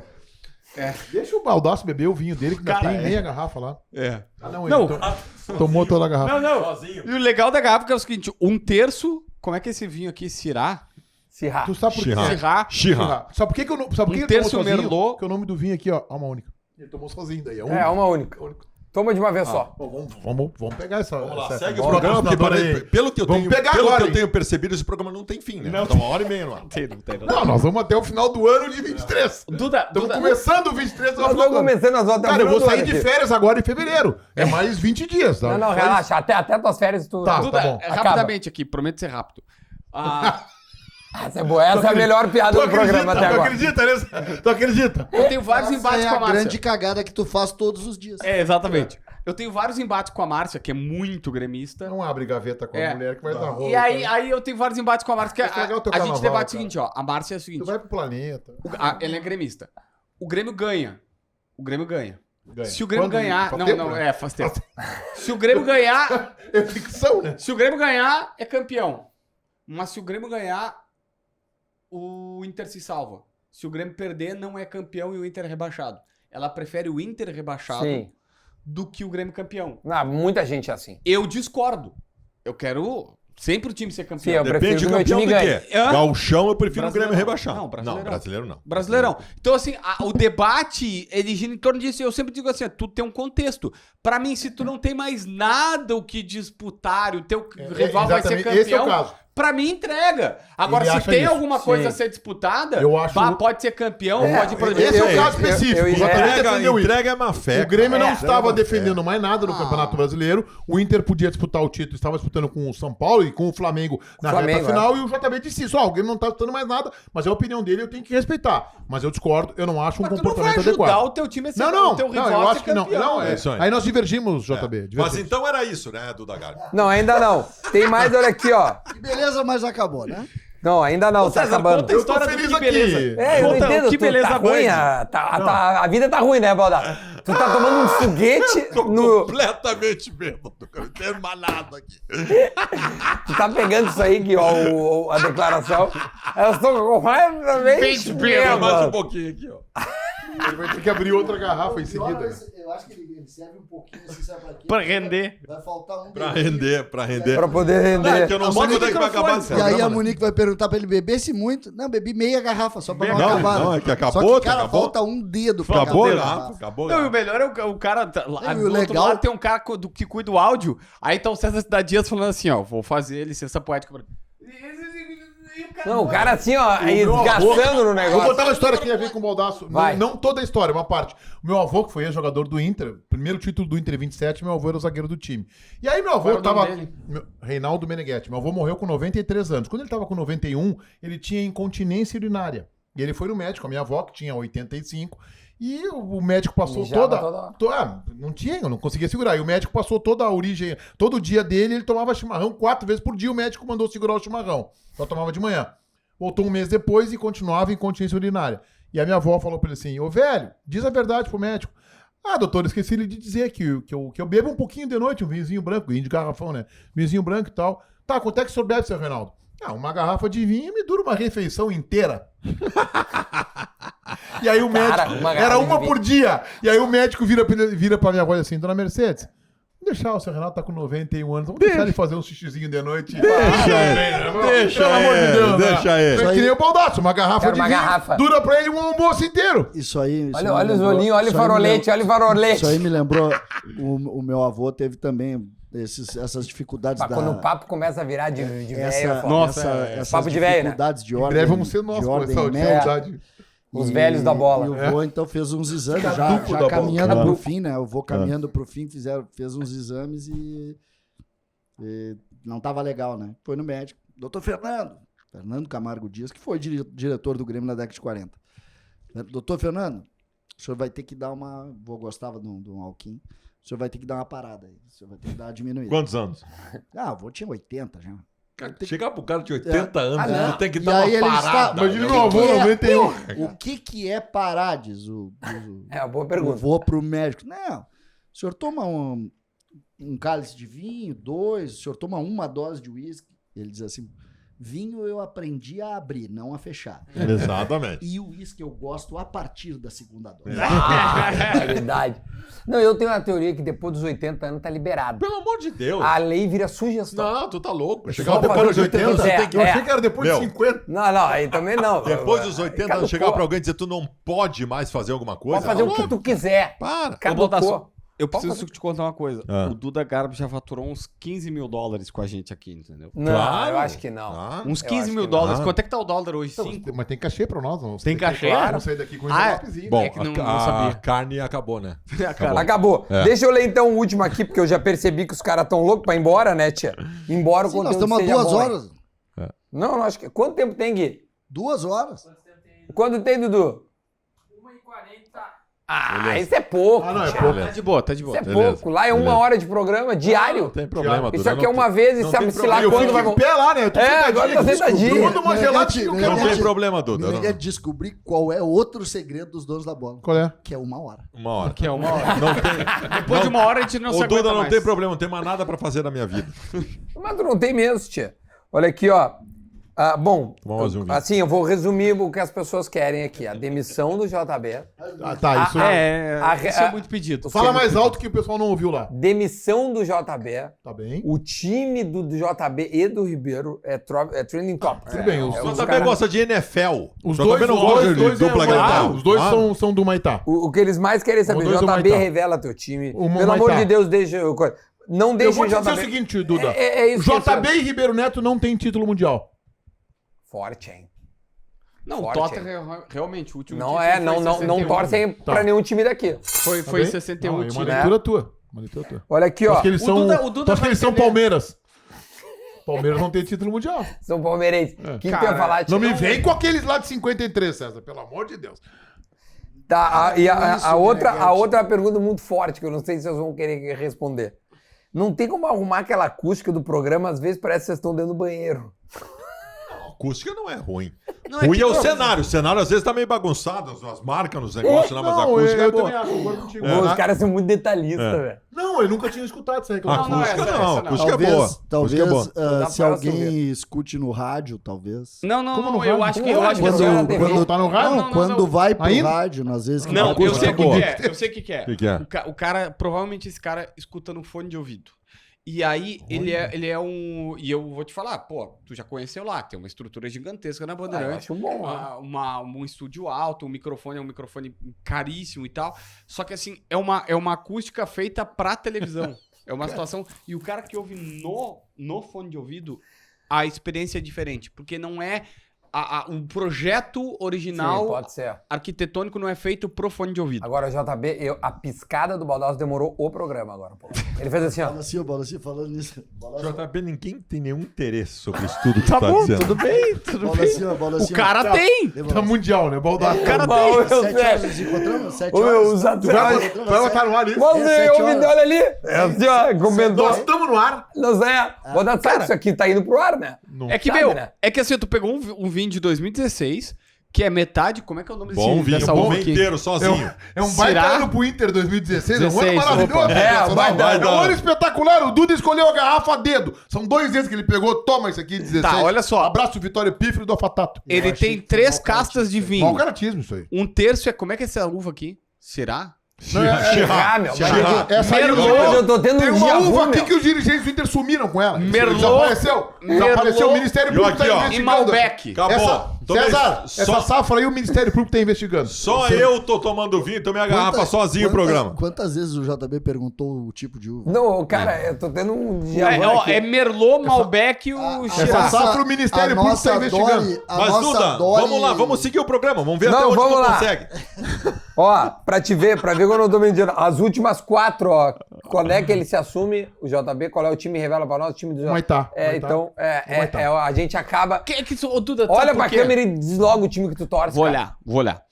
Deixa o Baldasso beber o vinho dele, que ainda tem meia garrafa lá. É. Ah, não, Não. ele tomou toda a garrafa. Não. E o legal da garrafa é o seguinte, 1/3, como é que é esse vinho aqui, Syrah? Sirra. Tu sabe por quê? Syrah. Chirra. Sabe por que eu não... Sabe por que Um ele tomou terço sozinho? Merlot. Porque o nome do vinho aqui, ó, alma única. Ele tomou sozinho daí, é É, uma única. Toma de uma vez só. Bom, vamos pegar essa... Vamos lá, essa- segue o Vamos programa, porque patrocinador aí. pelo que eu Vamos tenho, pegar pelo agora, que eu hein? tenho percebido, esse programa não tem fim, né? Tá 1h30 no ar. Não, nós vamos até o final do ano de 23. Duda, Estamos começando o 23. Nós vamos começando, nós voltamos Cara, eu vou sair de aqui. férias agora em fevereiro. É mais 20 dias, tá? Não, Só relaxa. Até tuas férias tu... Tá. Duda, bom. rapidamente aqui, prometo ser rápido. Essa é boa. Essa é a melhor piada do programa até agora. Tu acredita, né? Tu acredita? Eu tenho vários Essa embates é com a a Márcia. grande cagada que tu faz todos os dias. É, exatamente. Eu tenho vários embates com a Márcia, que é muito gremista. Não abre gaveta com a É. mulher que vai dar roupa. E aí eu tenho vários embates com a Márcia, que Vai estragar o teu a gente carnaval, debate cara. o seguinte, ó. A Márcia é o seguinte, Tu vai pro planeta. ela é gremista. O Grêmio ganha. O Grêmio ganha. Ganha. Se o Grêmio Quando? ganhar... Faz Não, tempo, não, né? faz tempo. Se o Grêmio ganhar... É ficção, né? Se o Grêmio ganhar, é campeão. Mas se o Grêmio ganhar, o Inter se salva. Se o Grêmio perder, não é campeão e o Inter é rebaixado. Ela prefere o Inter rebaixado Sim. do que o Grêmio campeão. Ah, muita gente é assim. Eu discordo. Eu quero sempre o time ser Sim, campeão. eu prefiro Depende que do o meu campeão time do ganhe. quê? Hã? Gauchão, eu prefiro o Brasileirão. Grêmio rebaixar. Não, brasileirão. Brasileiro não. Brasileirão. Então, assim, o debate, ele gira em torno disso. Eu sempre digo assim, tu tem um contexto. Pra mim, se tu não tem mais nada o que disputar, e o teu rival vai ser exatamente. campeão, Esse é o caso. pra mim entrega. Agora, Ele se acha tem isso. alguma coisa Sim. a ser disputada, Eu acho- pode ser campeão, pode ir pra Esse é o eu- caso específico. eu- O JB Entrega, defendeu isso. entrega é má fé. O Grêmio não É, estava é. defendendo mais nada no Campeonato Brasileiro. O Inter podia disputar o título, estava disputando com o São Paulo e com o Flamengo na Flamengo, reta final. E o JB disse isso. Ó, o Grêmio não está disputando mais nada, mas é a opinião dele, eu tenho que respeitar. Mas eu discordo, eu não acho um Mas tu não vai comportamento ajudar adequado. o teu time a ser Não, o teu rival eu a acho ser que não. campeão. Não, É isso aí. Aí nós divergimos, JB. Mas divergimos. então era isso, né, Duda Garbi? Não, ainda não. Tem mais, olha aqui, ó. Que beleza, mas acabou, né? Não, ainda não, tá César, acabando. conta a história Eu tô do feliz que aqui. beleza. É, eu não Conta, entendo. que tu beleza tá grande. ruim, a vida tá ruim, né, Baldasso? Tu tá tomando um foguete no... Completamente bêbado. Eu não entendo mais nada aqui. Tu tá pegando isso aí, que, ó, a declaração. Eu estou completamente Mais um bêbado. pouquinho aqui, ó. Ele vai ter que abrir outra garrafa em seguida. Eu acho que ele serve um pouquinho assim, sabe pra quê? Pra render. Vai faltar um Pra dedinho. render, pra render. Pra poder Não, é render. que eu não sei Bota o quando é que vai acabar esse E aí a programa, né? Monique vai perguntar pra ele, bebesse muito? Não, bebi meia garrafa, só pra não Não, acabar. não, né? é que acabou, Só que, cara, acabou. falta um dedo pra Acabou, acabar a Rafa, garrafa. acabou. Não, e o Rafa. melhor é o cara. Lá, Não, e o do outro legal- lado tem um cara que cuida do áudio. Aí tá o César Cidade Dias falando assim, ó. Vou fazer licença poética pra. Não, o cara assim, ó, aí meu avô- gastando no Vou negócio. contar uma história que tem a ver com o Baldasso. Vai. Não toda a história, uma parte. O meu avô, que foi ex-jogador do Inter, primeiro título do Inter em 27, meu avô era o zagueiro do time. E aí meu avô Qual era o tava... nome dele? Reinaldo Meneghetti. Meu avô morreu com 93 anos. Quando ele tava com 91, ele tinha incontinência urinária. E ele foi no médico, a minha avó, que tinha 85, e o médico passou Mijava toda não tinha, eu não conseguia segurar. E o médico passou toda a origem, todo o dia dele, ele tomava chimarrão 4 vezes por dia, o médico mandou segurar o chimarrão. Só tomava de manhã. Voltou um mês depois e continuava em incontinência urinária. E a minha avó falou pra ele assim, ô velho, diz a verdade pro médico. Ah, doutor, esqueci de dizer que eu bebo um pouquinho de noite, um vinhozinho branco, vinho de garrafão, né? Vinhozinho branco e tal. Tá, quanto é que o senhor bebe, seu Reinaldo? Ah, uma garrafa de vinho me dura uma refeição inteira. E aí o Cara, médico... uma garrafa Era de uma vinho. por dia. E aí o médico vira pra minha avó assim, dona Mercedes, vamos deixar o seu Renato tá com 91 anos, vamos deixar ele fazer um xixizinho de noite. Deixa Pelo amor de ele, Deus, né? deixa ele. É que nem o Baldasso, uma garrafa Quero de uma vinho garrafa. dura pra ele um almoço inteiro. Isso aí... isso Olha, aí me olha os lembrou- olhinhos, olha o isso aí me farolete, olha o farolete. Isso aí me lembrou, o meu avô teve também essas dificuldades Pá, quando o papo começa a virar de velho, é foda. essas Papo de velho, né? dificuldades de Em ordem, breve vamos ser nós de com ordem essa médica. dificuldade. Os velhos da bola. E o vô, então, fez uns exames, já Caduco da caminhando bola. pro fim, né? O vô caminhando pro fim, fez uns exames e não tava legal, né? Foi no médico. Doutor Fernando Camargo Dias, que foi diretor do Grêmio na década de 40. Doutor Fernando, o senhor vai ter que dar uma... O vô gostava de um alquim. O senhor vai ter que dar uma parada aí. O senhor vai ter que dar uma diminuída. Quantos anos? Ah, o vô tinha 80 já. Chegar pro cara de 80 anos, não. ele tem que E dar aí uma ele parada. Imagina meu avô, 91. O que é parar, diz É uma boa eu pergunta. vou pro médico. Não, o senhor toma um cálice de vinho, 2, o senhor toma uma dose de uísque. Ele diz assim, vinho eu aprendi a abrir, não a fechar. Exatamente. E o uísque eu gosto a partir da segunda dose. É verdade. Não, eu tenho uma teoria que depois dos 80 anos tá liberado. Pelo amor de Deus. A lei vira sugestão. Não, tu tá louco. Só Chegar pra depois ver dos o que tu 80, quiser. tem que... Eu achei que era depois Meu. de 50. Não, aí também não. Depois dos 80 anos, Caducou. chegar pra alguém e dizer tu não pode mais fazer alguma coisa. Pode fazer tá o que louco? tu quiser. Para. Caducou. Eu preciso te contar uma coisa. Ah. O Duda Garbi já faturou uns 15 mil dólares com a gente aqui, entendeu? Não, Claro. eu acho que não. Claro. Uns Eu 15 acho mil que dólares. não. Quanto é que tá o dólar hoje? Então, 5? mas tem cachê pra nós. Vamos Tem ter que- cachê? Vamos sair daqui com um envelopezinho. Bom, É que não a sabia. carne acabou, né? Acabou. É. Deixa eu ler então o último aqui, porque eu já percebi que os caras tão loucos pra ir embora, né, tia? Embora o Sim, nós conteúdo estamos há seja 2 bom, hein? horas. Não, acho que... Quanto tempo tem, Gui? 2 horas. Quanto tem, Dudu? 1h40. Ah, isso é pouco, Ah, não, é tia. pouco. Tá de boa, tá de boa. Isso é Beleza. pouco. Lá é 1 Beleza. hora de programa diário. Não tem problema, Isso Duda, aqui é não uma tem- vez e não sabe tem se lá problema. Eu quando fico vai... em pé lá, né? Eu tô É, agora tá sentadinho. Tomando uma gelatina. Não tem problema, Duda. Ninguém quer descobrir qual é outro segredo dos donos da bola. Qual é? Que é 1 hora. Uma hora. Que é uma hora. Não tem... Depois de 1 hora a gente não se Ô, aguenta Duda, não mais. tem problema, não tem mais nada pra fazer na minha vida. Mas tu não tem mesmo, tia. Olha aqui, ó. Ah, bom, Vamos fazer um vídeo. assim, eu vou resumir o que as pessoas querem aqui. A demissão do JB. Ah, tá, isso Isso é muito pedido. Fala mais alto que o pessoal não ouviu lá. Demissão do JB. Tá bem? O time do JB e do Ribeiro é trending top. Tudo bem, os O os JB cara- gosta de NFL. Os JB dois, não os gosta dois, de dois é dupla Humaitá. Grenal. Os dois Ah. são do Humaitá. O que eles mais querem saber, Os dois JB, Humaitá. revela teu time. O Pelo amor Humaitá. de Deus, deixa eu... Não Eu deixa vou o te dizer JB... o seguinte, Duda. É isso que JB e Ribeiro Neto não tem título mundial. Forte, hein? Não, o Forte, Tottenham realmente o último Não título é, foi não 61. torcem pra nenhum time daqui. Foi Tá bem? 61 Não, é uma time. leitura tua. Uma leitura tua. Olha aqui, Tu ó. acha que eles O são, Duda- o Duda tu acha que vai eles são entender. Palmeiras. Palmeiras não tem título mundial. São palmeirenses. O que tu Cara, ia falar, tia? Não me vem com aqueles lá de 53, César. Pelo amor de Deus. Tá, e a Isso, outra, Meneghete. a outra pergunta muito forte, que eu não sei se vocês vão querer responder. Não tem como arrumar aquela acústica do programa, às vezes parece que vocês estão dentro do banheiro. A acústica não é ruim. Não, é ruim que- é o cenário. O cenário às vezes tá meio bagunçado, as marcas nos negócios, lá, mas a acústica é eu boa. também acho. Concordo contigo. Os Ah, caras são muito detalhistas, velho. Não, eu nunca tinha escutado essa A reclamação. não, acústica essa não, não. a acústica é boa. Talvez, A acústica é boa. Dá se pra alguém ouvir. escute no rádio, talvez. Não, não, Como não, no eu rádio? acho que Como eu acho que no rádio? eu- Quando- quando tá no rádio? Não, Quando vai pro Ainda? rádio, às vezes... Não, eu acústica sei é o que boa. é. Eu sei o que é. O que é? O cara, provavelmente esse cara escuta no fone de ouvido. E aí, ele é um... E eu vou te falar, pô, tu já conheceu lá, tem uma estrutura gigantesca na Ah, eu Bandeirantes. acho bom, né? Um estúdio alto, um microfone caríssimo e tal. Só que assim, é uma acústica feita pra televisão. É uma situação... E o cara que ouve no fone de ouvido, a experiência é diferente. Porque não é... O projeto original Sim, pode ser. arquitetônico não é feito pro fone de ouvido. Agora, JB, a piscada do Baldassi demorou o programa agora, pô. Ele fez assim, ó. Bola assim, falando nisso. JB, ninguém tem nenhum interesse sobre isso tudo que tu tá dizendo. tudo bem, tudo Bola assim, ó, bola O assim. cara tem! Tá mundial, né? Baldassi. O cara Bom, eu 7 sei. horas nos encontramos? 7 Ô, meu, horas? os Tu vai atletas... botar no ar isso? Você, É, 7 ouve, horas. olha ali. É assim, ó, comentou. Nós estamos no ar. Não sei, vou dar certo, isso aqui tá indo pro ar, né? É que, Sabe, meu, né? é que assim, tu pegou um vinho de 2016, que é metade, como é que é o nome Bom vinho, dessa bom uva aqui? inteiro, sozinho. É um baita Será? ano pro Inter 2016. É um ano 16, maravilhoso. opa. É, vai dar, É um ano espetacular. O Duda escolheu a garrafa a dedo. São 2 vezes que ele pegou. Toma isso aqui, 16. Tá, olha só. Abraço, Vitório Pífero do Afatato. Ele achei tem que foi 3 mau castas de Mau vinho. caratismo isso aí. Um terço é, como é que é essa uva aqui? Será? Ah, meu, Chirra. Essa aí Merlot. usou. Eu tô tendo Tem um uma dia uva vu, aqui meu. que os dirigentes do Inter sumiram com ela. Merlot. Desapareceu. Desapareceu. O Ministério E Público aqui, tá ó. E investigando. Malbec. Acabou. Essa César, essa safra aí o Ministério Público tá investigando. Só eu tô tomando vinho, tomei a garrafa sozinho o programa. Quantas vezes o JB perguntou o tipo de uva? Não, cara, eu tô tendo um É Merlot, Malbec e o Essa Shiraz. safra o Ministério Público tá investigando. Mas, Duda, vamos lá, vamos seguir o programa. Vamos ver até onde tu consegue. Ó, pra ver que eu não tô mentindo. As últimas 4, ó. Quando é que ele se assume, o JB, qual é o time, revela pra nós, o time do JB. Humaitá. Então, a gente acaba... Ô, Duda, Olha sabe pra por quê? câmera e diz logo o time que tu torce, Vou cara. olhar.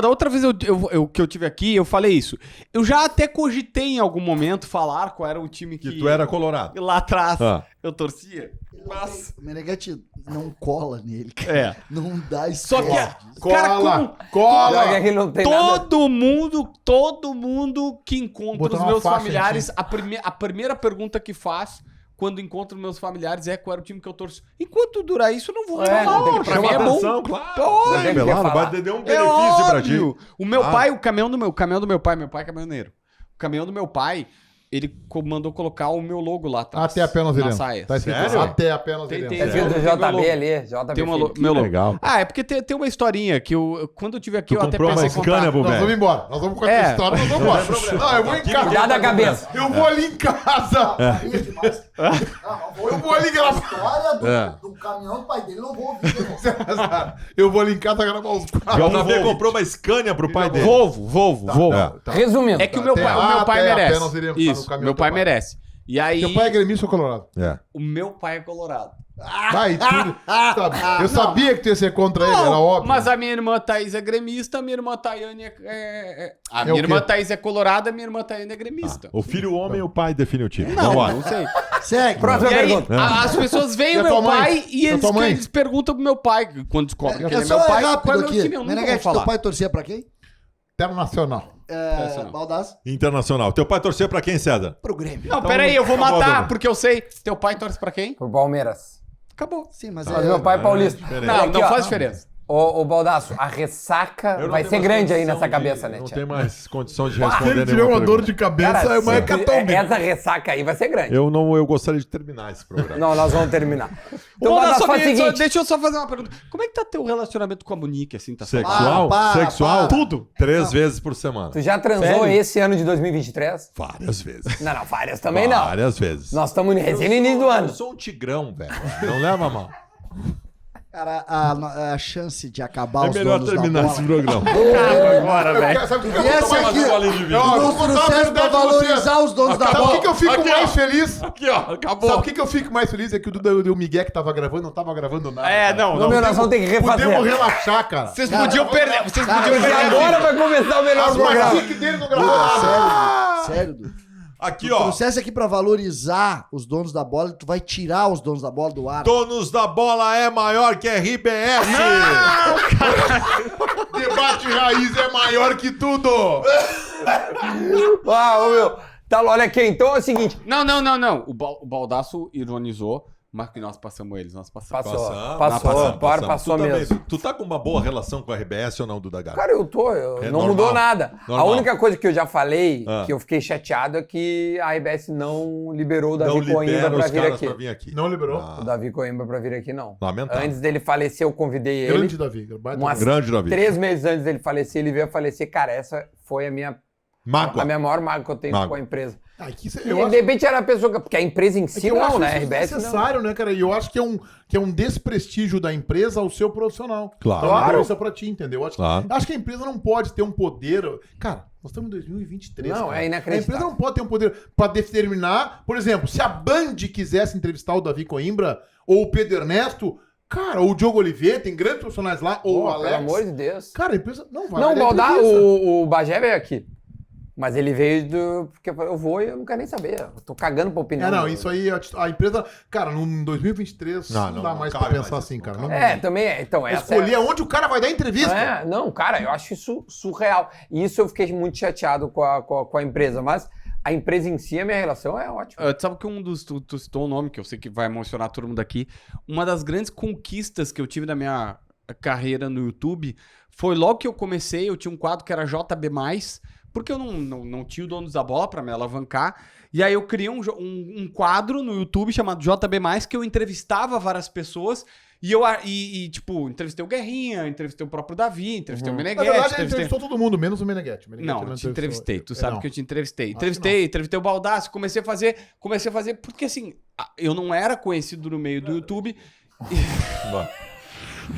Da outra vez que eu tive aqui, eu falei isso. Eu já até cogitei em algum momento falar qual era o time que Tu era colorado. lá atrás eu torcia. O Meneghetti não cola nele, cara. É. Não dá Só que, espaço. Joga que não tem nada. todo mundo que encontra Botar os uma meus faixa familiares, a primeira pergunta que faz quando encontro meus familiares é qual era o time que eu torço. Enquanto durar isso, eu não vou É, não tem que pra chamar mim é bom. atenção, claro. Você tem que Lá, não falar. vai ter um É benefício pra ti. óbvio. O meu pai, o caminhão do meu pai é caminhoneiro. O caminhão do meu pai, ele mandou colocar o meu logo lá atrás. Até a pé nós na iremos. saia. Tá escrito Sério? até a pé nós Tem- iremos. É filho do Tem meu JB logo. ali, JB Tem filho. meu logo. legal. É porque tem uma historinha que quando eu tive aqui, Tu eu até comprou uma pensei em Scania, contar. pro Nós vamos velho. embora. Nós vamos com essa É. história, nós vamos embora. Não, eu vou em casa. Cuidado da cabeça. Eu vou ali em casa. Eu vou ali gravar. História do caminhão do pai dele, não vou ouvir. Eu vou ali em casa gravar os quadros. O JB comprou uma Scania pro pai dele. Volvo. Resumindo. É que o meu pai Até a pé merece. nós iremos estar no Isso, caminhão meu do pai teu pai. merece. E aí, Teu pai é gremista ou colorado? É. o meu pai é colorado. Vai, tudo. Sabe, eu sabia que tu ia ser contra ele, era óbvio. Mas a minha irmã Thaís é gremista, a minha irmã Tayane A É minha o irmã quê? Thaís é colorada, a minha irmã Tayane é gremista. O filho homem, o pai define o time. Não, Vambora. não sei. Segue. Próxima E aí, pergunta. as pessoas veem E a o meu tua mãe? pai e E a tua mãe? eles perguntam pro meu pai, quando descobrem que ele É é só meu pai, rápido qual é o meu aqui. time, eu nunca vou Meneghetti, teu falar. pai torcia pra quem? Internacional. Baldassi? Internacional. Teu pai torceu pra quem, César? Pro Grêmio. Não, peraí, eu vou acabou, matar, Duda. porque eu sei. Teu pai torce pra quem? Pro Palmeiras. Acabou. Sim, mas Mas meu pai é paulista. diferente. Não, Aqui, não ó. faz diferença. Ô, Baldasso, a ressaca Eu não vai tenho ser mais grande aí condição nessa cabeça, de- né, Não tia? tem mais condição de Se responder ele tiver nenhuma uma dor pergunta. de cabeça, Cara, é uma hecatombe. essa ressaca aí vai ser grande. Eu gostaria de terminar esse programa. Não, nós vamos terminar. Então, Ô, Baldasso, só, faz o seguinte. deixa eu só fazer uma pergunta. Como é que tá teu relacionamento com a Monique, assim? Tá Sexual? Para, Sexual? para. Tudo. 3 vezes por semana. Tu já transou Sério? esse ano de 2023? Várias vezes. Não, várias também não. Várias vezes. Nós estamos recém no início do ano. Eu sou um tigrão, velho. Não leva a mal. Cara, a chance de acabar É os melhor donos terminar da esse bola... programa. agora, velho. Sabe o que eu Viesse fico mais aqui, Eu vou no contar uma processo pra verdade pra valorizar os donos da Sabe o bola. que eu fico Aqui, mais ó. feliz? Aqui, ó. Acabou. Sabe o que eu fico mais feliz? É que o Duda deu o Miguel que tava gravando, não tava gravando nada. É, cara. não, Não, meu, nós vamos ter que refazer. Podemos relaxar, cara. Vocês podiam perder. Vocês podiam Porque perder. agora vai começar o melhor As programa. magic dele não gravou nada. Sério, Dudu. Aqui, O ó. processo aqui pra valorizar os donos da bola, tu vai tirar os donos da bola do ar. Donos da bola é maior que RBS. Debate raiz é maior que tudo. Ah, ô, meu. Tá, olha aqui, então é o seguinte. Não. O Baldasso ironizou, mas que nós passamos eles. Nós passamos. Passou Tu também, mesmo. Tu tá com uma boa relação com a RBS ou não, Duda Garbi? Cara, não normal. mudou nada. Normal. A única coisa que eu já falei, Ah. que eu fiquei chateado, é que a RBS não liberou o Não Davi Coimbra libera pra os vir caras aqui. pra vir aqui. Não liberou. O Davi Coimbra pra vir aqui, não. Lamentável. Antes dele falecer, eu convidei ele. Grande Davi. baita Umas Davi. Grande Davi. 3 meses antes dele falecer, ele veio a falecer. Cara, essa foi a minha Mágoa. maior mágoa que eu tenho Mágoa. com a empresa. Ah, que isso- E eu de acho repente era a pessoa que... Porque a empresa em é si que eu não, acho né? A isso RBS não. necessário, né, cara? E eu acho que é um desprestígio da empresa ao seu profissional. Claro. Claro. Isso é pra ti, entendeu? Eu acho, Claro. acho que a empresa não pode ter um poder... Cara, nós estamos em 2023, Não, cara. é inacreditável. A empresa não pode ter um poder pra determinar... Por exemplo, se a Band quisesse entrevistar o Davi Coimbra ou o Pedro Ernesto... Cara, ou o Diogo Oliveira, tem grandes profissionais lá, ou o Pô, Alex... pelo amor de Deus. Cara, a empresa não vai Não, dar entrevista. o Bagé veio aqui. Mas ele veio do... Porque eu vou e eu não quero nem saber. Eu tô cagando pra opinião. É, não, isso aí, a empresa... Cara, em 2023 não dá mais pra cabe pensar mais assim, isso, cara. não Não, É, também é. Então, essa escolher aonde o cara vai dar entrevista. É, não, cara, eu acho isso surreal. E isso eu fiquei muito chateado com a empresa. Mas a empresa em si, a minha relação é ótima. Tu sabe que tu citou um nome que eu sei que vai emocionar todo mundo aqui. Uma das grandes conquistas que eu tive na minha carreira no YouTube foi logo que eu comecei, eu tinha um quadro que era JB+, porque eu não tinha o Donos da Bola pra me alavancar. E aí eu criei um quadro no YouTube chamado JB+, que eu entrevistava várias pessoas E, tipo, entrevistei o Guerrinha, entrevistei o próprio Davi, entrevistei o Na Meneghetti. verdade, ele entrevistou todo mundo, menos o Meneghetti. Não, eu te entrevistei. Tu sabe não. que eu te entrevistei. Acho que Entrevistei o Baldasso, comecei a fazer, porque assim, eu não era conhecido no meio do YouTube.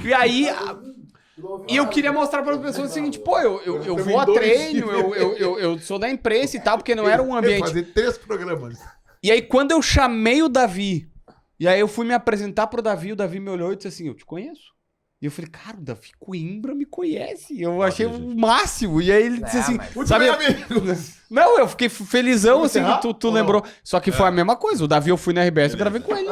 E aí. E eu queria mostrar para as pessoas o seguinte, pô, eu vou a treino, eu sou da imprensa e tal, porque não era um ambiente. Fazer 3 programas. E aí, quando eu chamei o Davi, e aí eu fui me apresentar pro Davi, o Davi me olhou e disse assim, eu te conheço. E eu falei, cara, o Davi Coimbra me conhece. Eu achei o máximo. E aí ele disse assim, sabe... Não, eu fiquei felizão, assim, que tu lembrou. Só que foi a mesma coisa. O Davi, eu fui na RBS e gravei com ele.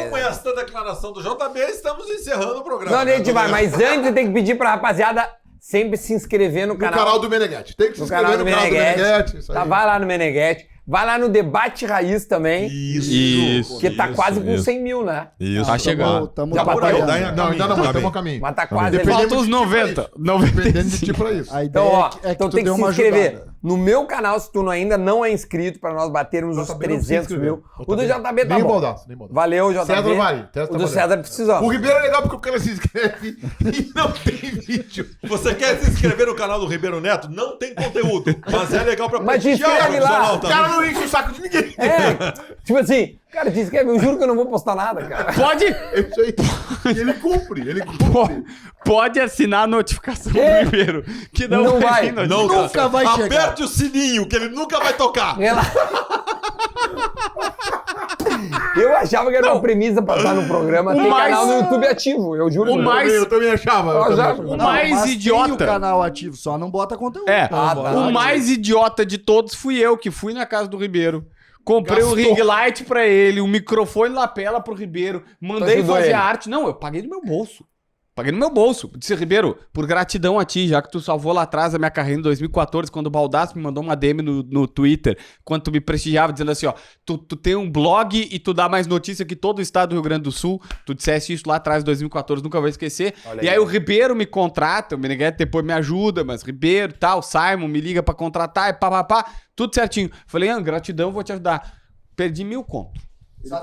Com esta declaração do JB, estamos encerrando o programa. Não, a gente vai, mas antes tem que pedir pra rapaziada sempre se inscrever no canal. No canal do Meneghetti. Tem que se inscrever no canal do Meneghetti. Isso aí. Tá, vai lá no Meneghetti. Vai lá no Debate Raiz também. Isso. Que tá quase com 100 mil, né? Isso. Tá chegando. Tamo Já trabalhando. bateu? Não, ainda não, estamos a caminho. Mas tá quase ali. Falta uns 90. Dependendo de ti pra isso. A ideia Então, ó, é que então tu tem dê que se uma inscrever ajudada. no meu canal, se tu ainda não é inscrito, pra nós batermos os JB não precisa 300 mil. inscrever. O do JB tá Nem o bom. Baldasso, nem o Baldasso. Valeu, JB. César vale. O do César precisamos. O Ribeiro é legal porque o cara se inscreve e não tem vídeo. Você quer se inscrever no canal do Ribeiro Neto? Não tem conteúdo, mas é legal pra Mas prestigiar o inscreve lá. profissional O também. cara não enche o saco de ninguém. Tipo assim, cara, te inscreve, eu juro que eu não vou postar nada, cara. Pode, É isso aí. E ele cumpre, pode assinar a notificação do É. Ribeiro. Que Não não, vai. vir Não, Nunca vai chegar. Aperte o sininho, que ele nunca vai tocar. Eu achava que era uma premissa pra estar no programa. Tem mais- canal no YouTube ativo, eu juro. O por mais- Deus. Eu também achava. Eu já- O Não, mais mas Tem idiota. o canal ativo, só não bota conteúdo. É, tá. o mais idiota de todos fui eu, que fui na casa do Ribeiro. Comprei Gastou. um ring light pra ele, um microfone lapela pro Ribeiro, mandei ajudou fazer ele. arte. Não, eu paguei do meu bolso. Paguei no meu bolso. Disse, Ribeiro, por gratidão a ti, já que tu salvou lá atrás a minha carreira em 2014, quando o Baldasso me mandou uma DM no Twitter, quando tu me prestigiava, dizendo assim, ó, tu tem um blog e tu dá mais notícia que todo o estado do Rio Grande do Sul. Tu disseste isso lá atrás, em 2014, nunca vou esquecer. E aí o Ribeiro me contrata, o Meneghetti depois me ajuda, mas Ribeiro, tal, Simon me liga pra contratar, e pá, tudo certinho. Falei, gratidão, vou te ajudar. Perdi 1.000 conto.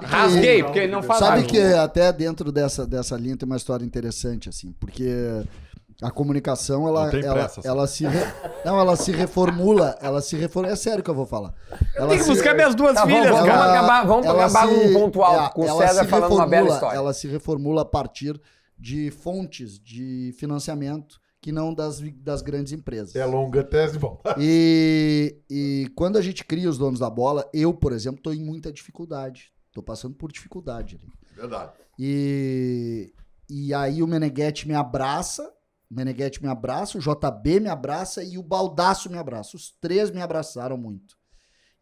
Rasguei, porque ele não faz Sabe nada. que até dentro dessa linha tem uma história interessante, assim, porque a comunicação, ela, Não tem ela, pressa, ela se ela se reformula, é sério que eu vou falar. Ela Tem que se- buscar minhas duas Tá, filhas, vamos cara. vamos ela acabar num ponto alto, com o ela César se falando uma bela história. Ela se reformula a partir de fontes de financiamento que não das grandes empresas. É longa tese, bom. E quando a gente cria os donos da bola, eu, por exemplo, estou em muita dificuldade. Estou passando por dificuldade ali. Verdade. E aí o Meneghetti me abraça, o JB me abraça e o Baldasso me abraça. Os 3 me abraçaram muito.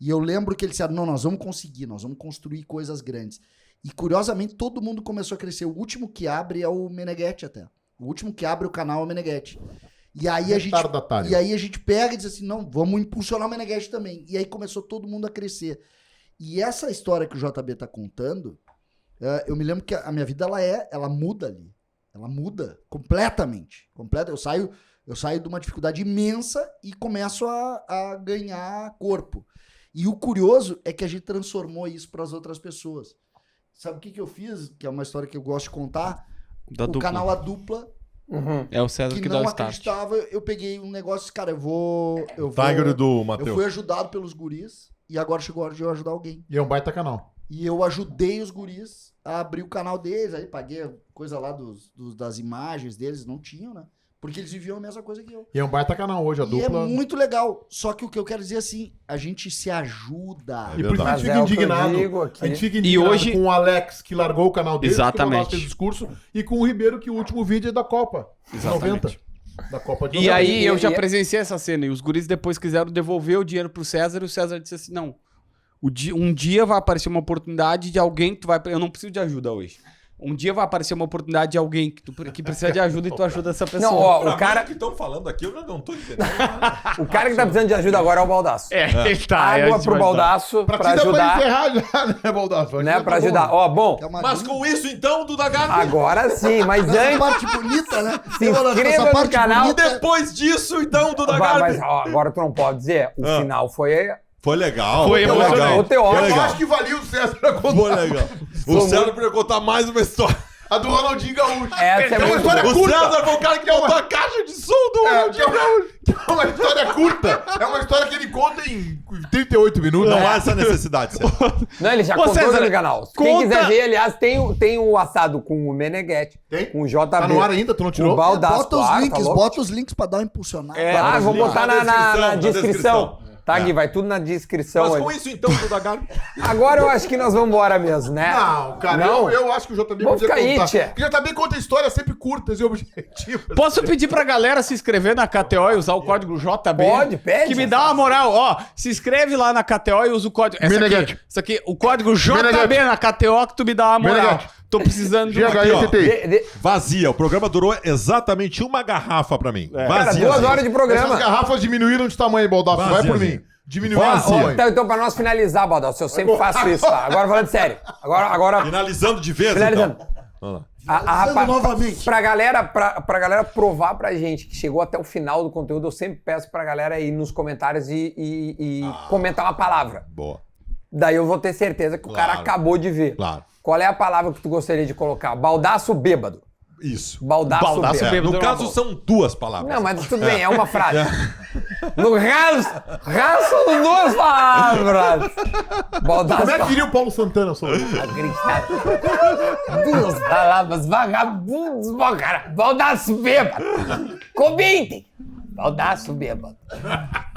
E eu lembro que eles disseram, não, nós vamos conseguir, nós vamos construir coisas grandes. E curiosamente todo mundo começou a crescer. O último que abre é o Meneghetti até. O último que abre o canal é o Meneghetti. E aí a gente pega e diz assim, não, vamos impulsionar o Meneghetti também. E aí começou todo mundo a crescer. E essa história que o JB tá contando, eu me lembro que a minha vida ela muda ali. Ela muda completamente. Eu saio de uma dificuldade imensa e começo a ganhar corpo. E o curioso é que a gente transformou isso para as outras pessoas. Sabe o que eu fiz? Que é uma história que eu gosto de contar. Canal A Dupla, É o César que que dá não o start. acreditava, eu peguei um negócio, cara, eu vou Tiger do eu Matheus. fui ajudado pelos guris e agora chegou a hora de eu ajudar alguém. E é um baita canal. E eu ajudei os guris a abrir o canal deles, aí paguei coisa lá das imagens deles, não tinham, né? Porque eles viviam a mesma coisa que eu. E é um baita canal hoje, a E dupla. é muito legal. Só que o que eu quero dizer assim, a gente se ajuda. E por isso a Mas gente é fica o que eu indignado. digo aqui. A gente fica indignado hoje- com o Alex, que largou o canal dele, Exatamente. que o Ronaldo fez discurso, e com o Ribeiro, que o último vídeo é da Copa. Exatamente. 90. Da Copa de E 90. aí eu já e- presenciei essa cena e os guris depois quiseram devolver o dinheiro pro César e o César disse assim, não, um dia vai aparecer uma oportunidade de alguém que tu vai... Eu não preciso de ajuda hoje. Um dia vai aparecer uma oportunidade de alguém que precisa de ajuda e tu ajuda essa pessoa. Não, ó, Pra o cara, mim, que estão falando aqui, eu não tô entendendo. o cara que tá precisando de ajuda agora é o Baldasso. ele tá. Água pro Baldasso Pra pra ti dá pra ajudar, encerrar já, né, Baldasso? né? Pra ajudar. Ó, bom, Que é uma Mas com isso, então, Duda Garbi, agora sim, mas Essa antes... parte bonita, né? Se inscreva no canal. depois disso, então, Duda Vai, Garbi. mas ó, agora tu não pode dizer, o final foi... Foi legal. Foi emocionante. O teórico. Eu acho que valia o César Foi legal. O César podia contar mais uma história. A do Ronaldinho Gaúcho. Essa é uma muito história boa. O curta. César foi o cara que botou a caixa de som do Ronaldinho Gaúcho. É uma história curta. É uma história que ele conta em 38 minutos. Não há essa necessidade, César. Não, ele já Ô, contou César, no canal. Quem conta- quiser ver, aliás, tem o assado com o Meneghetti, Tem? com o JB. Tá no ar ainda? Tu não O tirou? Baldasso. Bota os Claro, links, tá louco? bota os links pra dar uma impulsionada. Ah, vou botar na descrição, descrição. Tá, É. Gui, vai tudo na descrição. Mas ali. com isso, então, Duda Garbi. Agora eu acho que nós vamos embora mesmo, né? Não, cara, Não? eu acho que o JB Vamos podia ficar aí, contar. tchê. Porque o JB conta histórias sempre curtas e objetivas. Posso pedir pra galera se inscrever na KTO e usar o código JB? Pode, pede. Que me dá uma moral. Ó, se inscreve lá na KTO e usa o código... Meneghetti. Isso aqui, o código JB Meneghetti. na KTO que tu me dá uma moral. Meneghetti. Tô precisando de Aqui, ó. GHTT. Vazia. O programa durou exatamente uma garrafa pra mim. Cara, Vazia. 2 horas de Essas programa. garrafas diminuíram de tamanho, Baldasso. Vai Vazia, por mim. gente. Diminuiu de Vazia. tamanho. Então, pra nós finalizar, Baldasso, eu sempre faço isso, tá? Agora falando sério. Agora Finalizando de vez, finalizando. então. Vamos lá. Novamente. Pra galera provar pra gente que chegou até o final do conteúdo, eu sempre peço pra galera ir nos comentários e comentar uma palavra. Boa. Daí eu vou ter certeza que o cara Claro. acabou de ver. Claro. Qual é a palavra que tu gostaria de colocar? Baldaço bêbado. Isso. Baldaço Baldaço bêbado. bêbado. No caso, são 2 palavras. Não, mas tudo bem, é uma frase. No raso são 2 palavras. Baldaço. Como é que diria o Paulo Santana sobre isso? Acreditado. 2 palavras, vagabundos, bom, cara. Baldaço bêbado. Comentem. Baldaço bêbado.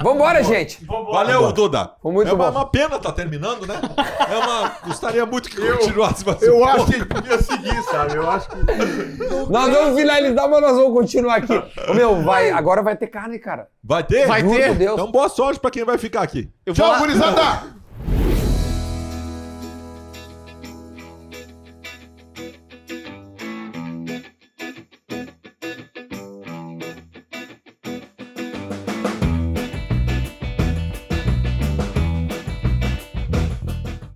Vambora, gente. Valeu, Duda. Foi muito é uma, bom. uma pena tá terminando, né? Gostaria muito que continuasse mais Eu um acho pouco. que ele podia seguir, sabe? Eu acho que... Nós vamos finalizar, mas nós vamos continuar aqui. Ô, meu, agora vai ter carne, cara. Vai ter? Vai Juro ter. por Deus. Então boa sorte pra quem vai ficar aqui. Eu vou Tchau, lá- gurizada!